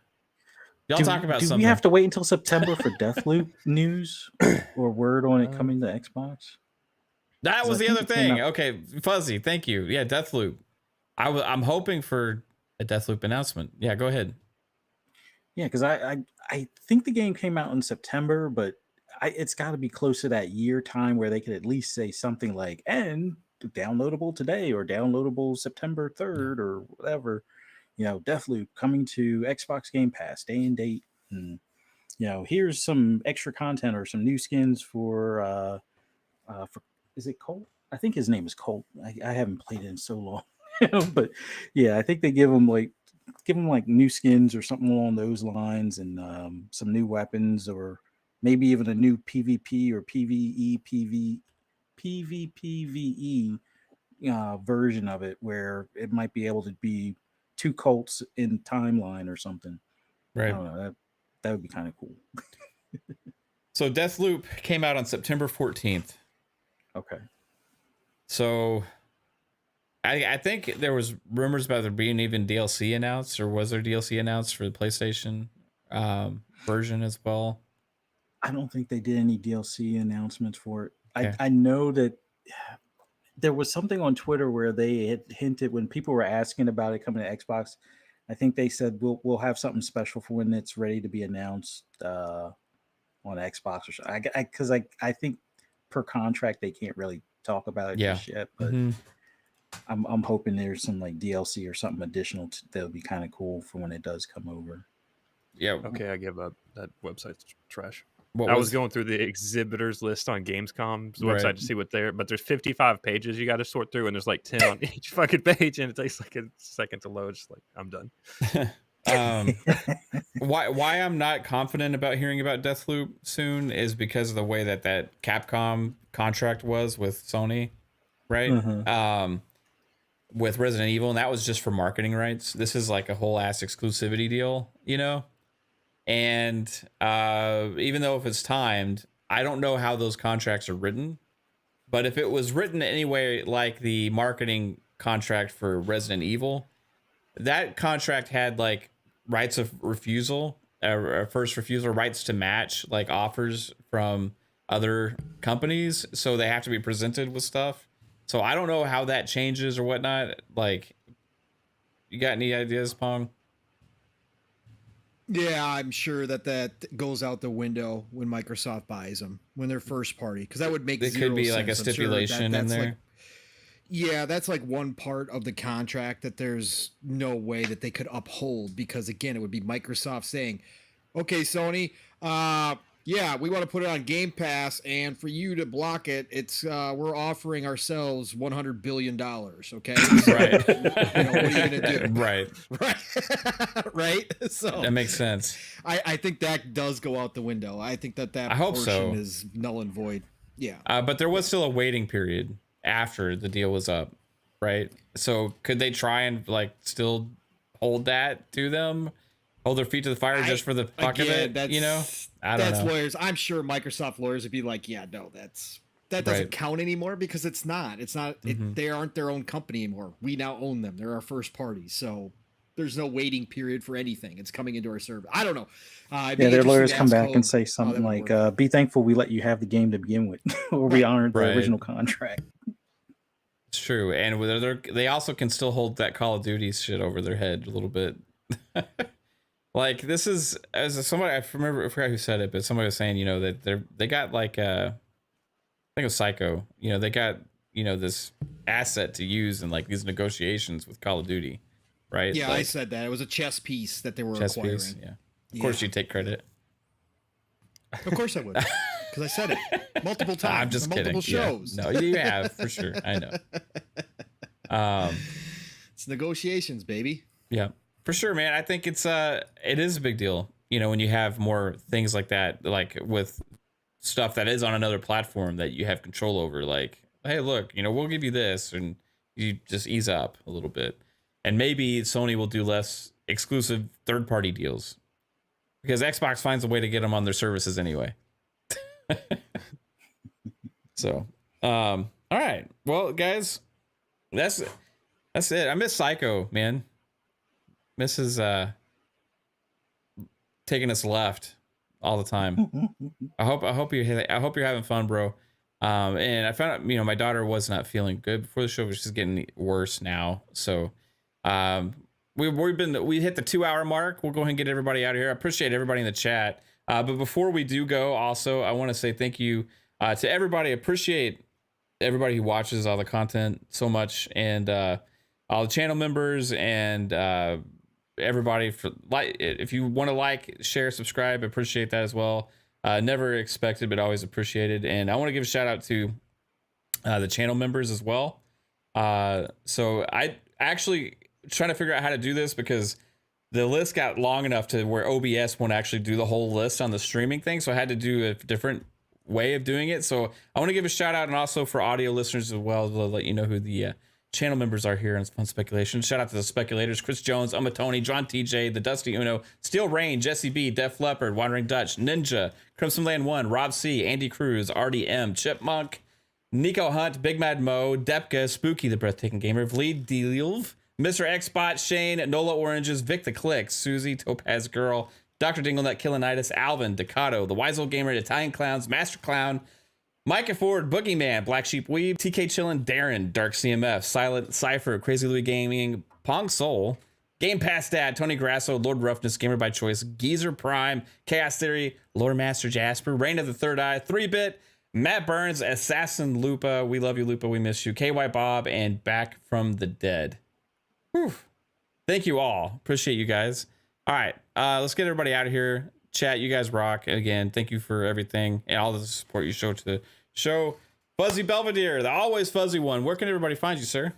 Y'all talk about something. Do we have to wait until September for Deathloop news or word on it coming to Xbox? That was the other thing. Okay, Fuzzy, thank you. Yeah, Deathloop. I'm hoping for a Deathloop announcement. Yeah, go ahead. Yeah, because I think the game came out in September, but it's got to be close to that year time where they could at least say something like, and downloadable today or downloadable September 3rd or whatever. You know, Deathloop coming to Xbox Game Pass, day and date. And, you know, here's some extra content or some new skins for is it Colt? I think his name is Colt. I haven't played it in so long. But yeah, I think they give them like new skins or something along those lines, and some new weapons or maybe even a new PvP or PvPvE version of it, where it might be able to be two cults in timeline or something. Right. I don't know. That would be kind of cool. So Deathloop came out on September 14th. Okay. So I think there was rumors about there being even DLC announced, or was there DLC announced for the PlayStation version as well? I don't think they did any DLC announcements for it. Okay. I know that there was something on Twitter where they had hinted when people were asking about it coming to Xbox. I think they said we'll have something special for when it's ready to be announced on Xbox or something. Because I think per contract they can't really talk about it just yet. But I'm hoping there's some like DLC or something additional that'll be kind of cool for when it does come over. Yeah. Okay, I give up. That website's trash. What I was going through the exhibitors list on Gamescom's website to see what but there's 55 pages you got to sort through, and there's like 10 on each fucking page, and it takes like a second to load. Just like, I'm done. Why I'm not confident about hearing about Deathloop soon is because of the way that Capcom contract was with Sony, right? With Resident Evil, and that was just for marketing rights. This is like a whole ass exclusivity deal, you know? And even though if it's timed, I don't know how those contracts are written. But if it was written anyway, like the marketing contract for Resident Evil, that contract had like rights of refusal, first refusal, rights to match, like offers from other companies. So they have to be presented with stuff. So I don't know how that changes or whatnot. Like, you got any ideas, Pong? Yeah, I'm sure that goes out the window when Microsoft buys them, when they're first party, because that would make It could be like a stipulation in there. Like, yeah, that's like one part of the contract that there's no way that they could uphold, because again, it would be Microsoft saying, "Okay, Sony, yeah, we want to put it on Game Pass, and for you to block it, it's we're offering ourselves $100 billion." Okay, so, right? You know, what are you gonna do? Right. Right. So that makes sense. I think that does go out the window. I think that I hope portion so. is null and void. Yeah. But there was still a waiting period after the deal was up, right? So could they try and like still hold that to them? Hold their feet to the fire just for the fuck of it, you know? I don't know. Lawyers. I'm sure Microsoft lawyers would be like, yeah, no, that doesn't count anymore, because it's not. They aren't their own company anymore. We now own them. They're our first party. So there's no waiting period for anything. It's coming into our server. I don't know. Their lawyers come back and say something like, be thankful we let you have the game to begin with, or we honored the original contract. It's true. And they also can still hold that Call of Duty shit over their head a little bit. Like, this is, as somebody, I forgot who said it, but somebody was saying, you know, that they got like I think it was Psycho, you know, they got, you know, this asset to use in like these negotiations with Call of Duty, right? Yeah, like, I said that. It was a chess piece that they were acquiring. Piece, yeah. Of course you take credit. Of course I would. Because I said it multiple times. I'm just kidding. Multiple shows. Yeah. No, you have, for sure. I know. It's negotiations, baby. Yeah. For sure, man. I think it is a big deal, you know, when you have more things like that, like with stuff that is on another platform that you have control over. Like, hey, look, you know, we'll give you this, and you just ease up a little bit. And maybe Sony will do less exclusive third-party deals, because Xbox finds a way to get them on their services anyway. So, all right. Well, guys, that's it. I miss Psycho, man. Mrs. Taking us left all the time. I hope you're having fun, bro. And I found out, you know, my daughter was not feeling good before the show, but she's getting worse now. So we hit the 2-hour mark. We'll go ahead and get everybody out of here. I appreciate everybody in the chat. But before we do go, also, I want to say thank you to everybody. Appreciate everybody who watches all the content so much, and all the channel members, and everybody for if you want to like, share, subscribe, appreciate that as well. Never expected, but always appreciated. And I want to give a shout out to the channel members as well. So I actually trying to figure out how to do this, because the list got long enough to where OBS won't actually do the whole list on the streaming thing. So I had to do a different way of doing it. So I want to give a shout out, and also for audio listeners as well, to let you know who the channel members are here on Fun Speculation. Shout out to the Speculators: Chris Jones, Tony, John TJ, the Dusty Uno, Steel Rain, Jesse B, Def Leopard, Wandering Dutch, Ninja, Crimson Land 1, Rob C, Andy Cruz, RDM, Chipmunk, Nico Hunt, Big Mad Mo, Depka, Spooky the Breathtaking Gamer, Vleed Delilv, Mr. Xbot, Shane, Nola Oranges, Vic the Click, Susie, Topaz Girl, Dr. Dinglenut, Killinitis, Alvin, Decado, The Wise Old Gamer, Italian Clowns, Master Clown, Micah Ford, Boogeyman, Black Sheep Weave, TK Chillin, Darren, Dark CMF, Silent Cypher, Crazy Louie Gaming, Pong Soul, Game Pass Dad, Tony Grasso, Lord Roughness, Gamer by Choice, Geezer Prime, Chaos Theory, Lore Master Jasper, Reign of the Third Eye, 3-Bit, Matt Burns, Assassin Lupa, we love you Lupa, we miss you, KY Bob, and Back from the Dead. Whew. Thank you all. Appreciate you guys. All right, let's get everybody out of here. Chat, you guys rock. Again, thank you for everything and all the support you show to the show. Fuzzy Belvedere, the always fuzzy one. Where can everybody find you, sir?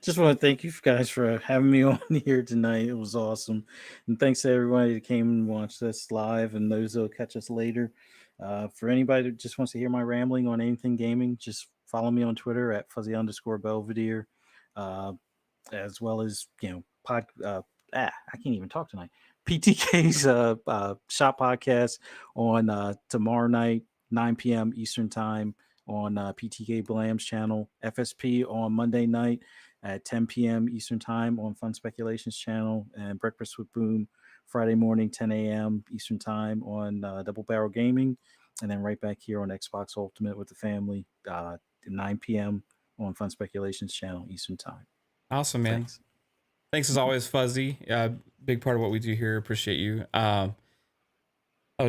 Just want to thank you guys for having me on here tonight. It was awesome. And thanks to everybody that came and watched us live and those that will catch us later. For anybody that just wants to hear my rambling on anything gaming, just follow me on Twitter at fuzzy_Belvedere. As well as, I can't even talk tonight. PTK's Shop Podcast on tomorrow night, 9 p.m. Eastern Time on PTK Blam's channel. FSP on Monday night at 10 p.m. Eastern Time on Fun Speculations channel. And Breakfast with Boom Friday morning, 10 a.m. Eastern Time on Double Barrel Gaming. And then right back here on Xbox Ultimate with the family, 9 p.m. on Fun Speculations channel Eastern Time. Awesome, man. Thanks as always, Fuzzy. Big part of what we do here. Appreciate you. Oh,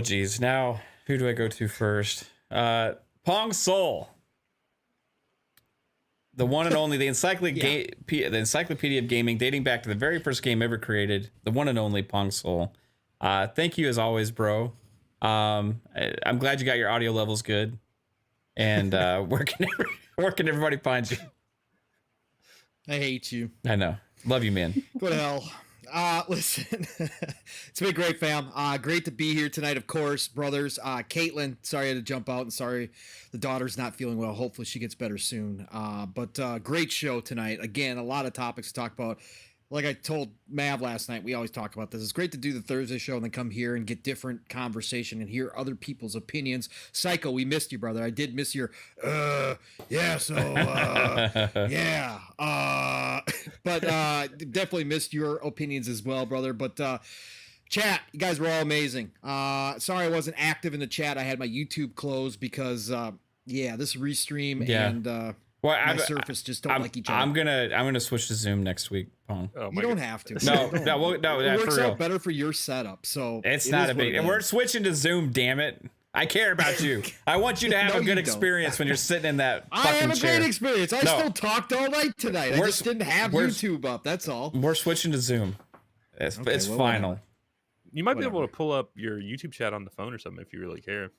geez. Now, who do I go to first? Pong Soul. The one and only, the encyclopedia of gaming, dating back to the very first game ever created. The one and only Pong Soul. Thank you as always, bro. I'm glad you got your audio levels good. And where can everybody find you? I hate you. I know. Love you, man. Go to hell. Listen, it's been great, fam. Great to be here tonight, of course, brothers. Kaitlin, sorry I had to jump out, and sorry the daughter's not feeling well. Hopefully she gets better soon. But great show tonight. Again, a lot of topics to talk about. Like I told Mav last night, we always talk about this. It's great to do the Thursday show and then come here and get different conversation and hear other people's opinions. Psycho, we missed you, brother. I did miss your, yeah, but definitely missed your opinions as well, brother. But chat, you guys were all amazing. Sorry I wasn't active in the chat. I had my YouTube closed because, this restream and my Surface just don't like each other. I'm gonna switch to Zoom next week, Pong. Oh, you don't have to. No, it works out better for your setup. So it's not a big. And we're switching to Zoom. Damn it! I care about you. I want you to have a good experience when you're sitting in that fucking chair. I have a great experience. I still talked all night tonight. I just didn't have YouTube up. That's all. We're switching to Zoom. It's final. Whatever. You might be able to pull up your YouTube chat on the phone or something if you really care.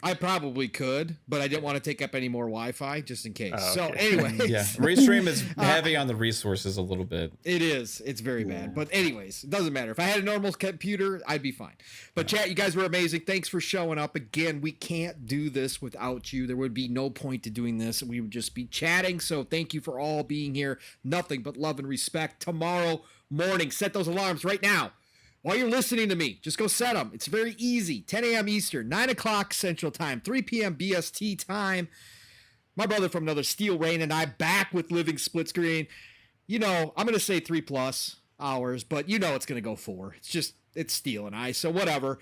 I probably could, but I didn't want to take up any more Wi-Fi just in case. So anyways. Yeah, Restream is heavy on the resources a little bit. It is. It's very bad. But anyways, it doesn't matter. If I had a normal computer, I'd be fine. But chat, you guys were amazing. Thanks for showing up. Again, we can't do this without you. There would be no point to doing this. We would just be chatting. So thank you for all being here. Nothing but love and respect. Tomorrow morning, set those alarms right now. While you're listening to me, just go set them. It's very easy. 10 a.m. Eastern, 9 o'clock Central Time, 3 p.m. BST time. My brother from another Steel Rain and I back with Living Split Screen. I'm going to say 3+ hours, but it's going to go 4. It's Steel and I, so whatever.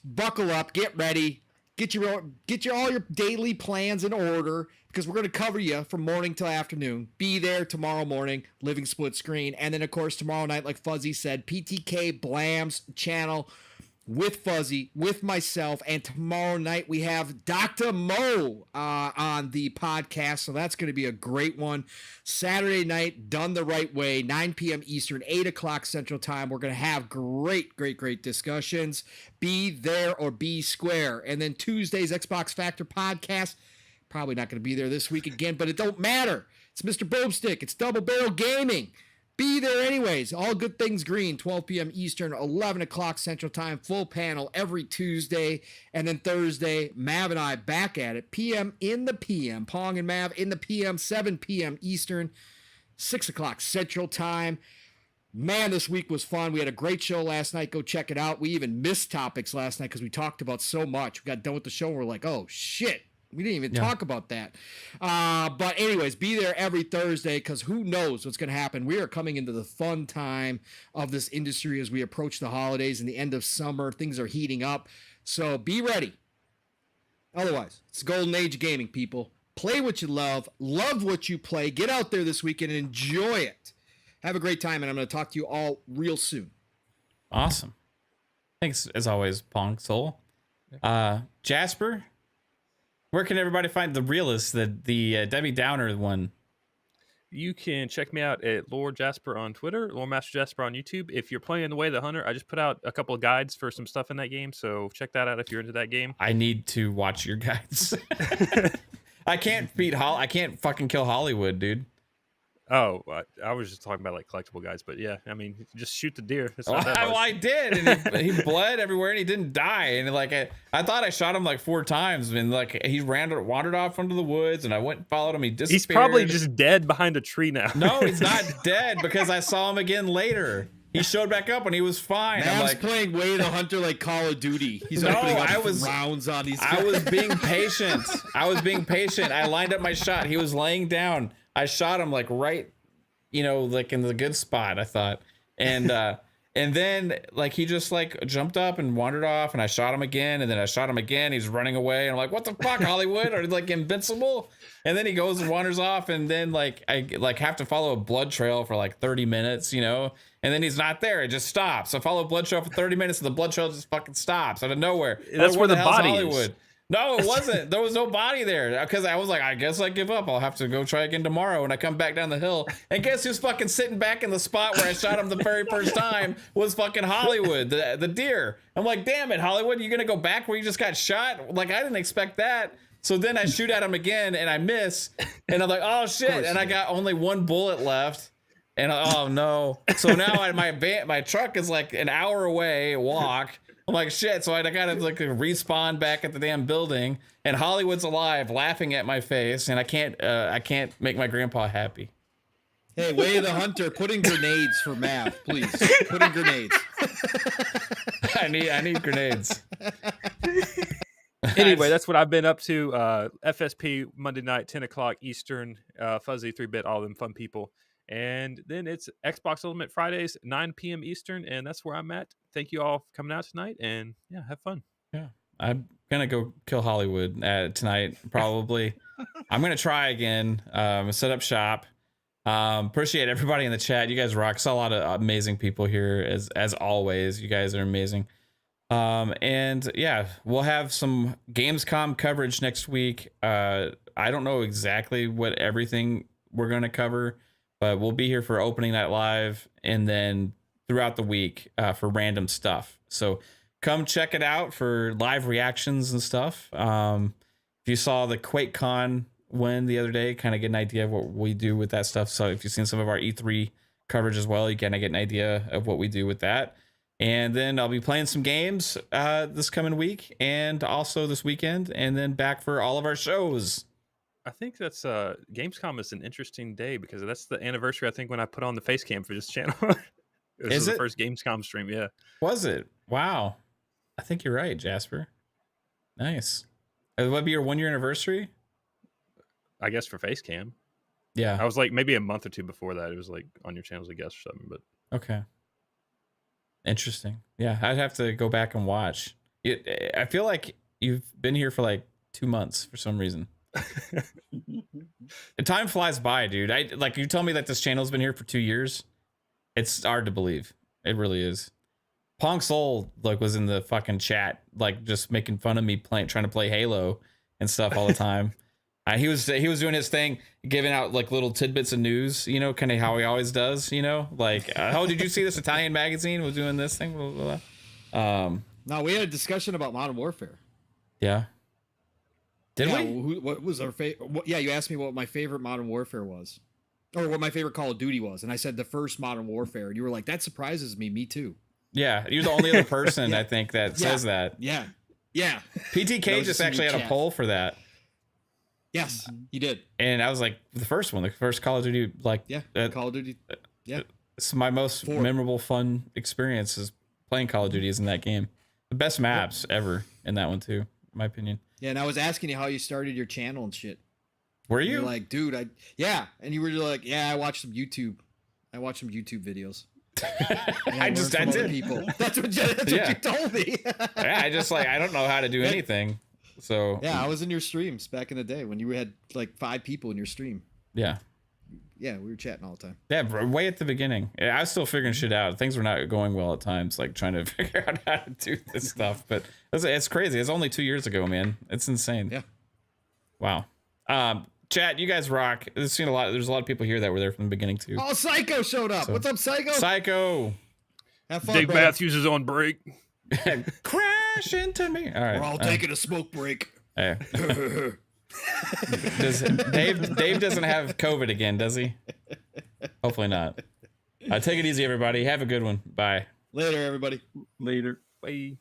Buckle up, get ready, get all your daily plans in order, because we're going to cover you from morning till afternoon. Be there tomorrow morning, Living Split Screen. And then, of course, tomorrow night, like Fuzzy said, PTK Blam's channel with Fuzzy, with myself. And tomorrow night, we have Dr. Mo on the podcast. So that's going to be a great one. Saturday night, done the right way, 9 p.m. Eastern, 8 o'clock Central Time. We're going to have great discussions. Be there or be square. And then Tuesday's Xbox Factor podcast. Probably not going to be there this week again, but it don't matter. It's Mr. Boomstick. It's Double Barrel Gaming. Be there anyways. All Good Things Green, 12 p.m. Eastern, 11 o'clock Central Time, full panel every Tuesday. And then Thursday, Mav and I back at it, PM in the PM. Pong and Mav in the PM, 7 p.m. Eastern, 6 o'clock Central Time. Man, this week was fun. We had a great show last night. Go check it out. We even missed topics last night because we talked about so much. We got done with the show and we're like, oh, shit. We didn't even talk about that. But anyways, be there every Thursday because who knows what's going to happen. We are coming into the fun time of this industry as we approach the holidays and the end of summer. Things are heating up. So be ready. Otherwise, it's golden age of gaming, people. Play what you love what you play. Get out there this weekend and enjoy it. Have a great time, and I'm going to talk to you all real soon. Awesome. Thanks, as always, Pong Soul. Jasper? Where can everybody find the realist, the Debbie Downer one? You can check me out at Lord Jasper on Twitter, Lord Master Jasper on YouTube. If you're playing The Way of the Hunter, I just put out a couple of guides for some stuff in that game, so check that out if you're into that game. I need to watch your guides. I can't fucking kill Hollywood, dude. Oh, I was just talking about like collectible guys, but yeah, I mean, just shoot the deer. It's not that well, I did, and he bled everywhere, and he didn't die. And like I thought I shot him like 4 times, and like he wandered off into the woods, and I went and followed him. He disappeared. He's probably just dead behind a tree now. No, he's not dead because I saw him again later. He showed back up and he was fine. Mav's I'm like playing Way of the Hunter like Call of Duty. He's opening up rounds on these guys. I was being patient. I lined up my shot. He was laying down. I shot him like right, like in the good spot, I thought. And then like he just like jumped up and wandered off, and I shot him again, and then I shot him again. He's running away, and I'm like, what the fuck, Hollywood? Are you like invincible? And then he goes and wanders off, and then like I like have to follow a blood trail for like 30 minutes, and then he's not there. It just stops. I follow a blood trail for 30 minutes, and the blood trail just fucking stops out of nowhere. That's where the body Hollywood is. No, it wasn't. There was no body there because I was like, I guess I give up. I'll have to go try again tomorrow. And I come back down the hill, and guess who's fucking sitting back in the spot where I shot him the very first time was fucking Hollywood, the deer. I'm like, damn it, Hollywood, you gonna go back where you just got shot? Like, I didn't expect that. So then I shoot at him again, and I miss, and I'm like, oh shit, and I got only 1 bullet left. And oh no! So now my truck is like an hour away, walk. I'm like shit. So I gotta like respawn back at the damn building, and Hollywood's alive, laughing at my face, and I can't make my grandpa happy. Hey, Way of the Hunter, put in grenades for Mav, please. Put in grenades. I need grenades. Anyway, that's what I've been up to. FSP Monday night, 10 o'clock Eastern. Fuzzy 3-bit, all them fun people. And then it's Xbox Ultimate Fridays, 9 p.m. Eastern, and that's where I'm at. Thank you all for coming out tonight, and yeah, have fun. Yeah, I'm gonna go kill Hollywood tonight, probably. I'm gonna try again. Set up shop. Appreciate everybody in the chat. You guys rock. Saw a lot of amazing people here, as always. You guys are amazing. And yeah, we'll have some Gamescom coverage next week. I don't know exactly what everything we're gonna cover, but we'll be here for opening night live and then throughout the week for random stuff. So come check it out for live reactions and stuff. If you saw the Quakecon win the other day, kind of get an idea of what we do with that stuff. So if you've seen some of our E3 coverage as well, you kind of get an idea of what we do with that. And then I'll be playing some games this coming week and also this weekend, and then back for all of our shows. I think that's Gamescom is an interesting day because that's the anniversary, I think, when I put on the face cam for this channel. This is the first Gamescom stream, yeah. Was it? Wow. I think you're right, Jasper. Nice. It would be your 1-year anniversary? I guess for face cam. Yeah. I was like maybe a month or 2 before that. It was like on your channel as a guest or something, but okay. Interesting. Yeah, I'd have to go back and watch. I feel like you've been here for like 2 months for some reason. The time flies by, dude. You tell me that this channel's been here for 2 years. It's hard to believe. It really is. Pong Soul was in the fucking chat, just making fun of me trying to play Halo and stuff all the time. He was doing his thing, giving out little tidbits of news, kind of how he always does, oh, did you see this Italian magazine was doing this thing? Blah, blah, blah. No, we had a discussion about Modern Warfare. Yeah. Did we? What was our favorite? Yeah, you asked me what my favorite Modern Warfare was. or what my favorite Call of Duty was, and I said the first Modern Warfare, and you were like, that surprises me. Me too. Yeah, you're the only other person I think that says that. Yeah. PTK just actually had a poll for that. Yes, he did. And I was like, the first Call of Duty, like, Call of Duty. Yeah, it's my most memorable, fun experience is playing Call of Duty is in that game. The best maps ever in that one too, in my opinion. Yeah, and I was asking you how you started your channel and shit. Were you? You're like, dude, and you were like, yeah, I watched some YouTube videos. I did. People. That's what you told me. Yeah, I don't know how to do anything. So yeah, I was in your streams back in the day when you had like 5 people in your stream. Yeah, we were chatting all the time. Yeah, way at the beginning. I was still figuring shit out. Things were not going well at times, like trying to figure out how to do this stuff. But it's crazy. It's only 2 years ago, man. It's insane. Yeah. Wow. Chat, you guys rock. There's a lot of people here that were there from the beginning too. Oh, Psycho showed up. What's up, Psycho? Psycho. Have fun, Dave Matthews is on break. Crash into me. All right. We're all taking a smoke break. Hey. Dave doesn't have COVID again, does he? Hopefully not. Take it easy, everybody. Have a good one. Bye. Later, everybody. Later. Bye.